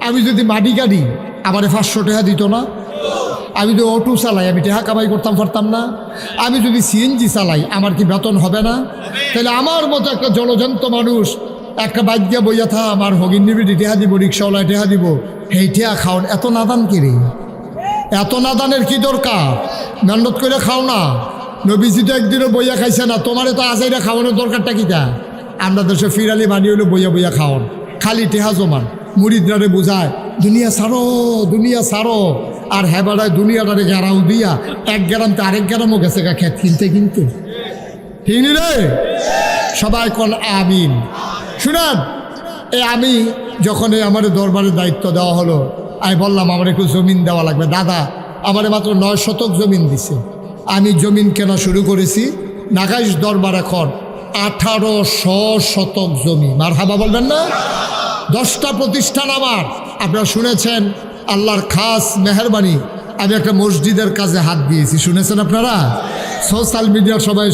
আমি যদি মাটি গাড়ি আমারে 500 টাকা দিত না। আমি যদি অটো চালাই আমি টাকা কামাই করতাম পারতাম না। আমি যদি সিএনজি চালাই আমার কি বেতন হবে না? তাহলে আমার মতো একটা জলজন্ত মানুষ একটা বাইক দিয়ে বইয়া থা, আমার হগিন নিবিড়ি টেহা দিব, রিক্সাওয়ালায় টেহা দিব, হেই টেহা খাওন, এত নাদান কিরে? এত নাদানের কি দরকার? মেহনত করে খাও না। নবীজি তো একদিনও বইয়া খাইছে না, তোমারে তো আজাইরা খাওয়ানোর দরকারটা কিটা? আমরা দেশে ফিরালি বানিয়ে হলো বইয়া বইয়া খাওয়ান, খালি টেহা জমান। মুরিদরারে বোঝায় দুনিয়া সারো, দুনিয়া সারো, আর হেবাড়ায় দুনিয়াটারে গেরাও দিয়া 1 গ্রাম তো 1 গ্রামও গেছে গা খেত কিনতে কিনতে। ঠিক নি রে? সবাই কল আমিন। শুনেন, আমি যখন আমার দরবারের দায়িত্ব দেওয়া হলো, আমি বললাম আমার একটু জমিন দেওয়া লাগবে। দাদা আমারে মাত্র 9 শতক জমিন দিছে। আমি জমিন কেনা শুরু করেছি। নাগাইশ দরবার এখন 1800 শতক জমি। মারহাবা বলবেন না? 10টা প্রতিষ্ঠান আমার। আপনারা শুনেছেন আল্লাহর খাস মেহরবানি, আমি একটা মসজিদের কাজে হাত দিয়েছি, শুনেছেন আপনারা? সোশ্যাল মিডিয়ার সবাই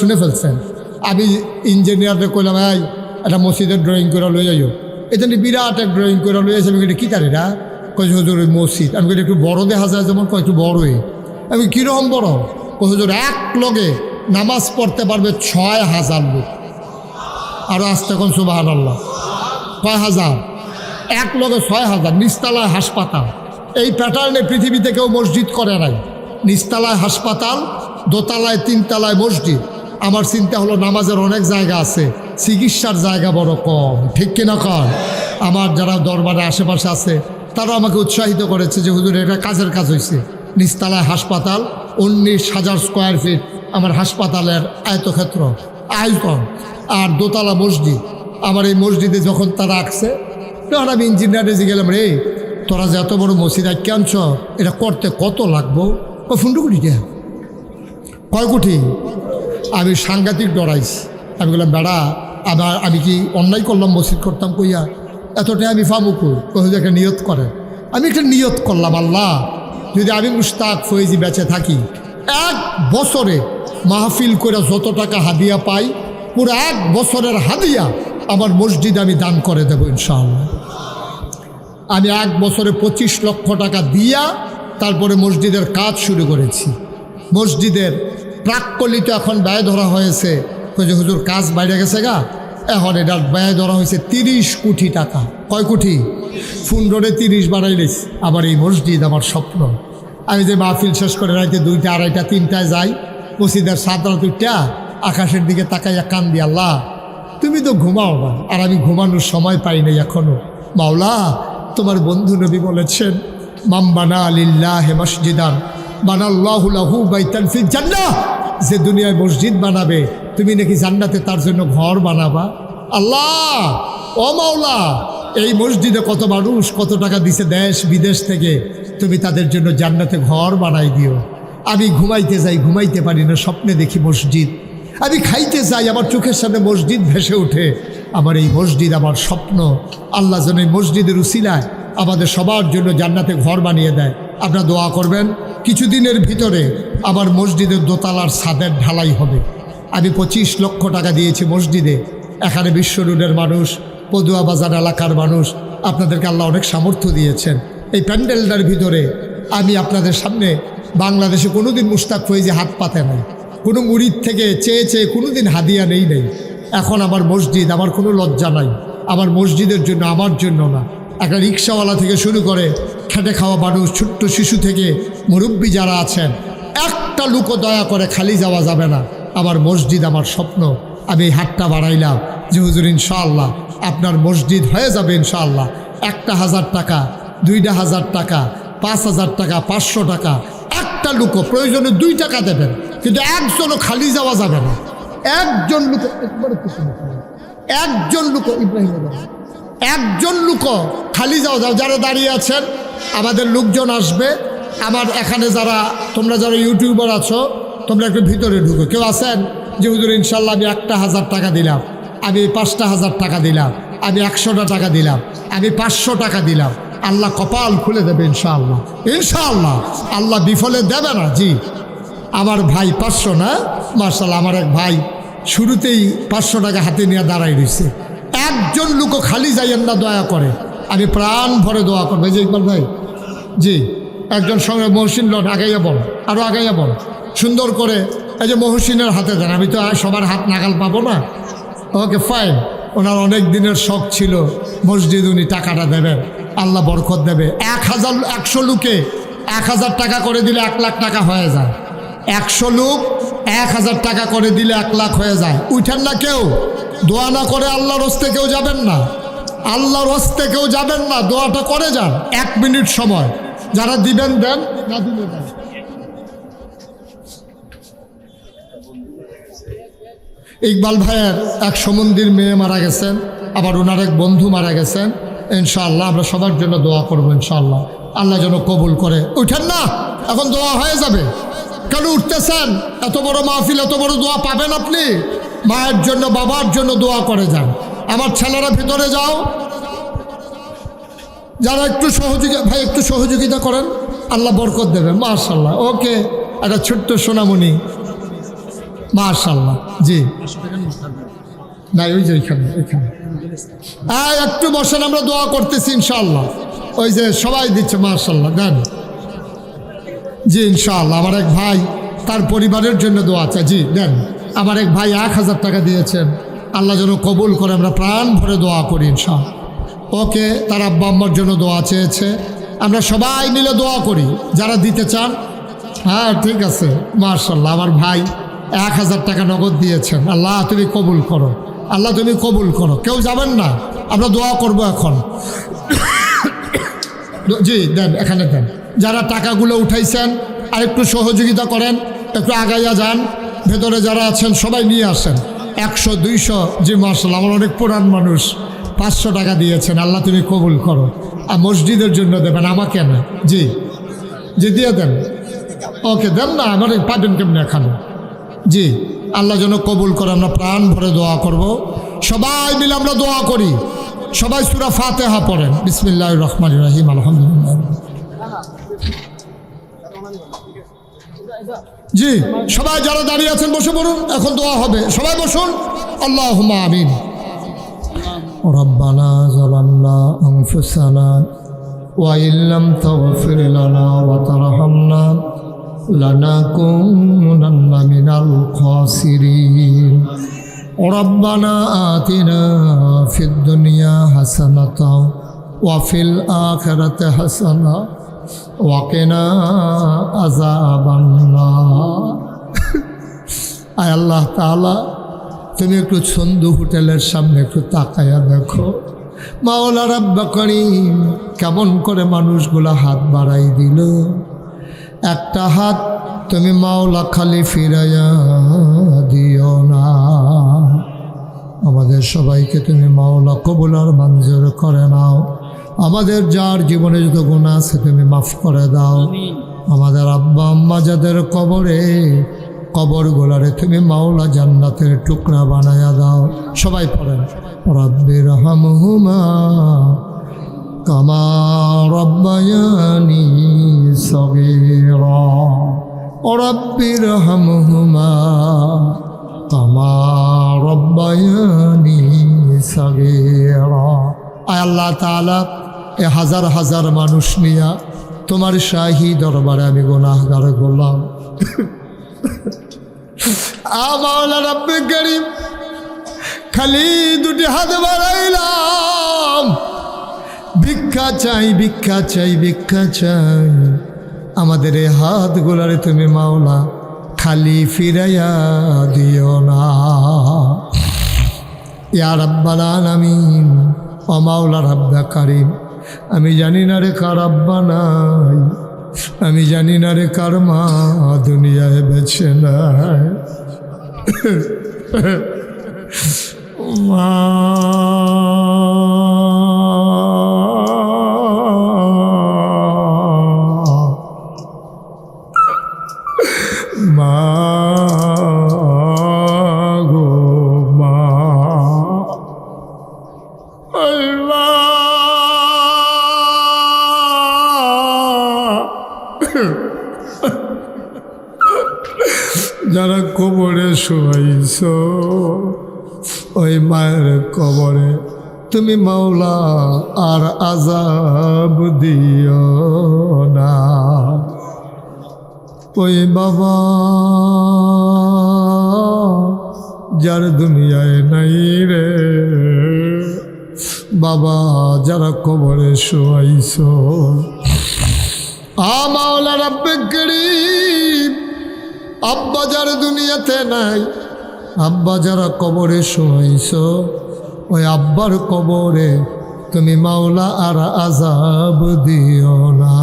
শুনে ফেলছেন। আমি ইঞ্জিনিয়ারদের কইলাম ভাই একটা মসজিদের ড্রয়িং করে লয়ে যাইও। এটা বিরাট এক ড্রয়িং করে লয়ে যাচ্ছে। আমি এটা কী তারিরা কই হুজুর ওই মসজিদ। আমি একটু বড় দেখা যায়, যেমন কয় একটু বড়ই। আমি কীরকম বড়? হুজুর এক লগে নামাজ পড়তে পারবে 6000 লোক। আরও আসতে কোন সুবহানাল্লাহ, কয় হাজার? এক লগে 6000। নিচতলায় হাসপাতাল। এই প্যাটার্নে পৃথিবীতে কেউ মসজিদ করে নাই। নিচতলায় হাসপাতাল, দোতলায় 3 তলায় মসজিদ। আমার চিন্তা হলো নামাজের অনেক জায়গা আছে, চিকিৎসার জায়গা বড় কম। ঠিক কিনা কর? আমার যারা দরবারে আশেপাশে আছে তারা আমাকে উৎসাহিত করেছে যে হুজুর এটা কাজের কাজ হয়েছে। নিচতলায় হাসপাতাল, 19,000 স্কোয়ার ফিট আমার হাসপাতালের আয়তক্ষেত্র আয়তন, আর দোতলা মসজিদ। আমার এই মসজিদে যখন তারা আসছে তখন আমি ইঞ্জিনিয়ারে গেলাম, রে তোরা যে এত বড় মসজিদ আঁকে আনছ, এটা করতে কত লাগবো? ফুন্ডু কোটিটা কয় কোটি? আমি সাংঘাতিক ডরাইছি। আমি বললাম বেড়া আমি কি অন্যায় করলাম মসজিদ করতাম কইয়া? এতটাই আমি ফামুকুর কই একটা নিয়ত করেন। আমি একটা নিয়ত করলাম, আল্লাহ যদি আমি মুশতাক ফয়েজি বেঁচে থাকি, 1 বছরে মাহফিল করে যত টাকা হাদিয়া পাই, পুরো 1 বছরের হাদিয়া আমার মসজিদ আমি দান করে দেবো ইনশাআল্লাহ। আমি 1 বছরে 25 লক্ষ টাকা দিয়া তারপরে মসজিদের কাজ শুরু করেছি। মসজিদের প্রাক্কলিত এখন ব্যয় ধরা হয়েছে, যে হুজুর কাজ বাইরে গেছে গা, এখন এটার ব্যয় ধরা হয়েছে 30 কোটি টাকা। কয় কোটি? ফুন্ডরে 30 বাড়াইলেছ। আবার এই মসজিদ আমার স্বপ্ন। আমি যে মাহফিল শেষ করে রাইতে 2টা, 2:30, 3টায় যাই, মসজিদের সাদরা 2টা, আকাশের দিকে তাকাইয়া কান দি, আল্লাহ তুমি তো ঘুমাও না, আর আমি ঘুমানোর সময় পাই নাই এখনো। মাওলা তোমার বন্ধু নবী বলেছেন, মাম বানা লিল্লাহি মসজিদান বানাল্লাহু লাহু বাইতান ফিল জান্নাহ। যে দুনিয়ায় মসজিদ বানাবে তুমি নাকি জান্নাতে তার জন্য ঘর বানাবা। আল্লাহ ও মাওলা, এই মসজিদে কত মানুষ কত টাকা দিছে দেশ বিদেশ থেকে, তুমি তাদের জন্য জান্নাতে ঘর বানাই দিও। আমি ঘুমাইতে যাই, ঘুমাইতে পারি না, স্বপ্নে দেখি মসজিদ। আমি খাইতে যাই, আমার চোখের সামনে মসজিদ ভেসে ওঠে। আমার এই মসজিদ আমার স্বপ্ন। আল্লাহ যেন এই মসজিদের উসিলায় আমাদের সবার জন্য জান্নাতে ঘর বানিয়ে দেয়। আপনারা দোয়া করবেন, কিছুদিনের ভিতরে আমার মসজিদের দোতলার ছাদের ঢালাই হবে। আমি 25 লক্ষ টাকা দিয়েছি মসজিদে। এখানে বিশ্ব রোডের মানুষ, পদুয়া বাজার এলাকার মানুষ, আপনাদেরকে আল্লাহ অনেক সামর্থ্য দিয়েছেন। এই প্যান্ডেলটার ভিতরে আমি আপনাদের সামনে বাংলাদেশে কোনোদিন মুশতাক ফয়েজি হাত পাতে নাই, কোনো মুরিদ থেকে চেয়ে চেয়ে কোনোদিন হাদিয়া নেই। এখন আমার মসজিদ, আমার কোনো লজ্জা নাই। আমার মসজিদের জন্য, আমার জন্য না, একটা রিক্সাওয়ালা থেকে শুরু করে খেটে খাওয়া মানুষ, ছোট্ট শিশু থেকে মুরব্বী যারা আছেন একটা লোকও দয়া করে খালি যাওয়া যাবে না। আমার মসজিদ আমার স্বপ্ন। আমি এই হাতটা বাড়াইলাম যে হুজুর ইনশাআল্লাহ আপনার মসজিদ হয়ে যাবে ইনশাআল্লাহ। 1,000 টাকা, 2,000 টাকা, 5,000 টাকা, 500 টাকা, একটা লোকও প্রয়োজনে 2 টাকা দেবেন, কিন্তু একজনও খালি যাওয়া যাবে না। একজন লোক ইব্রাহিম একজন লোক খালি যাওয়া যাও। যারা দাঁড়িয়ে আছেন আমাদের লোকজন আসবে। আমার এখানে তোমরা যারা ইউটিউবার আছো তোমরা একটু ভিতরে ঢুকো। কেউ আছেন যে হুজুর ইনশাল্লাহ আমি 1,000 টাকা দিলাম, আমি 5,000 টাকা দিলাম, আমি 100টা টাকা দিলাম, আমি 500 টাকা দিলাম, আল্লাহ কপাল খুলে দেবে ইনশাআল্লাহ। ইনশাআল্লাহ আল্লাহ বিফলে দেবে না। জি আমার ভাই 500 না, মাশাআল্লাহ আমার এক ভাই শুরুতেই 500 টাকা হাতে নিয়ে দাঁড়াই রয়েছে। একজন লোকও খালি যাইয়েন না দয়া করে। আমি প্রাণ ভরে দোয়া করবো। যে ইকবাল ভাই, জি একজন সঙ্গে মহসিন লন, আগাইয়া বল, আরও আগাইয়া বল সুন্দর করে। এই যে মহসিনের হাতে দেন, আমি তো সবার হাত নাগাল পাবো না। Okay fine. ওনার অনেক দিনের শখ ছিল মসজিদ, উনি টাকাটা দেবেন, আল্লাহ বরকত দেবে। 100 লোকে 1,000 টাকা করে দিলে 1 লাখ টাকা হয়ে যায়। 100 লোক 1,000 টাকা করে দিলে 1 লাখ হয়ে যায়। উঠেন না কেউ, দোয়া না করে আল্লাহর হস্তে কেউ যাবেন না, আল্লাহর হস্তে কেউ যাবেন না, দোয়াটা করে যান। 1 মিনিট সময়, যারা দিবেন দেন, না দিলে দেন। ইকবাল ভাইয়ের এক সমন্দির মেয়ে মারা গেছেন, আবার ওনার এক বন্ধু মারা গেছেন। ইনশাআল্লাহ আমরা সবার জন্য দোয়া করবো ইনশাআল্লাহ, আল্লাহ যেন কবুল করে। উঠেন না, এখন দোয়া হয়ে যাবে। কেন উঠতেছেন? এত বড় মাহফিল, এত বড় দোয়া পাবেন আপনি। মায়ের জন্য বাবার জন্য দোয়া করে যান। আমার ছেলেরা ভিতরে যাও, যারা একটু ভাই একটু সহযোগিতা করেন, আল্লাহ বরকত দেবে। মাশাআল্লাহ। ওকে, একটা ছোট্ট সোনামণি, মাশাআল্লাহ। জি না, ওই যে ওইখানে একটু বসেন, আমরা দোয়া করতেছি ইনশাআল্লাহ। ওই যে সবাই দিচ্ছে, মাশাআল্লাহ দেন। জি ইনশাআল্লাহ আমার এক ভাই তার পরিবারের জন্য দোয়া চাই। জি দেন। আমার এক ভাই 1,000 টাকা দিয়েছেন, আল্লাহ যেন কবুল করে, আমরা প্রাণ ভরে দোয়া করি ইনশাআল্লাহ। ওকে, তার আব্বা আম্মার জন্য দোয়া চেয়েছে, আমরা সবাই মিলে দোয়া করি যারা দিতে চান। হ্যাঁ ঠিক আছে, মাশাআল্লাহ আমার ভাই 1,000 টাকা নগদ দিয়েছেন। আল্লাহ তুমি কবুল করো, আল্লাহ তুমি কবুল করো। কেউ যাবেন না, আমরা দোয়া করব এখন। জি দেন, এখানে দেন। যারা টাকাগুলো উঠাইছেন আর একটু সহযোগিতা করেন, একটু আগাইয়া যান। ভেতরে যারা আছেন সবাই নিয়ে আসেন। 100, 200। জি মাশাআল্লাহ আমার অনেক পুরান মানুষ 500 টাকা দিয়েছেন, আল্লাহ তুমি কবুল করো। আর মসজিদের জন্য দেবেন, আমাকে না। জি জি দিয়ে দেন। ওকে দেন না, আমার পাবেন কেমনি এখানে। জি আল্লাহ যেন কবুল করে, আমরা প্রাণ ভরে দোয়া করব। সবাই মিলে আমরা দোয়া করি। সবাই সূরা ফাতিহা পড়েন। বিসমিল্লাহির রহমানির রহিম, আলহামদুলিল্লাহ। জি সবাই যারা দাঁড়িয়ে আছেন বসে পড়ুন, এখন দোয়া হবে। সবাই বসুন। আল্লাহুম্মা আমিন। রব্বানা যালামনা আনফুসানা ওয়া ইল্লাম তাগফির লানা ওয়া তারহামনা লানাকুনান্না মিনাল খাসিরিন। রব্বানা আতিনা ফিদ দুনিয়া হাসানাতাও ওয়া ফিল আখিরাতি হাসানাতাও ওয়া কিনা আযাবান্নার। আয় আল্লাহ তাআলা, তুমি একটু সন্ধু হোটেলের সামনে একটু তাকায়া দেখো। মাওলা রাব্বা করিম, কেমন করে মানুষগুলা হাত বাড়াই দিল। একটা হাত তুমি মাওলা খালি ফিরাইয়া দিও না। আমাদের সবাইকে তুমি মাওলা কবুল আর মঞ্জুর করে নাও। আমাদের যার জীবনে যত গুনাহ আছে তুমি মাফ করে দাও। আমাদের আব্বা আম্মা যাদের কবরগুলারে তুমি মাওলা জান্নাতের টুকরা বানায়া দাও। সবাই পড়েন, রব্বির হামহুমা কামা রব্বায়ানি সগীরা। রব্বির হামহুমা কামা রব্বায়ানি সগীরা। আয় আল্লাহ তাআলা, এ হাজার হাজার মানুষ নিয়া তোমার শাহী দরবারে আমি গুনাহগার গোলাম। মাওলা রাব্বে কারীম, খালি দুটি হাত বাড়াইলাম, ভিক্ষা চাই, ভিক্ষা চাই, ভিক্ষা চাই। আমাদের এই হাতগুলারে তুমি মাওলা খালি ফিরাইয়া দিও না। ইয়া রাব্বাল আলামিন, ও মাওলা রাব্বা কারীম, আমি জানি না রে কার আব্বা নাই, আমি জানি না রে কার মা দুনিয়ায় বেঁচে নাই। মা মা গো মা, যারা কবরে শোয়াইছ ওই মায়ের কবরে তুমি মাওলা আর আযাব দিও না। ওই বাবা যার দুনিয়ায় নাই রে বাবা, যারা কবরে শোয়াইছ মাওলা রাব্বে কারীম, আব্বা যার দুনিয়াতে নাই, আব্বা যারা কবরে শোয়াইছ ওই আব্বার কবরে তুমি মাওলা আর আযাব দিও না।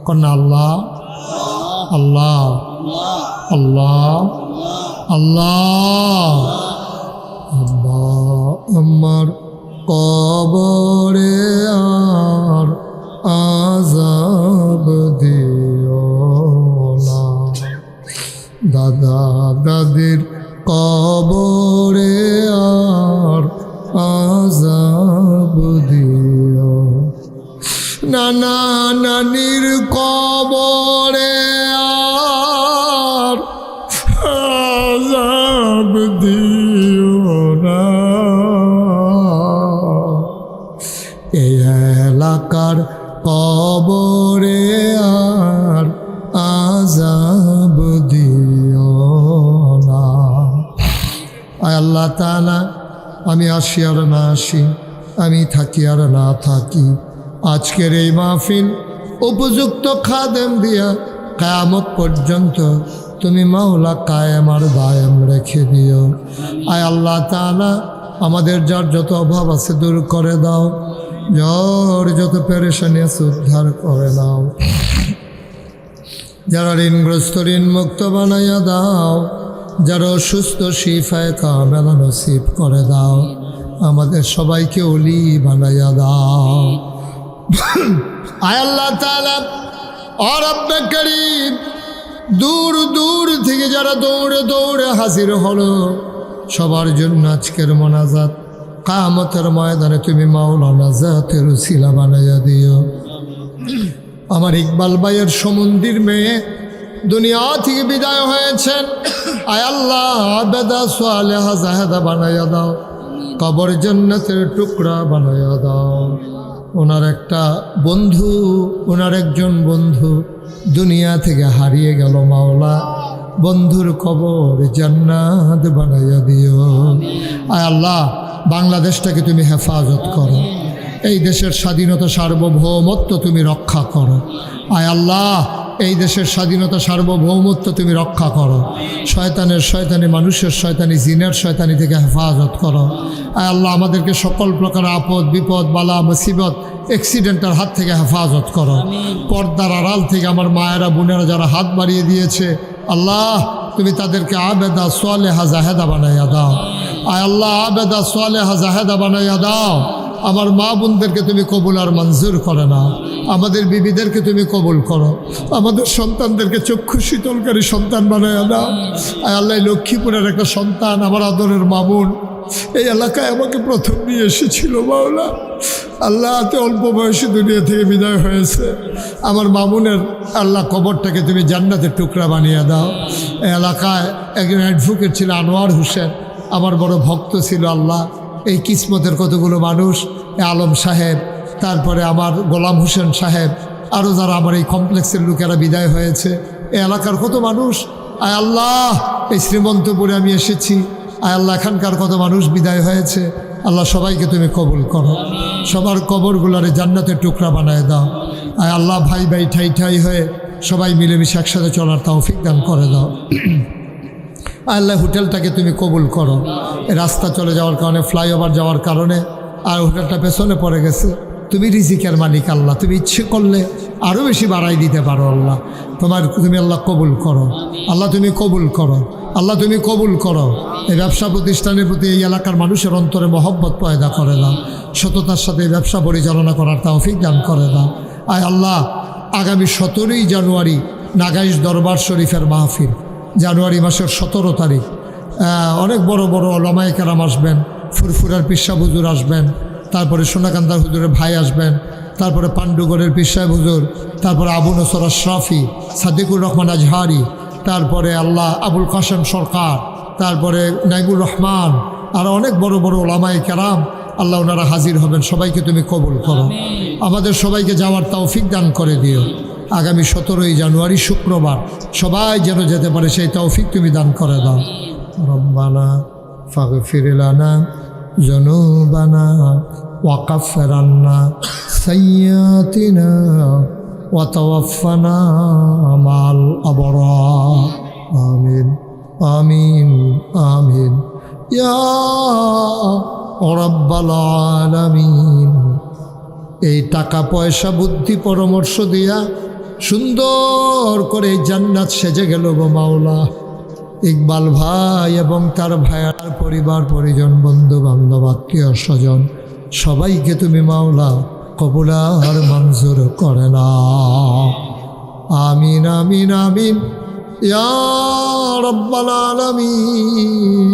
কন্যা আল্লাহ আল্লাহ আল্লাহ আল্লাহ। আব্বা আমার কবরে আর আযাব দিও না। দাদা দাদির কবরে আর আযাব দিও, নানা নানির কবরে আর আযাব দিও না। এই এলাকার কবরে আর আযাব দিও না। আয় আল্লাহ তাআলা, আমি আসি আর না আসি, আমি থাকি আর না থাকি, আজকের এই মাহফিল উপযুক্ত খাদেম দিয়া কিয়ামত পর্যন্ত তুমি মাওলা কায়েম আর দায়েম রেখে দিও। আয় আল্লাহ তাআলা, আমাদের যার যত অভাব আছে দূর করে দাও, যার যত পেরেশানি আছে উদ্ধার করে দাও, যারা ঋণগ্রস্ত ঋণ মুক্ত বানাইয়া দাও, যারা অসুস্থ শিফায়ে কামেলা নসিব করে দাও, আমাদের সবাইকে ওলি বানাইয়া দাও। আয় আল্লাহ তাআলা, ও রব্বে কারীম, দূর দূর থেকে যারা দৌড়ে দৌড়ে হাজির হলো সবার জন্য আজকের মোনাজাত কিয়ামতের ময়দানে তুমি মাওলা নাজাতের উসিলা বানাইয়া দিও। আমার ইকবাল ভাইয়ের সমুন্দির মেয়ে দুনিয়া থেকে বিদায় হয়েছেন, আয় আল্লাহ আবেদা সালেহা জাহেদা বানাইয়া দাও, কবর জান্নাতের টুকরা বানাইয়া দাও। ওনার একটা বন্ধু, ওনার একজন বন্ধু দুনিয়া থেকে হারিয়ে গেল মাওলা, বন্ধুর কবর জান্নাত বানাইয়া দিও। আয় আল্লাহ, বাংলাদেশটাকে তুমি হেফাজত করো, এই দেশের স্বাধীনতা সার্বভৌমত্ব তুমি রক্ষা করো। আয় আল্লাহ, এই দেশের স্বাধীনতা সার্বভৌমত্ব তুমি রক্ষা করো, শয়তানের শয়তানি, মানুষের শয়তানি, জিনের শয়তানি থেকে হেফাজত করো। আয় আল্লাহ, আমাদেরকে সকল প্রকার আপদ বিপদ বালা মুসিবত অ্যাক্সিডেন্টের হাত থেকে হেফাজত করো। পর্দার আড়াল থেকে আমার মায়েরা বোনেরা যারা হাত বাড়িয়ে দিয়েছে আল্লাহ, তুমি তাদেরকে আবেদা সালেহা জাহেদা বানাইয়া দাও। আয় আল্লাহ, আবেদা সালেহা জাহেদা বানাইয়া দাও। আমার মা বোনদেরকে তুমি কবুল আর মঞ্জুর করে নাও, আমাদের বিবিদেরকে তুমি কবুল করো, আমাদের সন্তানদেরকে চক্ষু শীতলকারী সন্তান বানাইয়া দাও। আয় আল্লাহ, লক্ষ্মীপুরের একটা সন্তান আমার আদরের মামুন এই এলাকায় আমাকে প্রথম নিয়ে এসেছিল মাওলা, আল্লাহ এত অল্প বয়সে দুনিয়া থেকে বিদায় হয়েছে। আমার মামুনের আল্লাহ কবরটাকে তুমি জান্নাতের টুকরা বানিয়ে দাও। এই এলাকায় একজন অ্যাডভোকেট ছিল আনোয়ার হোসেন, আমার বড় ভক্ত ছিল আল্লাহ। এই কিসমতের কতগুলো মানুষ, আলম সাহেব, তারপরে আমার গোলাম হোসেন সাহেব, আরও যারা আমার এই কমপ্লেক্সের লোকেরা বিদায় হয়েছে, এই এলাকার কত মানুষ। আয় আল্লাহ, এই শ্রীমন্তপুরে আমি এসেছি, আয় আল্লাহ এখানকার কত মানুষ বিদায় হয়েছে, আল্লাহ সবাইকে তুমি কবুল করো, সবার কবরগুলারে জান্নাতের টুকরা বানায় দাও। আর আল্লাহ ভাই ভাই ঠাই ঠাই হয়ে সবাই মিলেমিশে একসাথে চলার তৌফিক দান করে দাও। আল্লাহ হোটেলটাকে তুমি কবুল করো। এই রাস্তা চলে যাওয়ার কারণে, ফ্লাইওভার যাওয়ার কারণে আর হোটেলটা পেছনে পড়ে গেছে। তুমি রিজিকের মালিক আল্লাহ, তুমি ইচ্ছে করলে আরও বেশি বাড়াই দিতে পারো আল্লাহ। তুমি আল্লাহ কবুল করো, আল্লাহ তুমি কবুল করো, আল্লাহ তুমি কবুল করো। এই ব্যবসা প্রতিষ্ঠানের প্রতি এই এলাকার মানুষের অন্তরে মহব্বত পয়দা করে দাও, সততার সাথে ব্যবসা পরিচালনা করার তৌফিক দান করে দাও। আয় আল্লাহ, আগামী 17ই জানুয়ারি নাগাইশ দরবার শরীফের মাহফিল, জানুয়ারি মাসের 17 তারিখ। অনেক বড় বড় ওলামায়ে কেরাম আসবেন, ফুরফুরার পিসা হুজুর আসবেন, তারপরে সোনাকান্দার হুজুরের ভাই আসবেন, তারপরে পাণ্ডুগড়ের পিসা হুজুর, তারপরে আবু নসর আশরাফি, সাদিকুর রহমান আজহারি, তারপরে আল্লাহ আবুল কাসেম সরকার, তারপরে নাইমুর রহমান, আর অনেক বড় বড় ওলামায়ে কেরাম আল্লাহ ওনারা হাজির হবেন। সবাইকে তুমি কবুল করো, আমাদের সবাইকে যাওয়ার তৌফিক দান করে দিও। আগামী 17ই জানুয়ারি শুক্রবার সবাই যেন যেতে পারে সেই তৌফিক তুমি দান করে দাও। রব্বানা ফাগফির লানা যুনুবানা ওয়া কাফির আন্না সাইয়্যাতিনা ওয়া তাওয়াফানা মাল আবরার। আমিন আমিন আমিন ইয়া রাব্বাল আলামিন। এই টাকা পয়সা বুদ্ধি পরামর্শ দিয়া সুন্দর করে জান্নাত সেজে গেল গো মাওলা। ইকবাল ভাই এবং তার ভাইয়ার পরিবার পরিজন, বন্ধু বান্ধব, আত্মীয় স্বজন সবাইকে তুমি মাওলা কবুল আর মঞ্জুর করে না। আমিন আমিন আমিন ইয়া রাব্বাল আলামিন।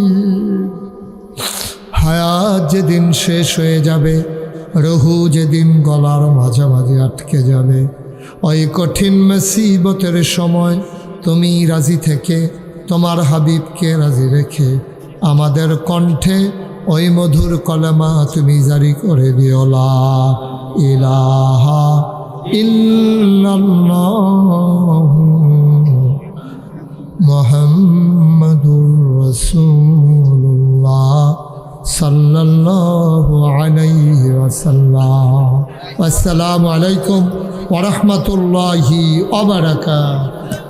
হায়াত যেদিন শেষ হয়ে যাবে, রহু যেদিন গলার মাঝামাঝি আটকে যাবে, ওই কঠিন মুসিবতের সময় তুমি রাজি থেকে তোমার হাবিবকে রাজি রেখে আমাদের কণ্ঠে ওই মধুর কলেমা তুমি জারি করে দিও, লা ইলাহা ইল্লাল্লাহু মুহাম্মাদুর রাসূলুল্লাহ সাল্লাল্লাহু আলাইহি ওয়াসাল্লাম। আসসালামু আলাইকুম ওয়া রাহমাতুল্লাহি ওয়া বারাকাতুহু।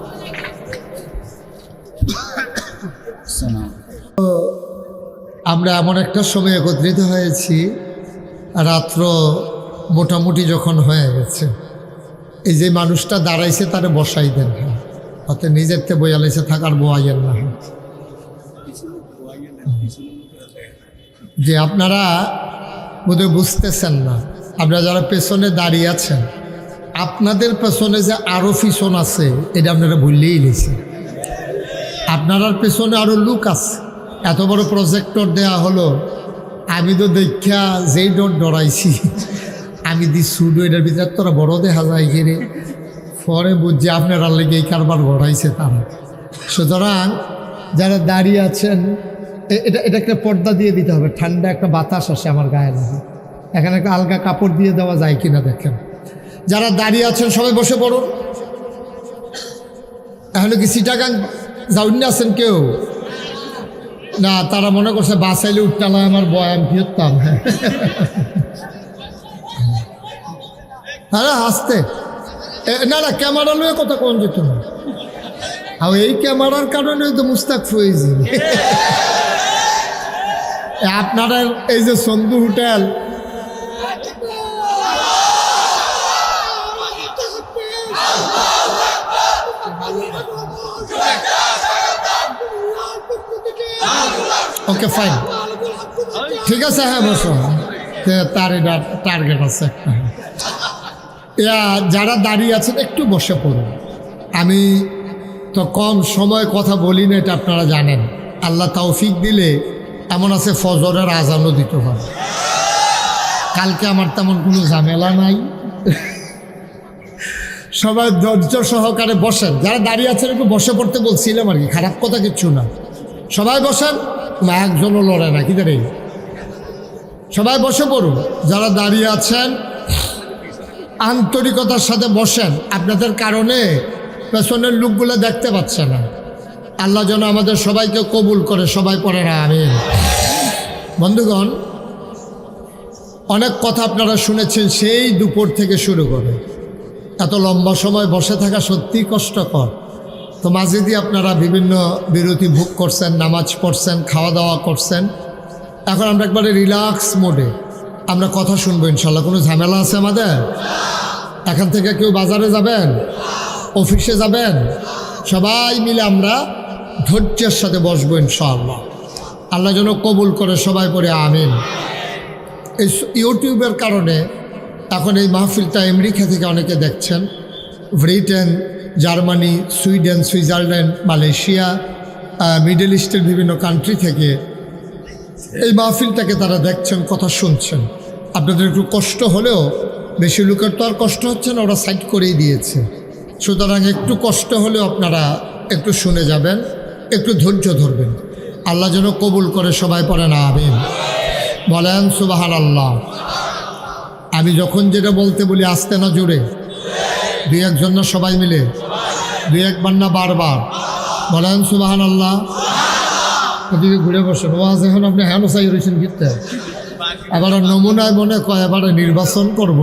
আমরা এমন একটা সময় একত্রিত হয়েছি, রাত্র মোটামুটি যখন হয়ে গেছে, এই যে মানুষটা দাঁড়াইছে তারে বসাই দেন, হতে নিজের তে বইয়ালাইছে থাকার বয়াইয়ের না। যে আপনারা বোধহয় বুঝতেছেন না, আপনারা যারা পেছনে দাঁড়িয়ে আছেন, আপনাদের পেছনে যে আরও পিছন আছে এটা আপনারা ভুললেই নিয়েছেন। আপনার পেছনে আরও লোক আছে। এত বড় প্রজেক্টর দেয়া হলো, আমি তো দেখা যেই ডরাইছি, আমি দি শুধু এটার ভিতরে তোরা বড় দেখা যায় গিয়ে পরে বুঝছি আপনারা লেগে এই কারবার ঘটাইছে তারা। সুতরাং যারা দাঁড়িয়ে আছেন, এটা একটা পর্দা দিয়ে দিতে হবে, ঠান্ডা একটা বাতাস আসে আমার গায়ে লাগে, এখানে একটা আলগা কাপড় দিয়ে দেওয়া যায় কিনা দেখেন। যারা দাঁড়িয়ে আছেন সবাই বসে পড়ুন। এখনো কি সিটাগাং যাউন আছেন কেউ? না, তারা মনে করছে বাসাইলে উঠতাম আমার বয়ান ফিরতাম। হ্যাঁ হাসতে না, না ক্যামেরা লয়ে কথা কোন যেত না। আর এই ক্যামেরার কারণে তো মুস্তাক ফয়েজি। আপনারা এই যে সন্ধু হোটেল, ওকে ফাইন, ঠিক আছে, হ্যাঁ বসো, তার এটা টার্গেট আছে একটা। যারা দাঁড়িয়ে আছেন একটু বসে পড়ুন। আমি তো কম সময় কথা বলি না, এটা আপনারা জানেন। আল্লাহ তৌফিক দিলে এমন আছে ফজরের আজানও দিতে পারে। কালকে আমার তেমন কোনো ঝামেলা নাই। সবাই ধৈর্য সহকারে বসেন। যারা দাঁড়িয়ে আছেন একটু বসে পড়তে বলছিলাম আর কি, খারাপ কথা কিচ্ছু না। সবাই বসেন, একজনও লড়ে না, কি জানি। সবাই বসে পড়ুন। যারা দাঁড়িয়ে আছেন আন্তরিকতার সাথে বসেন। আপনাদের কারণে পেছনের লোকগুলো দেখতে পাচ্ছে না। আল্লাহ যেন আমাদের সবাইকে কবুল করে, সবাই পড়ে না আমিন। বন্ধুগণ, অনেক কথা আপনারা শুনেছেন, সেই দুপুর থেকে শুরু করে এত লম্বা সময় বসে থাকা সত্যিই কষ্টকর। তো মাঝে দিয়ে আপনারা বিভিন্ন বিরতি ভোগ করছেন, নামাজ পড়ছেন, খাওয়া দাওয়া করছেন। এখন আমরা একবারে রিল্যাক্স মোডে আমরা কথা শুনবো ইনশাল্লাহ। কোনো ঝামেলা আছে আমাদের? এখান থেকে কেউ বাজারে যাবেন, অফিসে যাবেন, সবাই মিলে আমরা ধৈর্যের সাথে বসবো ইনশাআল্লাহ। আল্লাহ যেন কবুল করে, সবাই পড়ে আমিন। এই ইউটিউবের কারণে এখন এই মাহফিলটা আমেরিকা থেকে অনেকে দেখছেন, Britain, Germany, Sweden, Switzerland, Malaysia, middle ইস্টের বিভিন্ন কান্ট্রি থেকে এই মাহফিলটাকে তারা দেখছেন, কথা শুনছেন। আপনাদের একটু কষ্ট হলেও, বেশি লোকের তো আর কষ্ট হচ্ছে না, ওরা সাইড করেই দিয়েছে। সুতরাং একটু কষ্ট হলেও আপনারা একটু শুনে যাবেন, একটু ধৈর্য ধরবেন। আল্লাহ যেন কবুল করে, সবাই পড়েন আমিন। বলেন সুবহানাল্লাহ। আমি যখন যেটা বলতে বলি আস্তে না জোরে? দুই একজন না সবাই মিলে? দুই একবার না বারবার? বলেন সুবহানাল্লাহ। ওদিকে ঘুরে বসেন। ওয়াজ এখন আপনি হেন চাই রয়েছেন কিনতে, এবারে নমুনায় মনে কয় এবারে নির্বাচন করব।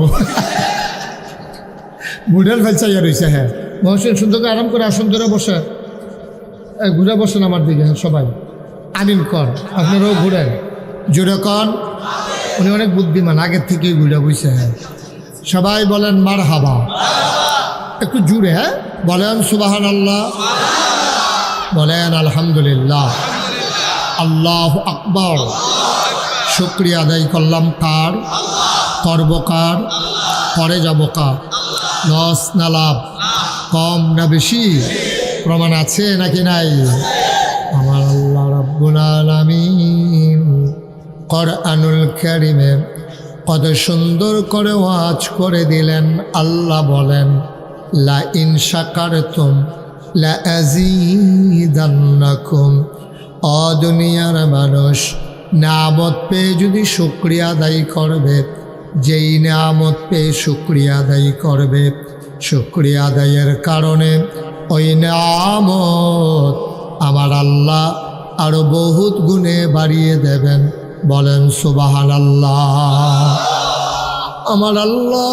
বুড়ের ফেল চাইয়া রয়েছে। হ্যাঁ মহসিন, সুন্দর করে আরাম করে আসন ধরে বসে ঘুরে বসেন আমার দিকে। হ্যাঁ সবাই আমিন কর। আপনারাও ঘুরেন, জোরে কন। উনি অনেক বুদ্ধিমান, আগের থেকেই ঘুরে বসে। হ্যাঁ সবাই বলেন মারহাবা। একটু জুড়ে। হ্যাঁ বলেন সুবহানাল্লাহ, বলেন আলহামদুলিল্লাহ, আল্লাহু আকবার। শুকরিয়া আদায় করলাম কার? করব কার? করে যাব কার? লস না লাভ? কম না বেশি? প্রমাণ আছে নাকি নাই? আমার আল্লাহ রাব্বুল আলামিন কোরআনুল কারীমে কত সুন্দর করে ওয়াজ করে দিলেন। আল্লাহ বলেন, লা ইন শাকারতুম লা আযীদান্নাকুম। ও দুনিয়ার মানুষ, নিয়ামত পেয়ে যদি শুকরিয়া আদায় করবে, যেই নিয়ামত পেয়ে শুকরিয়া আদায় করবে, শুকরিয়া আদায়ের কারণে ওই নিয়ামত আমার আল্লাহ আরো বহুত গুণে বাড়িয়ে দেবেন। বলেন সুবহানাল্লাহ। আমার আল্লাহ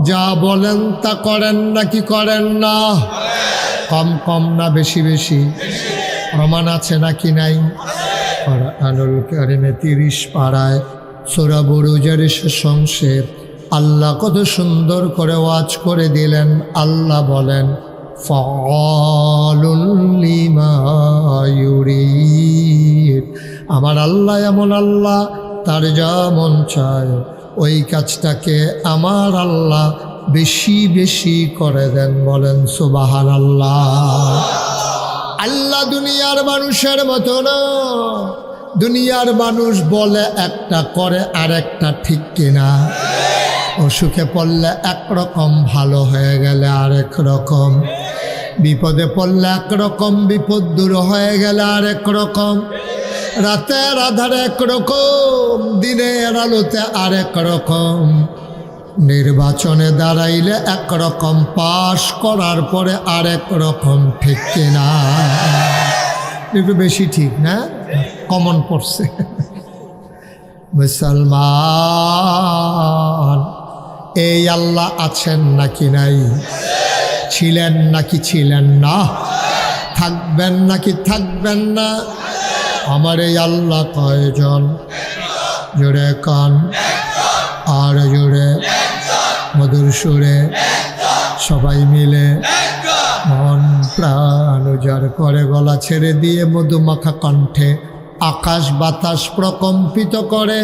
যা বলেন তা করেন নাকি করেন না? কম কম না বেশি বেশি? প্রমাণ আছে নাকি নাই? কোরআনুল কারীমে 30 পারায় সূরা বুরুজের শেষ অংশে আল্লাহ কত সুন্দর করে ওয়াজ করে দিলেন। আল্লাহ বলেন, ফাআলুল লিমা ইউরিদ। আমার আল্লাহ এমন আল্লাহ, তার যা মন চায় ওই কাজটাকে আমার আল্লাহ বেশি বেশি করে দেন। বলেন সুবহানাল্লাহ। আল্লাহ দুনিয়ার মানুষের মতো না। দুনিয়ার মানুষ বলে একটা, করে আর একটা, ঠিক কিনা? অসুখে পড়লে একরকম, ভালো হয়ে গেলে আরেক রকম, বিপদে পড়লে একরকম, বিপদ দূর হয়ে গেলে আরেক রকম, রাতের আধারে একরকম, দিনের আলোতে আরেক রকম, নির্বাচনে দাঁড়াইলে একরকম, পাশ করার পরে আরেক রকম, ঠিক কিনা? একটু বেশি ঠিক না? কমন পড়ছে। মুসলমান, এই আল্লাহ আছেন নাকি নাই? ছিলেন নাকি ছিলেন না? থাকবেন নাকি থাকবেন না? আমার এই আল্লাহ কয়জন? জোরে কান, আর জোরে, মধুর সুরে, সবাই মিলে মন প্রাণ উজাড় করে গলা ছেড়ে দিয়ে মধুমাখা কণ্ঠে আকাশ বাতাস প্রকম্পিত করে,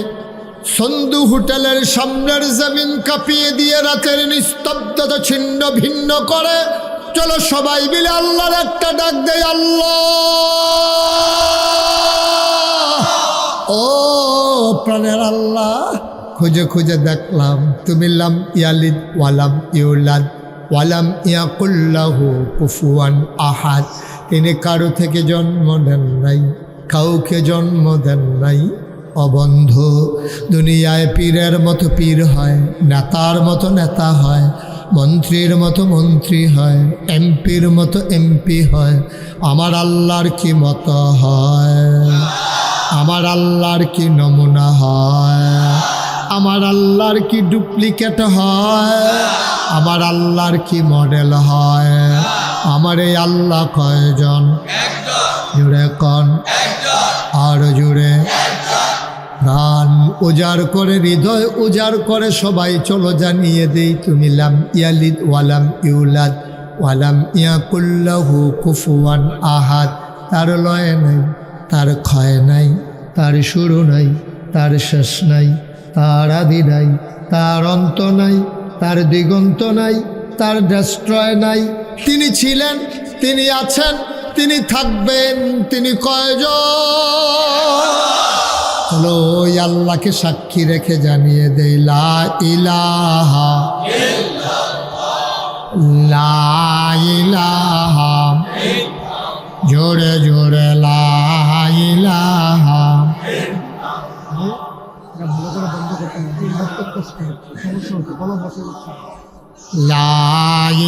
সন্ধু হোটেলের সামনের জমিন কাঁপিয়ে দিয়ে রাতের নিস্তব্ধতা ছিন্ন ভিন্ন করে। চলো সবাই মিলে আল্লাহর একটা ডাক দেয়, আল্লাহ। ও প্রাণের আল্লাহ, খুঁজে খুঁজে দেখলাম তুমি লাম ইয়ালিদ ওয়ালাম ইউলাদ ওয়ালাম ইয়াকুল্লাহু কুফুয়ান আহাদ। তিনি কারো থেকে জন্ম দেন নাই, কাউকে জন্ম দেন নাই। অবন্ধু, দুনিয়ায় পীরের মতো পীর হয়, নেতার মতো নেতা হয়, মন্ত্রীর মতো মন্ত্রী হয়, এমপির মতো এমপি হয়। আমার আল্লাহর কি মতো হয়? আমার আল্লাহর কি নমুনা হয়? আমার আল্লাহর কি ডুপ্লিকেট হয়? আমার আল্লাহর কি মডেল হয়? আমার এই আল্লাহ কয়জন? জুড়ে কন, আর জুড়ে প্রাণ উজাড় করে, হৃদয় উজাড় করে সবাই চলো জানিয়ে দেই, তুমি লাম ইয়ালিদ ওয়ালাম ইউলাদ ওয়ালাম ইয়াকুল্লাহু কুফুয়ান আহাদ। তার লয় নাই, তার ক্ষয় নাই, তার শুরু নাই, তার শেষ নাই, তার আদি নাই, তার অন্ত নাই, তার দিগন্ত নাই, তার ডেস্ট্রয় নাই। তিনি ছিলেন, তিনি আছেন, তিনি থাকবেন, তিনি কয়জন? চলো ওই আল্লাহকে সাক্ষী রেখে জানিয়ে দেই, লা ইলাহা লা ইলাহা, জোরে জোরে লা ইলাহা। লা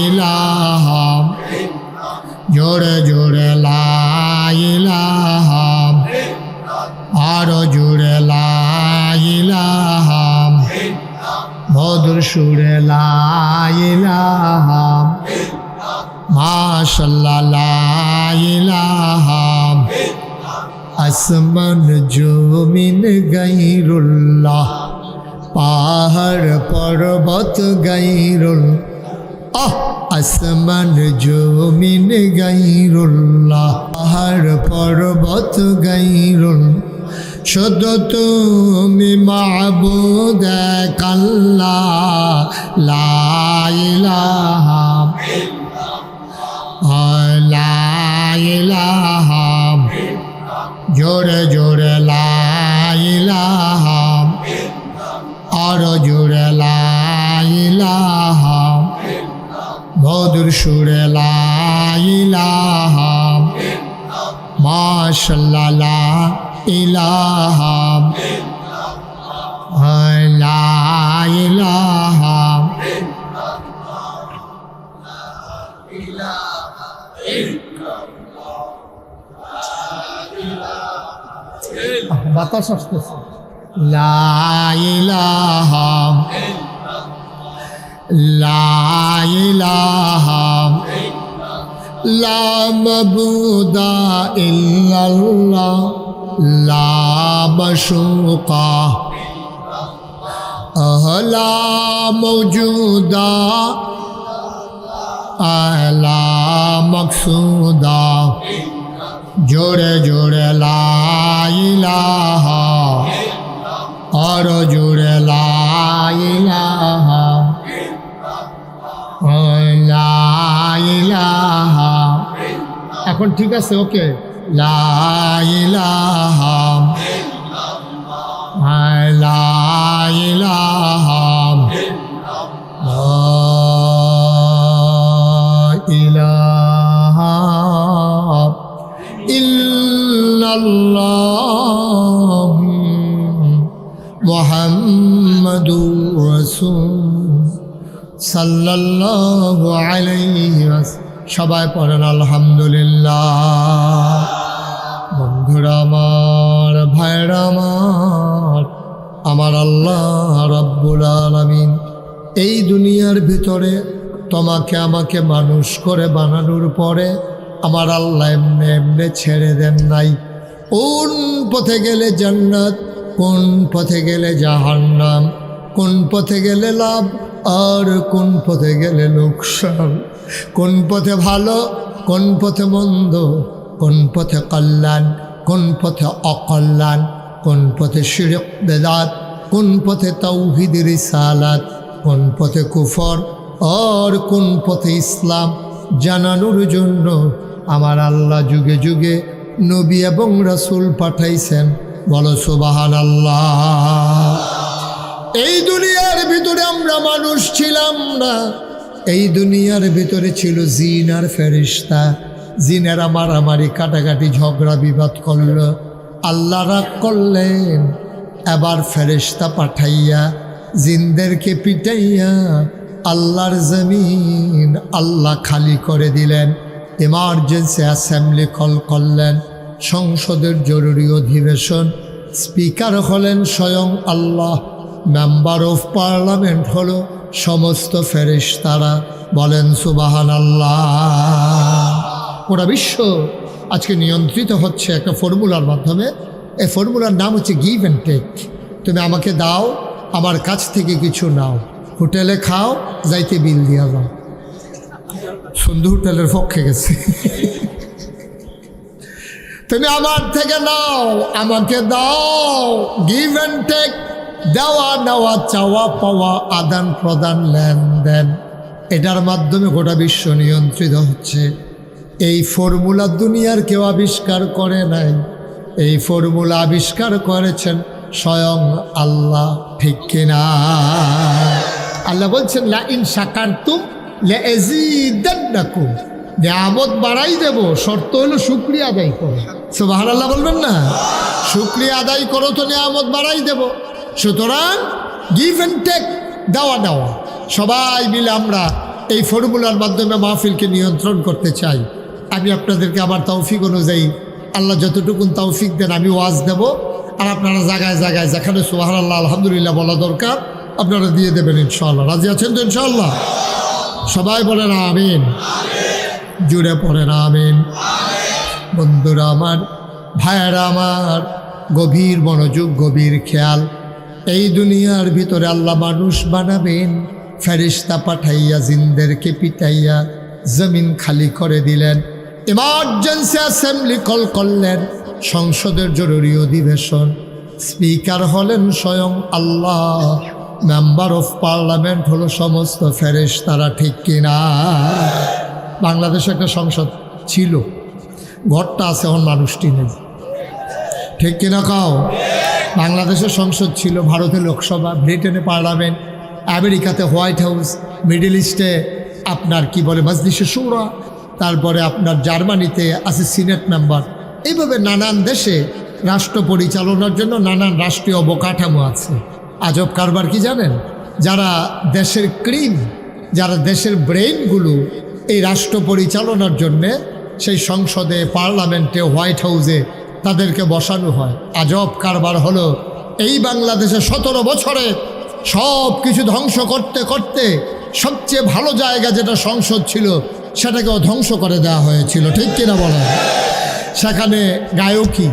ইলাহা, জোরে জোরে লা ইলাহা, আরো জোরে লা ইলাহা, মধুর সুরে লা ইলাহা, মাশাআল্লাহ লা ইলাহা। আসমান জমিন গায়রুল্লাহ, পাহাড় পর্বত গায়রুল্লাহ, আসমান জমিন গায়রুল্লাহ, পাহাড় পর্বত গায়রুল্লাহ, শুধু তুমি মাবুদ এক আল্লাহ, লা ইলাহা লা ইলাহা, জোরে জোরে লা ইলাহা, আরো জোরে লা ইলাহা, মধুর সুরে লা ইলাহা, মাশাআল্লাহ লা ইলাহা লা ইলাহা। বাতাস আসতেছে। লা ইলাহা লা ইলাহা লা মাবুদা ইল্লাল্লাহ, লা মাশুকা লা মওজুদা লা মকসুদা, জোরে জোরে লা ইলাহা, আর জোরে লা ইলাহা লা ইলাহা। এখন ঠিক আছে, ওকে। লা ইলাহা লা ইলাহা লা ইলাহা ইল্লাল্লাহ মুহাম্মাদুর রাসূল সাল্লাল্লাহু আলাইহি ওয়াসাল্লাম। সবাই পড়েন আলহামদুলিল্লাহ। বন্ধুরা আমার, ভাইরা আমার আল্লাহ রাব্বুল আলামিন এই দুনিয়ার ভিতরে তোমাকে আমাকে মানুষ করে বানানোর পরে আমার আল্লাহ এমনি এমনি ছেড়ে দেন নাই। কোন পথে গেলে জান্নাত, কোন পথে গেলে জাহান্নাম, কোন পথে গেলে লাভ আর কোন পথে গেলে লোকসান, কোন পথে ভালো, কোন পথে মন্দ, কোন পথে কল্যাণ, কোন পথে অকল্যাণ, কোন পথে শিরক বেদাত, কোন পথে তাওহীদ রিসালাত, কোন পথে কুফর আর কোন পথে ইসলাম জানানোর জন্য আমার আল্লাহ যুগে যুগে নবী এবং রাসূল পাঠাইছেন। বলো সুবহানাল্লাহ। এই দুনিয়ার ভিতরে আমরা মানুষ ছিলাম না, এই দুনিয়ার ভিতরে ছিল জিন আর ফেরেশতা। জিনেরা মারামারি কাটাকাটি ঝগড়া বিবাদ করল, আল্লাহ রাগ করলেন। এবার ফেরেশতা পাঠাইয়া জিনদেরকে পিটাইয়া আল্লাহর জমিন আল্লাহ খালি করে দিলেন। ইমার্জেন্সি অ্যাসেম্বলি কল করলেন। সংসদের জরুরি অধিবেশন, স্পিকার হলেন স্বয়ং আল্লাহ, মেম্বার অফ পার্লামেন্ট হলো সমস্ত ফেরেশতারা। বলেন সুবহানাল্লাহ। পুরা বিশ্ব আজকে নিয়ন্ত্রিত হচ্ছে একটা ফর্মুলার মাধ্যমে। এই ফর্মুলার নাম হচ্ছে গিভ অ্যান্ড টেক। তুমি আমাকে দাও, আমার কাছ থেকে কিছু নাও। হোটেলে খাও, যাইতে বিল দিয়া যাও। সন্ধু হোটেলের পক্ষে গেছে। তুমি আমার থেকে নাও, আমাকে দাও। গিভ অ্যান্ড টেক, দেওয়া নেওয়া, চাওয়া পাওয়া, আদান প্রদান, লেনদেন, এটার মাধ্যমে গোটা বিশ্ব নিয়ন্ত্রিত হচ্ছে। এই ফর্মুলা দুনিয়ার কেউ আবিষ্কার করে নাই। এই ফর্মুলা আবিষ্কার করেছেন স্বয়ং আল্লাহ। ঠিক কিনা? আল্লাহ বলছেন লা ইন শাকারতুম লাযীদান্নাকুম, নিয়ামত বাড়াই দেব, শর্ত হলো শুকরিয়া আদায় করো। সুবহানাল্লাহ বলবেন না? শুকরিয়া আদায় করো তো নিয়ামত বাড়াই দেব। সুতরাং গিভ অ্যান্ড টেক, দেওয়া নেওয়া, সবাই মিলে আমরা এই ফর্মুলার মাধ্যমে মাহফিলকে নিয়ন্ত্রণ করতে চাই। আমি আপনাদেরকে আমার তৌফিক অনুযায়ী আল্লাহ যতটুকুন তৌফিক দেন আমি ওয়াজ দেব, আর আপনারা জায়গায় জায়গায় যেখানে সুবহানাল্লাহ আলহামদুলিল্লাহ বলা দরকার আপনারা দিয়ে দেবেন ইনশাআল্লাহ। রাজি আছেন তো ইনশাআল্লাহ? সবাই বলেন আমিন, জুড়ে পড়েন আমিন। বন্ধুরা আমার, ভাইয়েরা আমার, গভীর মনোযোগ, গভীর খেয়াল। এই দুনিয়ার ভিতরে আল্লাহ মানুষ বানাবেন, ফেরেশতা পাঠাইয়া জিনদেরকে পিটাইয়া জমিন খালি করে দিলেন। ইমার্জেন্সি অ্যাসেম্বলি কল করলেন, সংসদের জরুরি অধিবেশন, স্পিকার হলেন স্বয়ং আল্লাহ, মেম্বার অফ পার্লামেন্ট হলো সমস্ত ফেরেশতারা। ঠিক কিনা? বাংলাদেশে একটা সংসদ ছিল, ঘরটা আছে, এখন মানুষটি নেই। ঠিক কিনা কাও? বাংলাদেশের সংসদ ছিল, ভারতে লোকসভা, ব্রিটেনে পার্লামেন্ট, আমেরিকাতে হোয়াইট হাউস, মিডল ইস্টে আপনার কি বলে মজলিসে শুরা, তারপরে আপনার জার্মানিতে আছে সিনেট মেম্বার। এইভাবে নানান দেশে রাষ্ট্র পরিচালনার জন্য নানান রাষ্ট্রীয় অবকাঠামো আছে। আজব কারবার কি জানেন? যারা দেশের ক্রিম, যারা দেশের ব্রেইনগুলো এই রাষ্ট্র পরিচালনার জন্যে সেই সংসদে, পার্লামেন্টে, হোয়াইট হাউসে তাদেরকে বসানো হয়। আজব কারবার হলো এই বাংলাদেশে 17 বছরে সব কিছু ধ্বংস করতে করতে সবচেয়ে ভালো জায়গা যেটা সংসদ ছিল সেটাকেও ধ্বংস করে দেওয়া হয়েছিল। ঠিক কিনা বলেন? সেখানে গায়কী,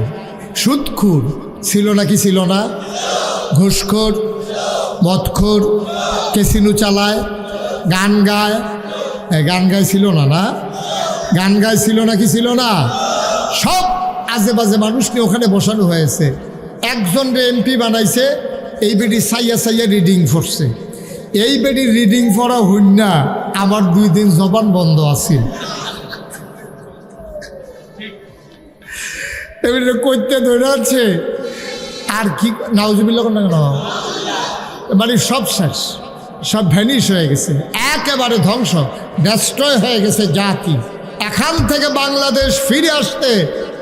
সুদখোর ছিল নাকি ছিল না? ঘুষখোর, মদখোর, ক্যাসিনো চালায়, গান গায়। গান গায় ছিল না? না গান গায় ছিল নাকি ছিল না? সব আজে বাজে মানুষ নিয়ে ওখানে বসানো হয়েছে। একজন এমপি বানাইছে, এই বেটি সাইয়া সাইয়া রিডিং পড়ছে। এই বেটির রিডিং পড়া হইন না, আমার 2 দিন জবান বন্ধ আছে। এবারে করতে ধরে আছে আর কি, নাউজুবিল্লাহ না কেন, মানে সব শেষ, সব ভ্যানিশ হয়ে গেছে, একেবারে ধ্বংস, ডেস্ট্রয় হয়ে গেছে জাতি। এখান থেকে বাংলাদেশ ফিরে আসতে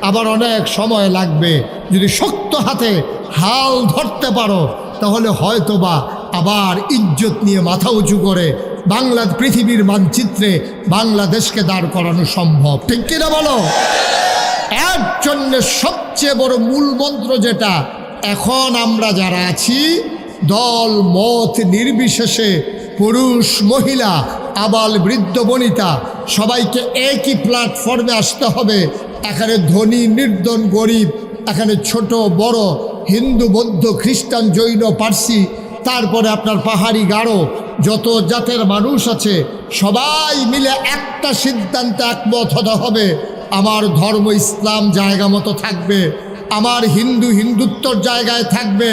আবার অনেক সময় লাগবে। যদি শক্ত হাতে হাল ধরতে পারো তাহলে হয়তোবা আবার ইজ্জত নিয়ে মাথা উঁচু করে পৃথিবীর মানচিত্রে বাংলাদেশকে দাঁড় করানো সম্ভব। ঠিক কিনা বলো? এর জন্য সবচেয়ে বড় মূল মন্ত্র যেটা, এখন আমরা যারা আছি দল মত নির্বিশেষে, পুরুষ মহিলা, আবাল বৃদ্ধ বনিতা, সবাইকে একই প্ল্যাটফর্মে আসতে হবে। এখানে ধনী নির্ধন গরিব, এখানে ছোট বড়, হিন্দু বৌদ্ধ খ্রিস্টান জৈন পার্সি, তারপরে আপনার পাহাড়ি গারো, যত জাতের মানুষ আছে সবাই মিলে একটা সিদ্ধান্তে একমত হতে হবে। আমার ধর্ম ইসলাম জায়গা মতো থাকবে, আমার হিন্দুত্বর জায়গায় থাকবে,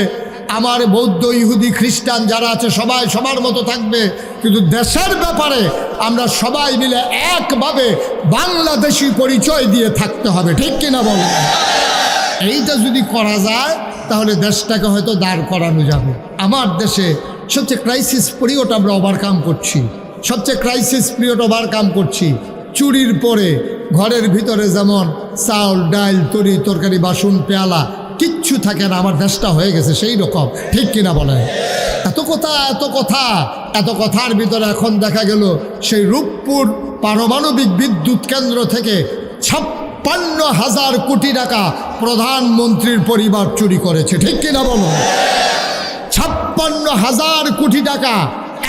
আমার বৌদ্ধ ইহুদি খ্রিস্টান যারা আছে সবাই সবার মতো থাকবে। কিন্তু দেশের ব্যাপারে আমরা সবাই মিলে একভাবে বাংলাদেশি পরিচয় দিয়ে থাকতে হবে। ঠিক কিনা বলেন? এইটা যদি করা যায় তাহলে দেশটাকে হয়তো দাঁড় করানো যাবে। আমার দেশে সবচেয়ে ক্রাইসিস পিরিয়ড আমরা ওভারকাম করছি, সবচেয়ে ক্রাইসিস পিরিয়ড ওভারকাম করছি। চুরির পরে ঘরের ভিতরে যেমন চাউল ডাল তরি তরকারি বাসন পেয়ালা কিচ্ছু থাকে না, আমার দেশটা হয়ে গেছে সেই রকম। ঠিক কিনা বলেন? এত কথা এত কথা এত কথার ভিতরে এখন দেখা গেল সেই রূপপুর পারমাণবিক বিদ্যুৎ কেন্দ্র থেকে 56,000 কোটি টাকা প্রধানমন্ত্রীর পরিবার চুরি করেছে, ঠিক কিনা বলো? 56,000 কোটি টাকা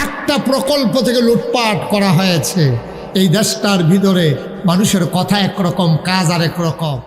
একটা প্রকল্প থেকে লুটপাট করা হয়েছে। এই দেশটার ভিতরে মানুষের কথা একরকম, কাজ আরেক রকম।